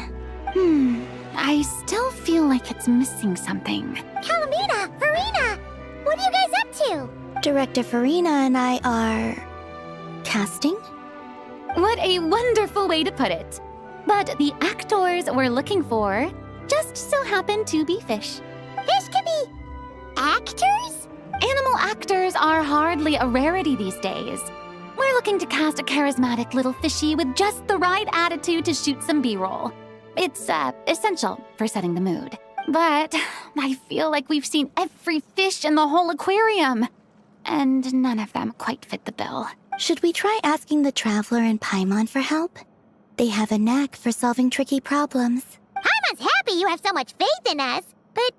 O: I still feel like it's missing something.
B: Calamina! Farina! What are you guys up to?
I: Director Farina and I are... casting?
H: What a wonderful way to put it. But the actors we're looking for just so happen to be fish.
B: Fish can be... actors?
H: Animal actors are hardly a rarity these days. We're looking to cast a charismatic little fishy with just the right attitude to shoot some B-roll. It's essential for setting the mood. But I feel like we've seen every fish in the whole aquarium, and none of them quite fit the bill.
I: Should we try asking the Traveler and Paimon for help? They have a knack for solving tricky problems.
B: Paimon's happy you have so much faith in us, but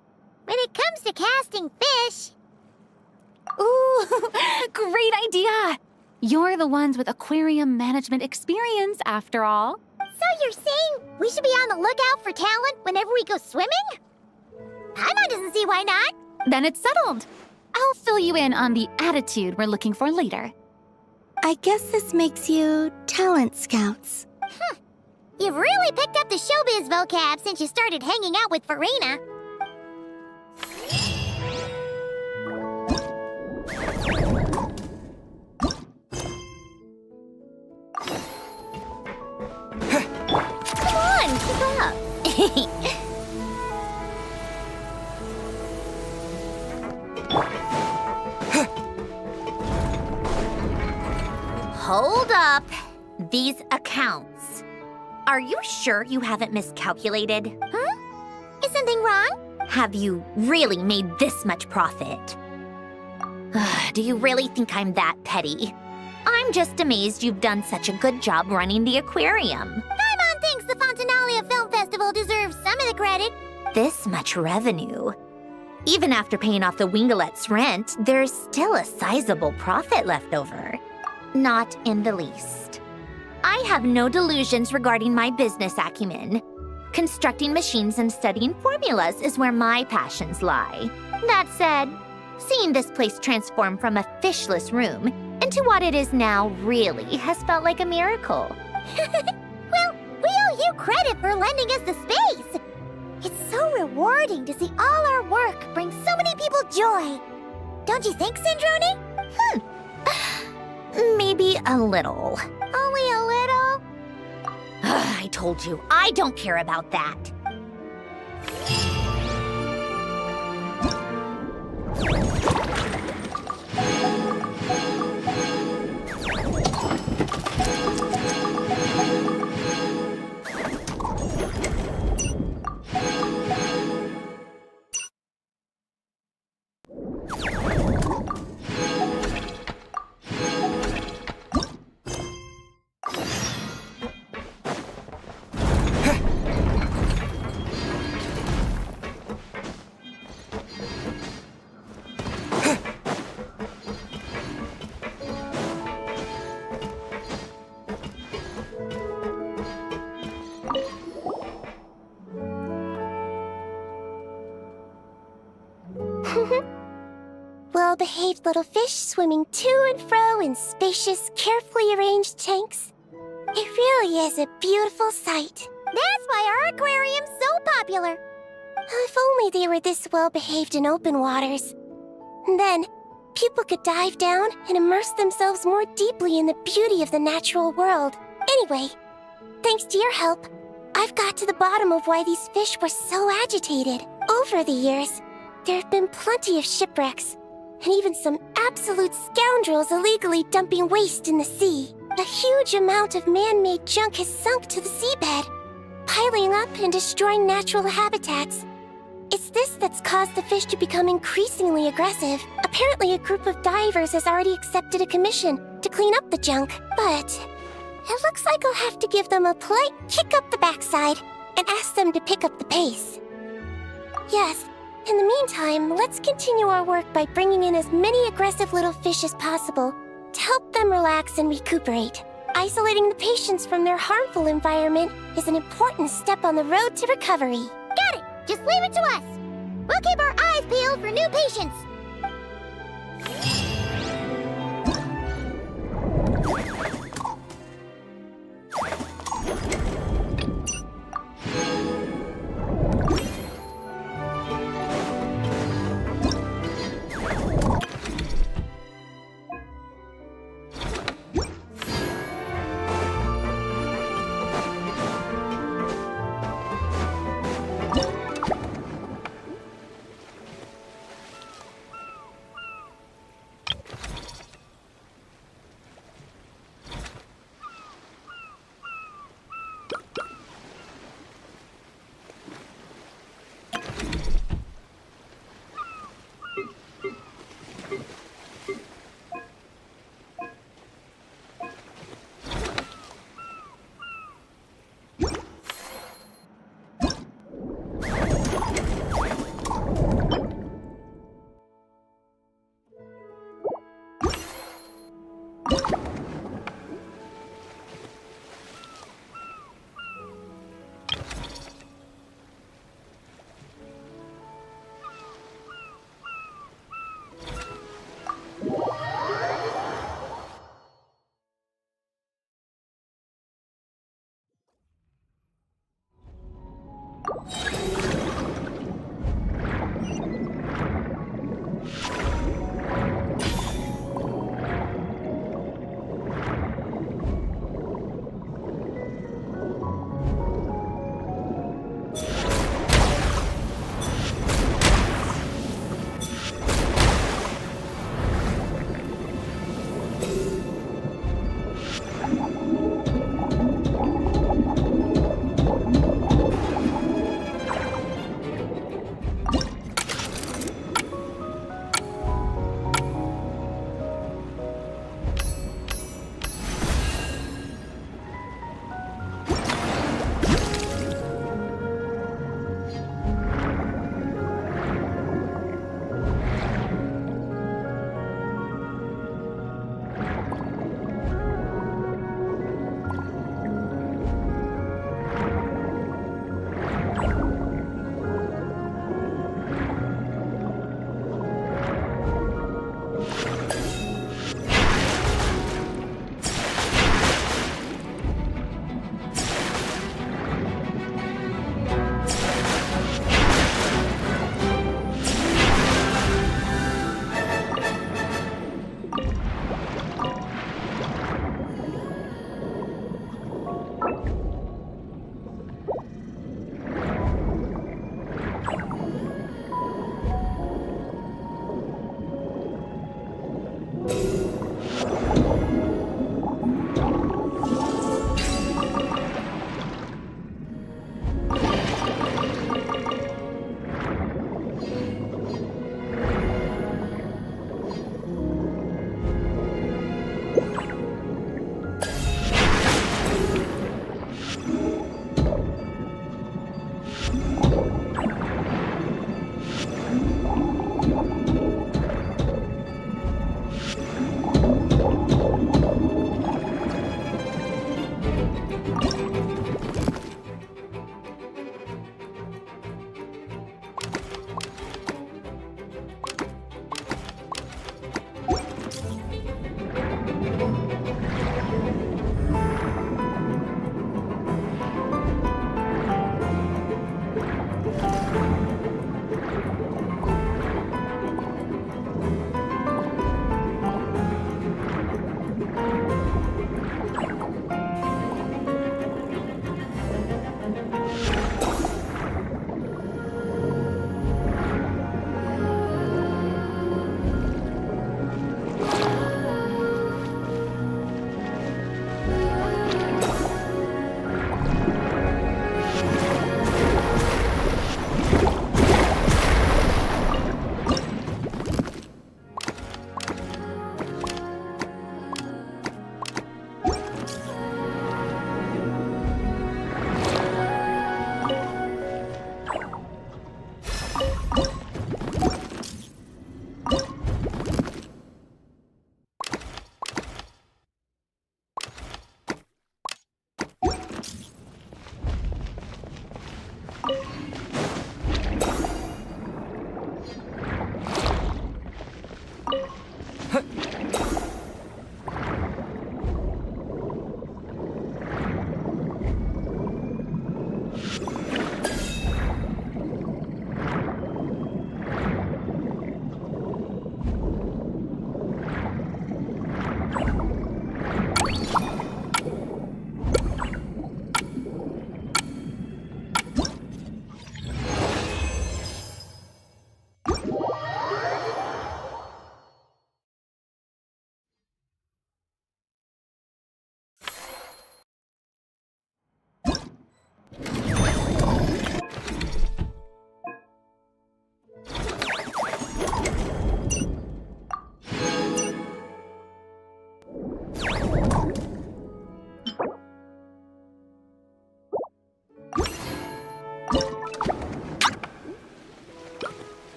B: when it comes to casting fish...
H: Ooh, great idea! You're the ones with aquarium management experience, after all.
B: So you're saying we should be on the lookout for talent whenever we go swimming? Paimon doesn't see why not.
H: Then it's settled. I'll fill you in on the attitude we're looking for later.
I: I guess this makes you talent scouts.
B: You've really picked up the showbiz vocab since you started hanging out with Farina.
A: Come on, keep up. Hold up. These accounts. Are you sure you haven't miscalculated?
B: Huh? Is something wrong?
A: Have you really made this much profit? Do you really think I'm that petty? I'm just amazed you've done such a good job running the aquarium.
B: Paimon thinks the Fontinalia Film Festival deserves some of the credit.
A: This much revenue. Even after paying off the Wingalet's rent, there's still a sizable profit left over. Not in the least. I have no delusions regarding my business acumen. Constructing machines and studying formulas is where my passions lie. That said, seeing this place transform from a fishless room into what it is now really has felt like a miracle.
B: Well, we owe you credit for lending us the space. It's so rewarding to see all our work bring so many people joy. Don't you think, Sandrone?
A: Maybe a little.
B: Only a little?
A: I told you, I don't care about that.
B: Well-behaved little fish swimming to and fro in spacious, carefully arranged tanks. It really is a beautiful sight. That's why our aquarium's so popular. If only they were this well-behaved in open waters. And then, people could dive down and immerse themselves more deeply in the beauty of the natural world. Anyway, thanks to your help, I've got to the bottom of why these fish were so agitated. Over the years, there have been plenty of shipwrecks, and even some absolute scoundrels illegally dumping waste in the sea. A huge amount of man-made junk has sunk to the seabed, piling up and destroying natural habitats. it's this that's caused the fish to become increasingly aggressive. Apparently, a group of divers has already accepted a commission to clean up the junk, but it looks like I'll have to give them a polite kick up the backside and ask them to pick up the pace. Yes, in the meantime, let's continue our work by bringing in as many aggressive little fish as possible to help them relax and recuperate. Isolating the patients from their harmful environment is an important step on the road to recovery. Got it! Just leave it to us! We'll keep our eyes peeled for new patients!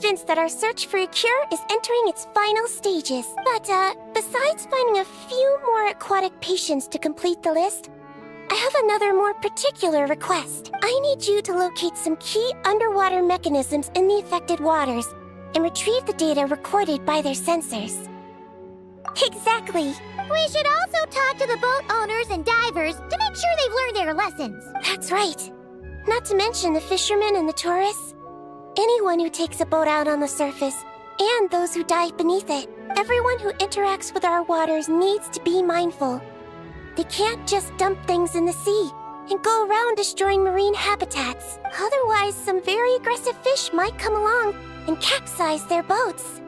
B: evidence that our search for a cure is entering its final stages. But, besides finding a few more aquatic patients to complete the list, I have another more particular request. I need you to locate some key underwater mechanisms in the affected waters and retrieve the data recorded by their sensors. Exactly.
I: We should also talk to the boat owners and divers to make sure they've learned their lessons.
B: That's right. Not to mention the fishermen and the tourists. Anyone who takes a boat out on the surface, and those who dive beneath it. Everyone who interacts with our waters needs to be mindful. They can't just dump things in the sea and go around destroying marine habitats. Otherwise, some very aggressive fish might come along and capsize their boats.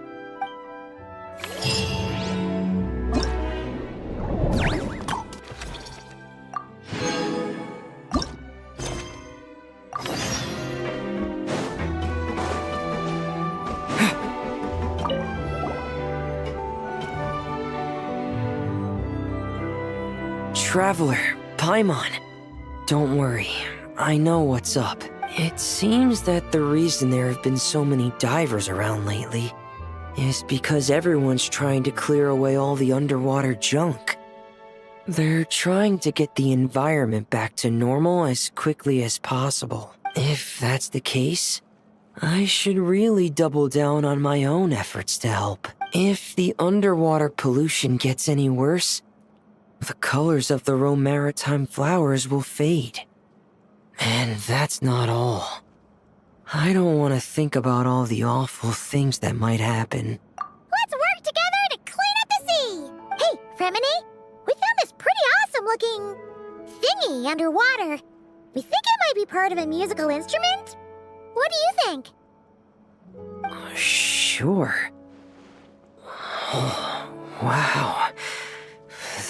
N: Traveler, Paimon. Don't worry, I know what's up. It seems that the reason there have been so many divers around lately is because everyone's trying to clear away all the underwater junk. They're trying to get the environment back to normal as quickly as possible. If that's the case, I should really double down on my own efforts to help. If the underwater pollution gets any worse, the colors of the Rome maritime flowers will fade. And that's not all. I don't want to think about all the awful things that might happen.
I: Let's work together to clean up the sea! Hey, Fremini, we found this pretty awesome-looking thingy underwater. We think it might be part of a musical instrument. What do you think?
N: Sure. Oh, wow.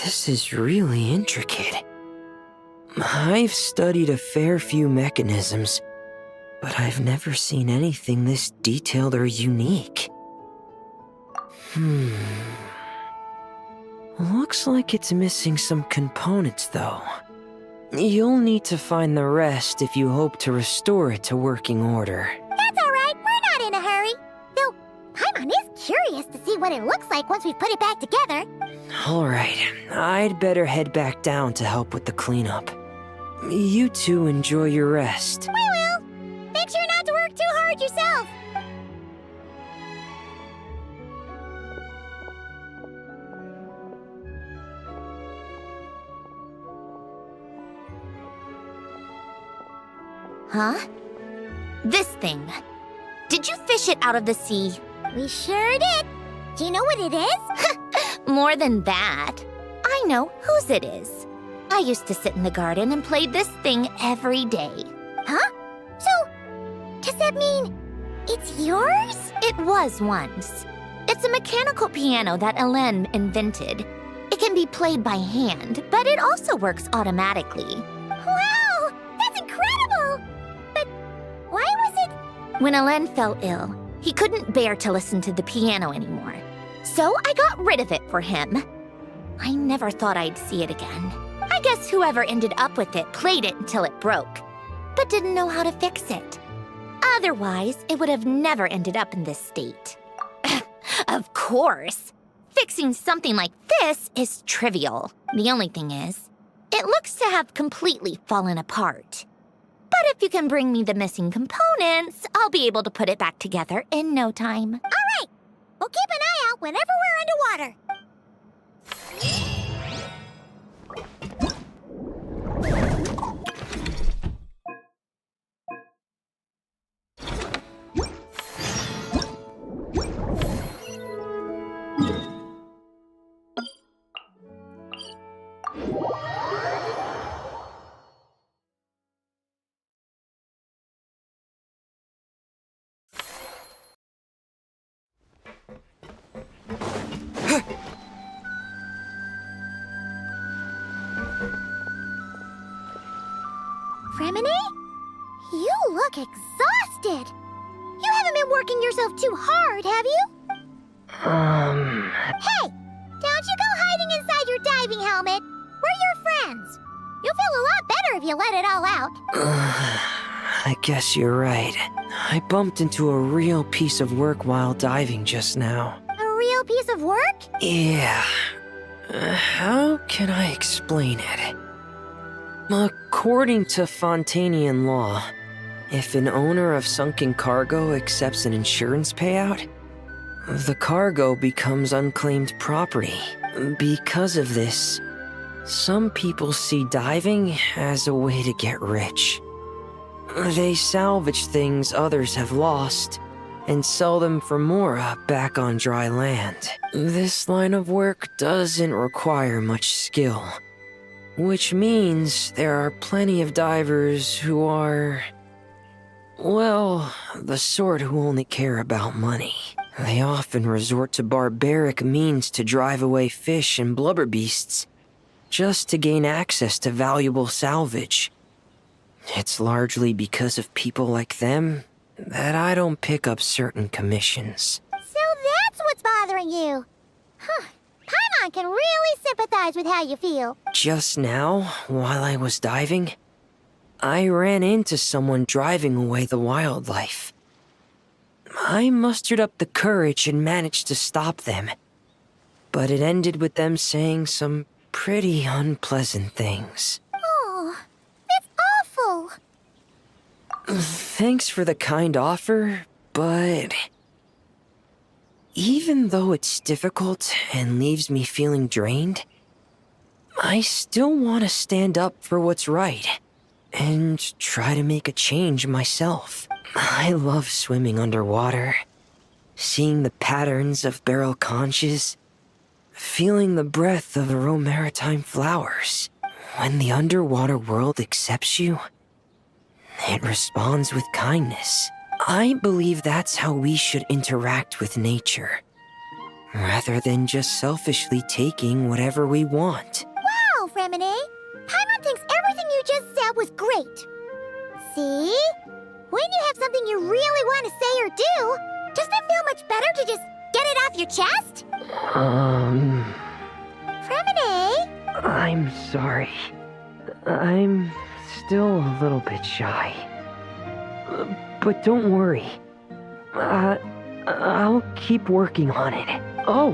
N: This is really intricate. I've studied a fair few mechanisms, but I've never seen anything this detailed or unique. Looks like it's missing some components, though. You'll need to find the rest if you hope to restore it to working order.
I: That's all right. We're not in a hurry. Though, Paimon is curious to see what it looks like once we put it back together.
N: All right, I'd better head back down to help with the cleanup. You two enjoy your rest.
I: We will. Make sure not to work too hard yourself.
A: Huh? This thing. Did you fish it out of the sea?
I: We sure did. Do you know what it is?
A: More than that. I know whose it is. I used to sit in the garden and play this thing every day.
I: Huh? So, does that mean it's yours?
A: It was once. It's a mechanical piano that Hélène invented. It can be played by hand, but it also works automatically.
I: Wow! That's incredible! But why was it...
A: When Hélène fell ill, he couldn't bear to listen to the piano anymore. So I got rid of it for him. I never thought I'd see it again. I guess whoever ended up with it played it until it broke, but didn't know how to fix it. Otherwise, it would have never ended up in this state. Of course! Fixing something like this is trivial. The only thing is, it looks to have completely fallen apart. But if you can bring me the missing components, I'll be able to put it back together in no time.
I: All right! We'll keep an eye out whenever we're underwater. Fremini? You look exhausted. You haven't been working yourself too hard, have you? Hey! Don't you go hiding inside your diving helmet. We're your friends. You'll feel a lot better if you let it all out.
N: I guess you're right. I bumped into a real piece of work while diving just now.
B: A real piece of work?
N: Yeah. How can I explain it? According to Fontanian law, if an owner of sunken cargo accepts an insurance payout, the cargo becomes unclaimed property. Because of this, some people see diving as a way to get rich. They salvage things others have lost and sell them for more back on dry land. This line of work doesn't require much skill, which means there are plenty of divers who are, well, the sort who only care about money. They often resort to barbaric means to drive away fish and blubber beasts, just to gain access to valuable salvage. It's largely because of people like them that I don't pick up certain commissions.
B: So that's what's bothering you. Huh. Paimon can really sympathize with how you feel.
N: Just now, while I was diving, I ran into someone driving away the wildlife. I mustered up the courage and managed to stop them, but it ended with them saying some pretty unpleasant things.
B: Oh, that's awful.
N: Thanks for the kind offer, but even though it's difficult and leaves me feeling drained, I still want to stand up for what's right and try to make a change myself. I love swimming underwater, seeing the patterns of barrel conches, feeling the breath of the maritime flowers. When the underwater world accepts you, it responds with kindness. I believe that's how we should interact with nature, rather than just selfishly taking whatever we want.
B: Wow, Fremine! Paimon thinks everything you just said was great. See? When you have something you really want to say or do, doesn't it feel much better to just get it off your chest? Fremine?
N: I'm sorry. I'm still a little bit shy. But don't worry. I'll keep working on it. Oh,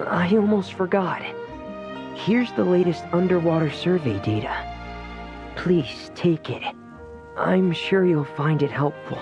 N: I almost forgot. Here's the latest underwater survey data. Please take it. I'm sure you'll find it helpful.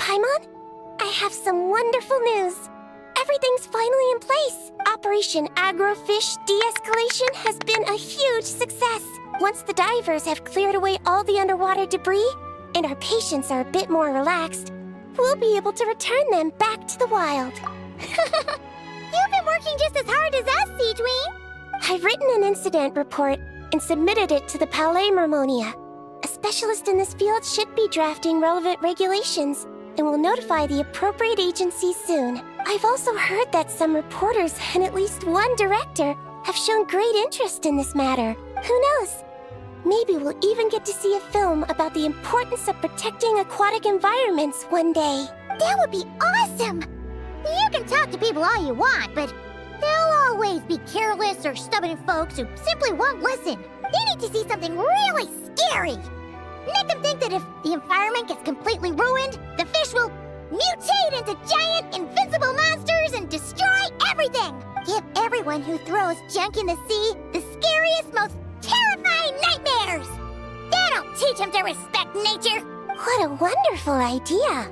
B: Paimon, I have some wonderful news. Everything's finally in place. Operation Agrofish De-Escalation has been a huge success. Once the divers have cleared away all the underwater debris, and our patients are a bit more relaxed, we'll be able to return them back to the wild. You've been working just as hard as us, Seedween. I've written an incident report and submitted it to the Palais Mermonia. A specialist in this field should be drafting relevant regulations and will notify the appropriate agencies soon. I've also heard that some reporters and at least one director have shown great interest in this matter. Who knows? Maybe we'll even get to see a film about the importance of protecting aquatic environments one day.
I: That would be awesome! You can talk to people all you want, but there'll always be careless or stubborn folks who simply won't listen. They need to see something really scary. Make them think that if the environment gets completely ruined, the fish will mutate into giant, invincible monsters and destroy everything. Give everyone who throws junk in the sea the scariest, most terrifying nightmares. That'll teach them to respect nature.
B: What a wonderful idea.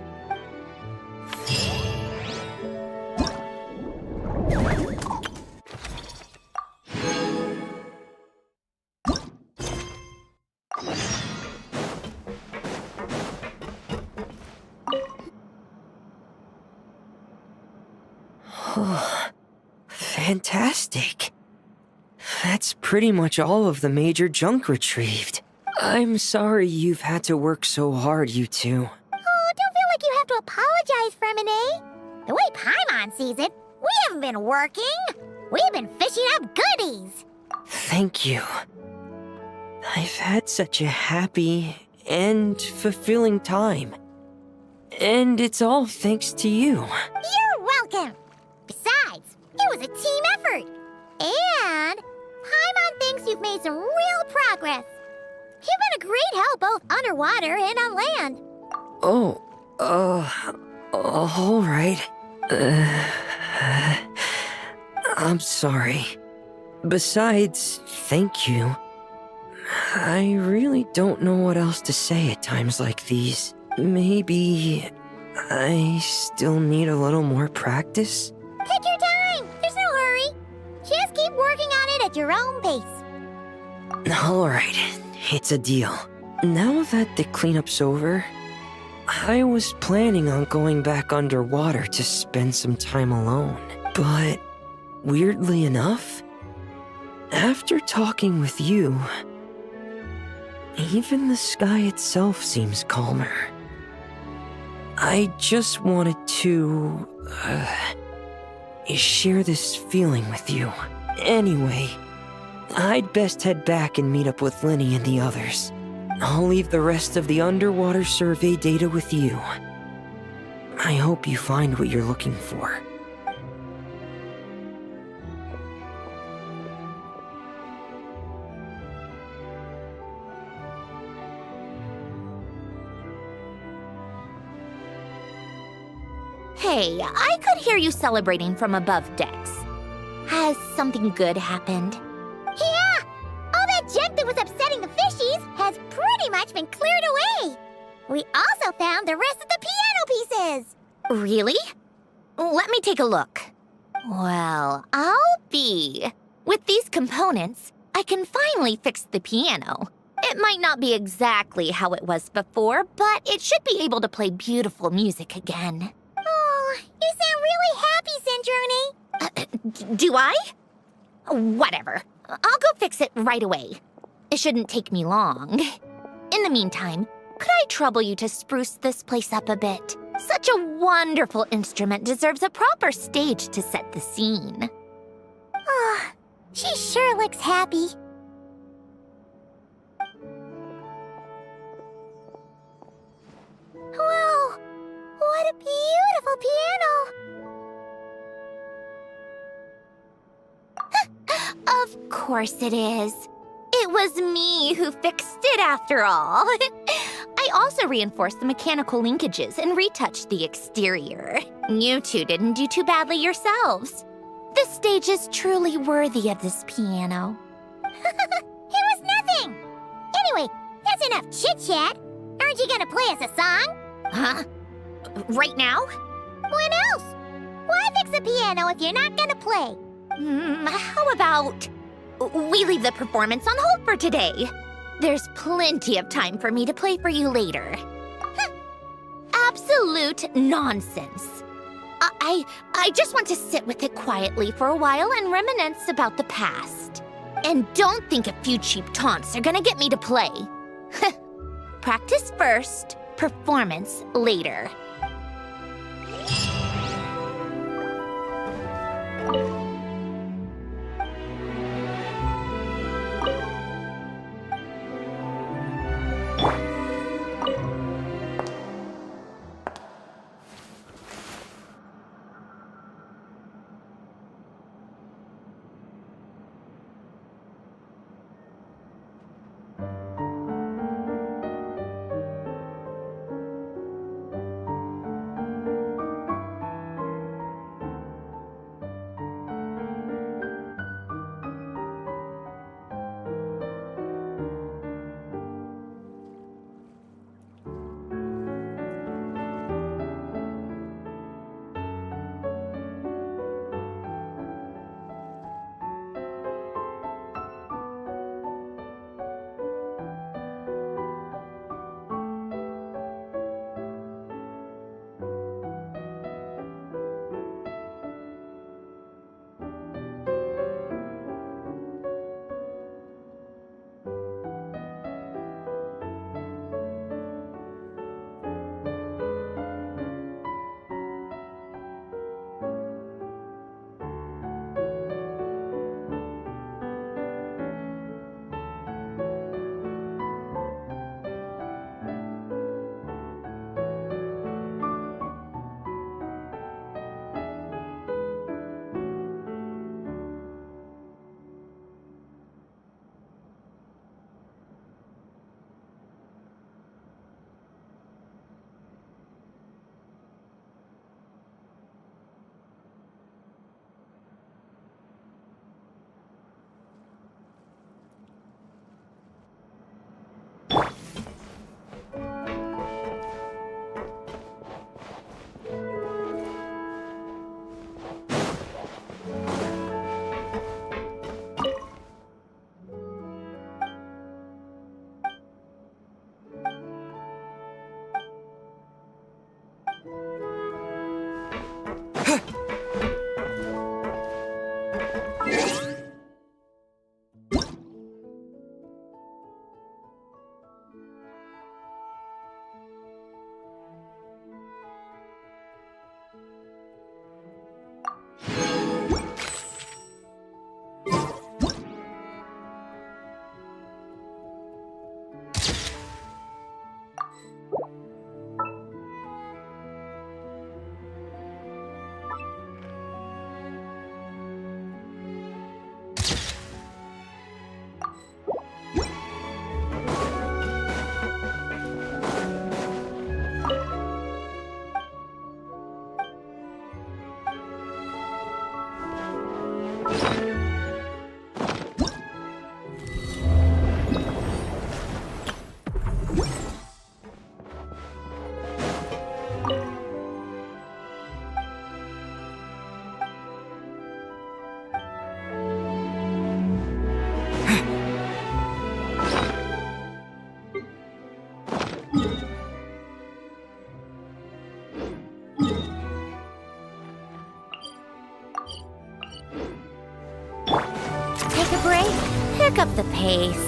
N: Fantastic. That's pretty much all of the major junk retrieved. I'm sorry you've had to work so hard, you two.
I: Oh, don't feel like you have to apologize, Fremine. The way Paimon sees it, we haven't been working. We've been fishing up goodies.
N: Thank you. I've had such a happy and fulfilling time. And it's all thanks to you.
I: You're welcome. Besides, it was a team effort. And Paimon thinks you've made some real progress. You've been a great help both underwater and on land.
N: Oh, all right. I'm sorry. Besides, thank you. I really don't know what else to say at times like these. Maybe I still need a little more practice?
I: Take your time. There's no hurry. Just keep working on it at your own pace.
N: All right, it's a deal. Now that the cleanup's over, I was planning on going back underwater to spend some time alone. But weirdly enough, after talking with you, even the sky itself seems calmer. I just wanted to share this feeling with you. Anyway, I'd best head back and meet up with Lenny and the others. I'll leave the rest of the underwater survey data with you. I hope you find what you're looking for.
A: Hey, I could hear you celebrating from above decks. Has something good happened?
I: Yeah! All that junk that was upsetting the fishies has pretty much been cleared away. We also found the rest of the piano pieces.
A: Really? Let me take a look. Well, I'll be. With these components, I can finally fix the piano. It might not be exactly how it was before, but it should be able to play beautiful music again.
I: Oh, you sound really happy, Sandrone.
A: Do I? Whatever. I'll go fix it right away. It shouldn't take me long. In the meantime, could I trouble you to spruce this place up a bit? Such a wonderful instrument deserves a proper stage to set the scene.
I: Oh, she sure looks happy. Whoa! What a beautiful piano!
A: Of course it is. It was me who fixed it after all. I also reinforced the mechanical linkages and retouched the exterior. You two didn't do too badly yourselves. This stage is truly worthy of this piano.
I: It was nothing! Anyway, that's enough chit-chat. Aren't you gonna play us a song?
A: Huh? Right now?
B: When else? Why fix a piano if you're not gonna play?
A: How about we leave the performance on hold for today? There's plenty of time for me to play for you later. Absolute nonsense. I just want to sit with it quietly for a while and reminisce about the past. And don't think a few cheap taunts are gonna get me to play. Practice first, performance later. Take a break, pick up the pace.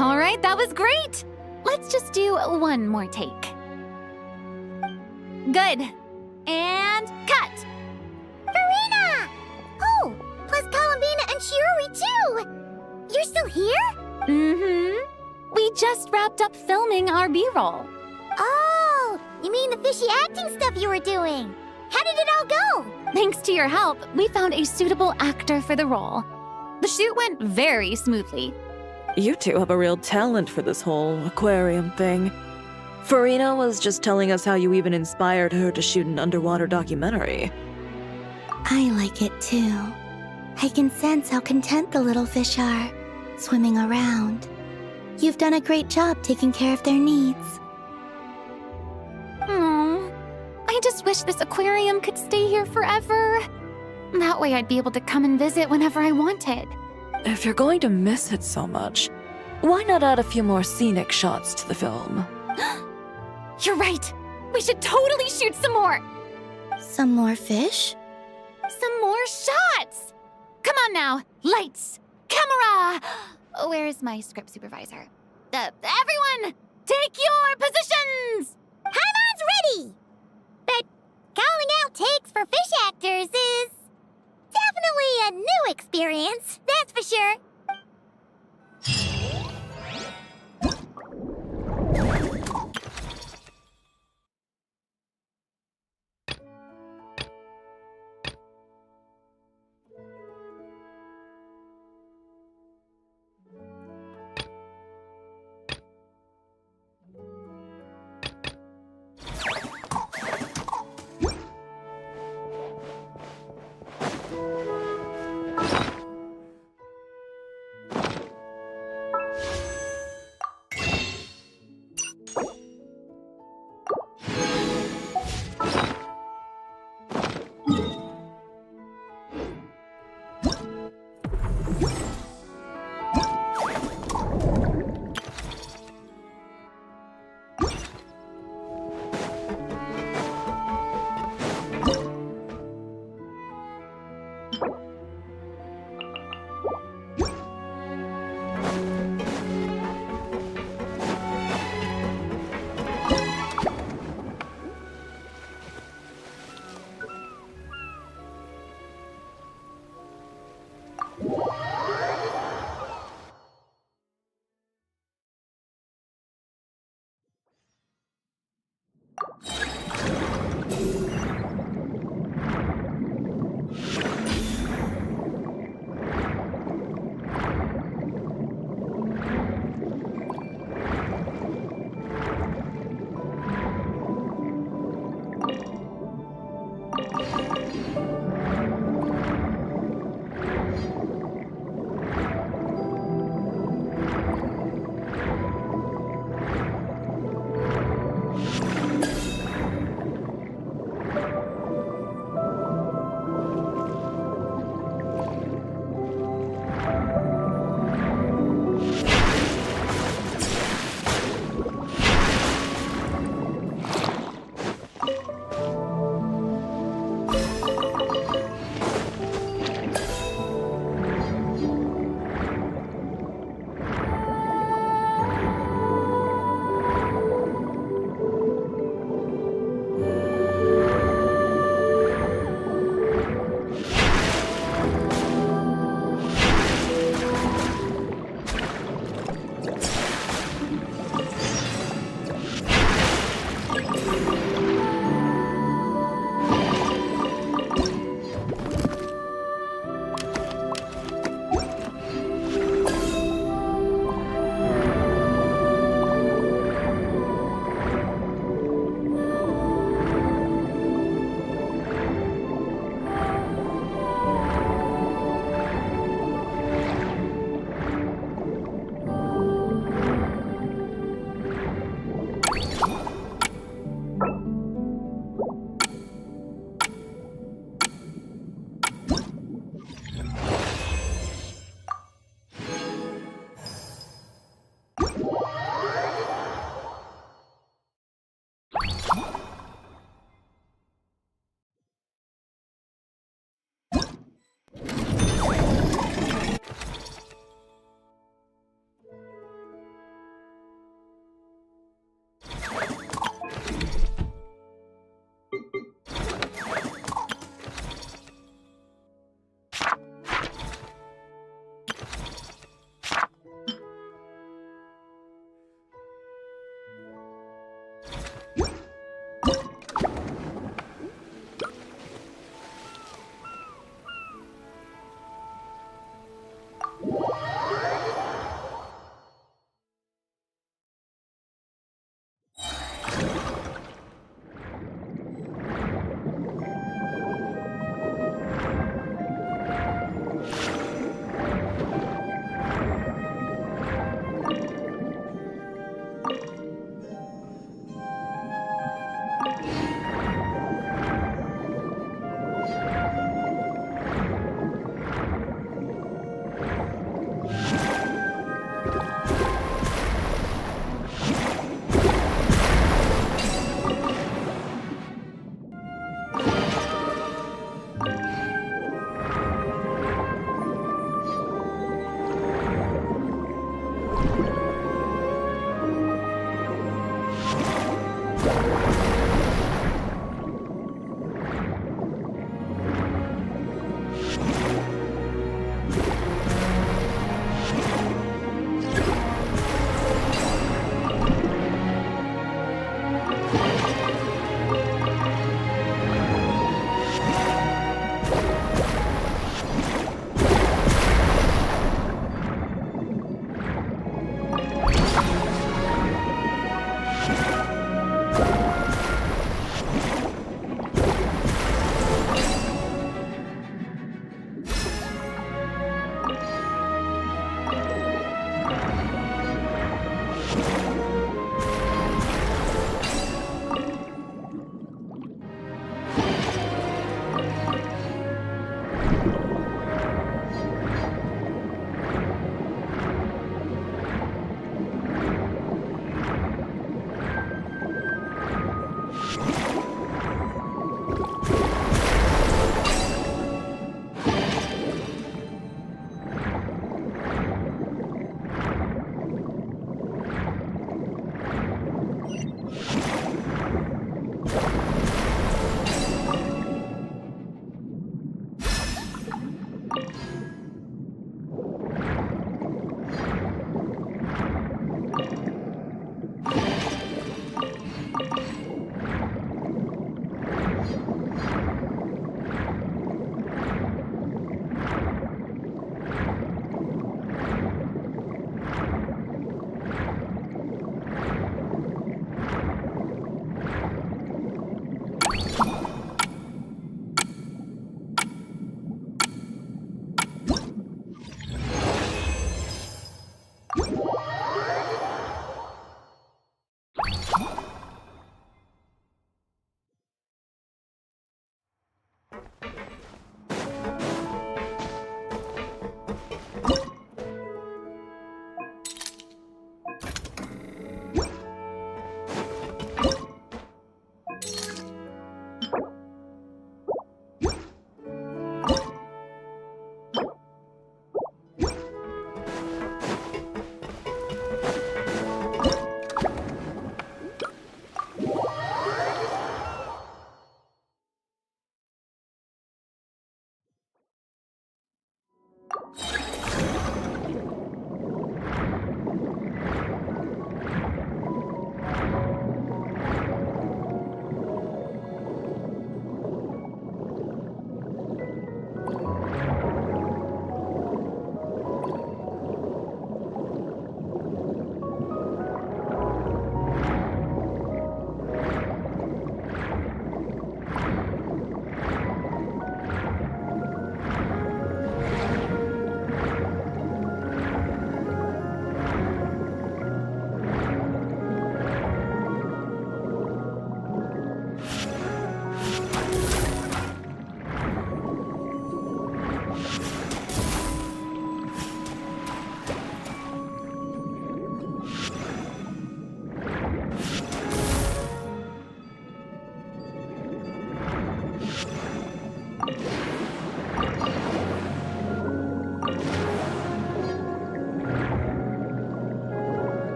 H: All right, that was great. Let's just do one more take. Good. And cut.
B: Farina! Oh, plus Columbina and Shiori too! You're still here?
H: Mm-hmm. We just wrapped up filming our B-roll.
B: Oh, you mean the fishy acting stuff you were doing? How did it all go?
H: Thanks to your help, we found a suitable actor for the role. The shoot went very smoothly.
R: You two have a real talent for this whole aquarium thing. Farina was just telling us how you even inspired her to shoot an underwater documentary.
I: I like it too. I can sense how content the little fish are, swimming around. You've done a great job taking care of their needs.
H: Aww. I just wish this aquarium could stay here forever. That way I'd be able to come and visit whenever I wanted.
R: If you're going to miss it so much, why not add a few more scenic shots to the film?
H: You're right. We should totally shoot some more.
I: Some more fish?
H: Some more shots. Come on now. Lights. Camera. Where's my script supervisor? Everyone, take your positions.
B: Haimon's ready! But calling out takes for fish actors is definitely a new experience, that's for sure.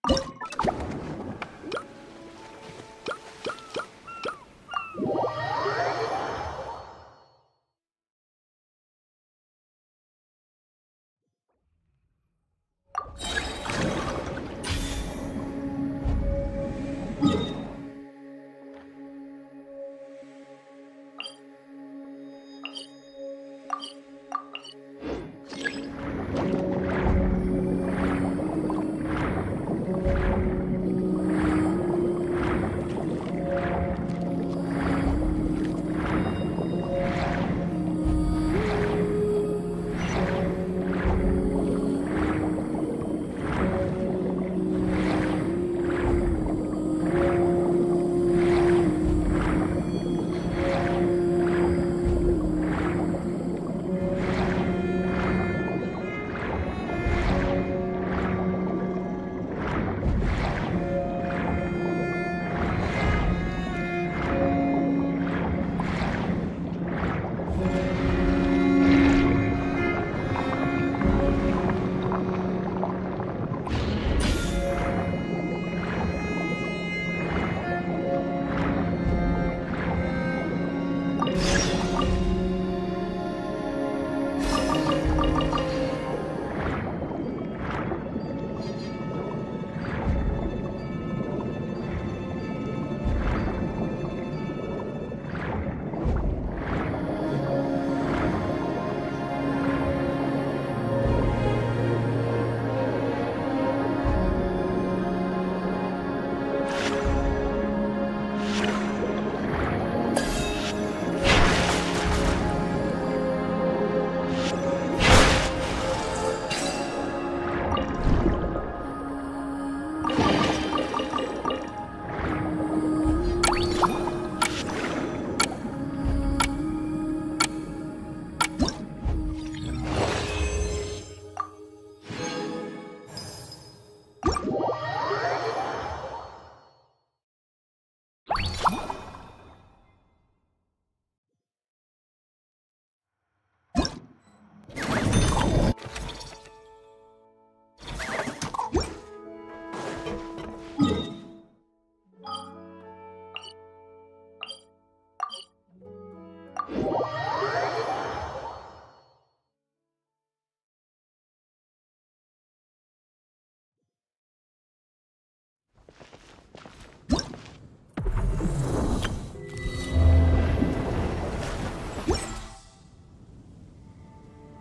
B: Huh?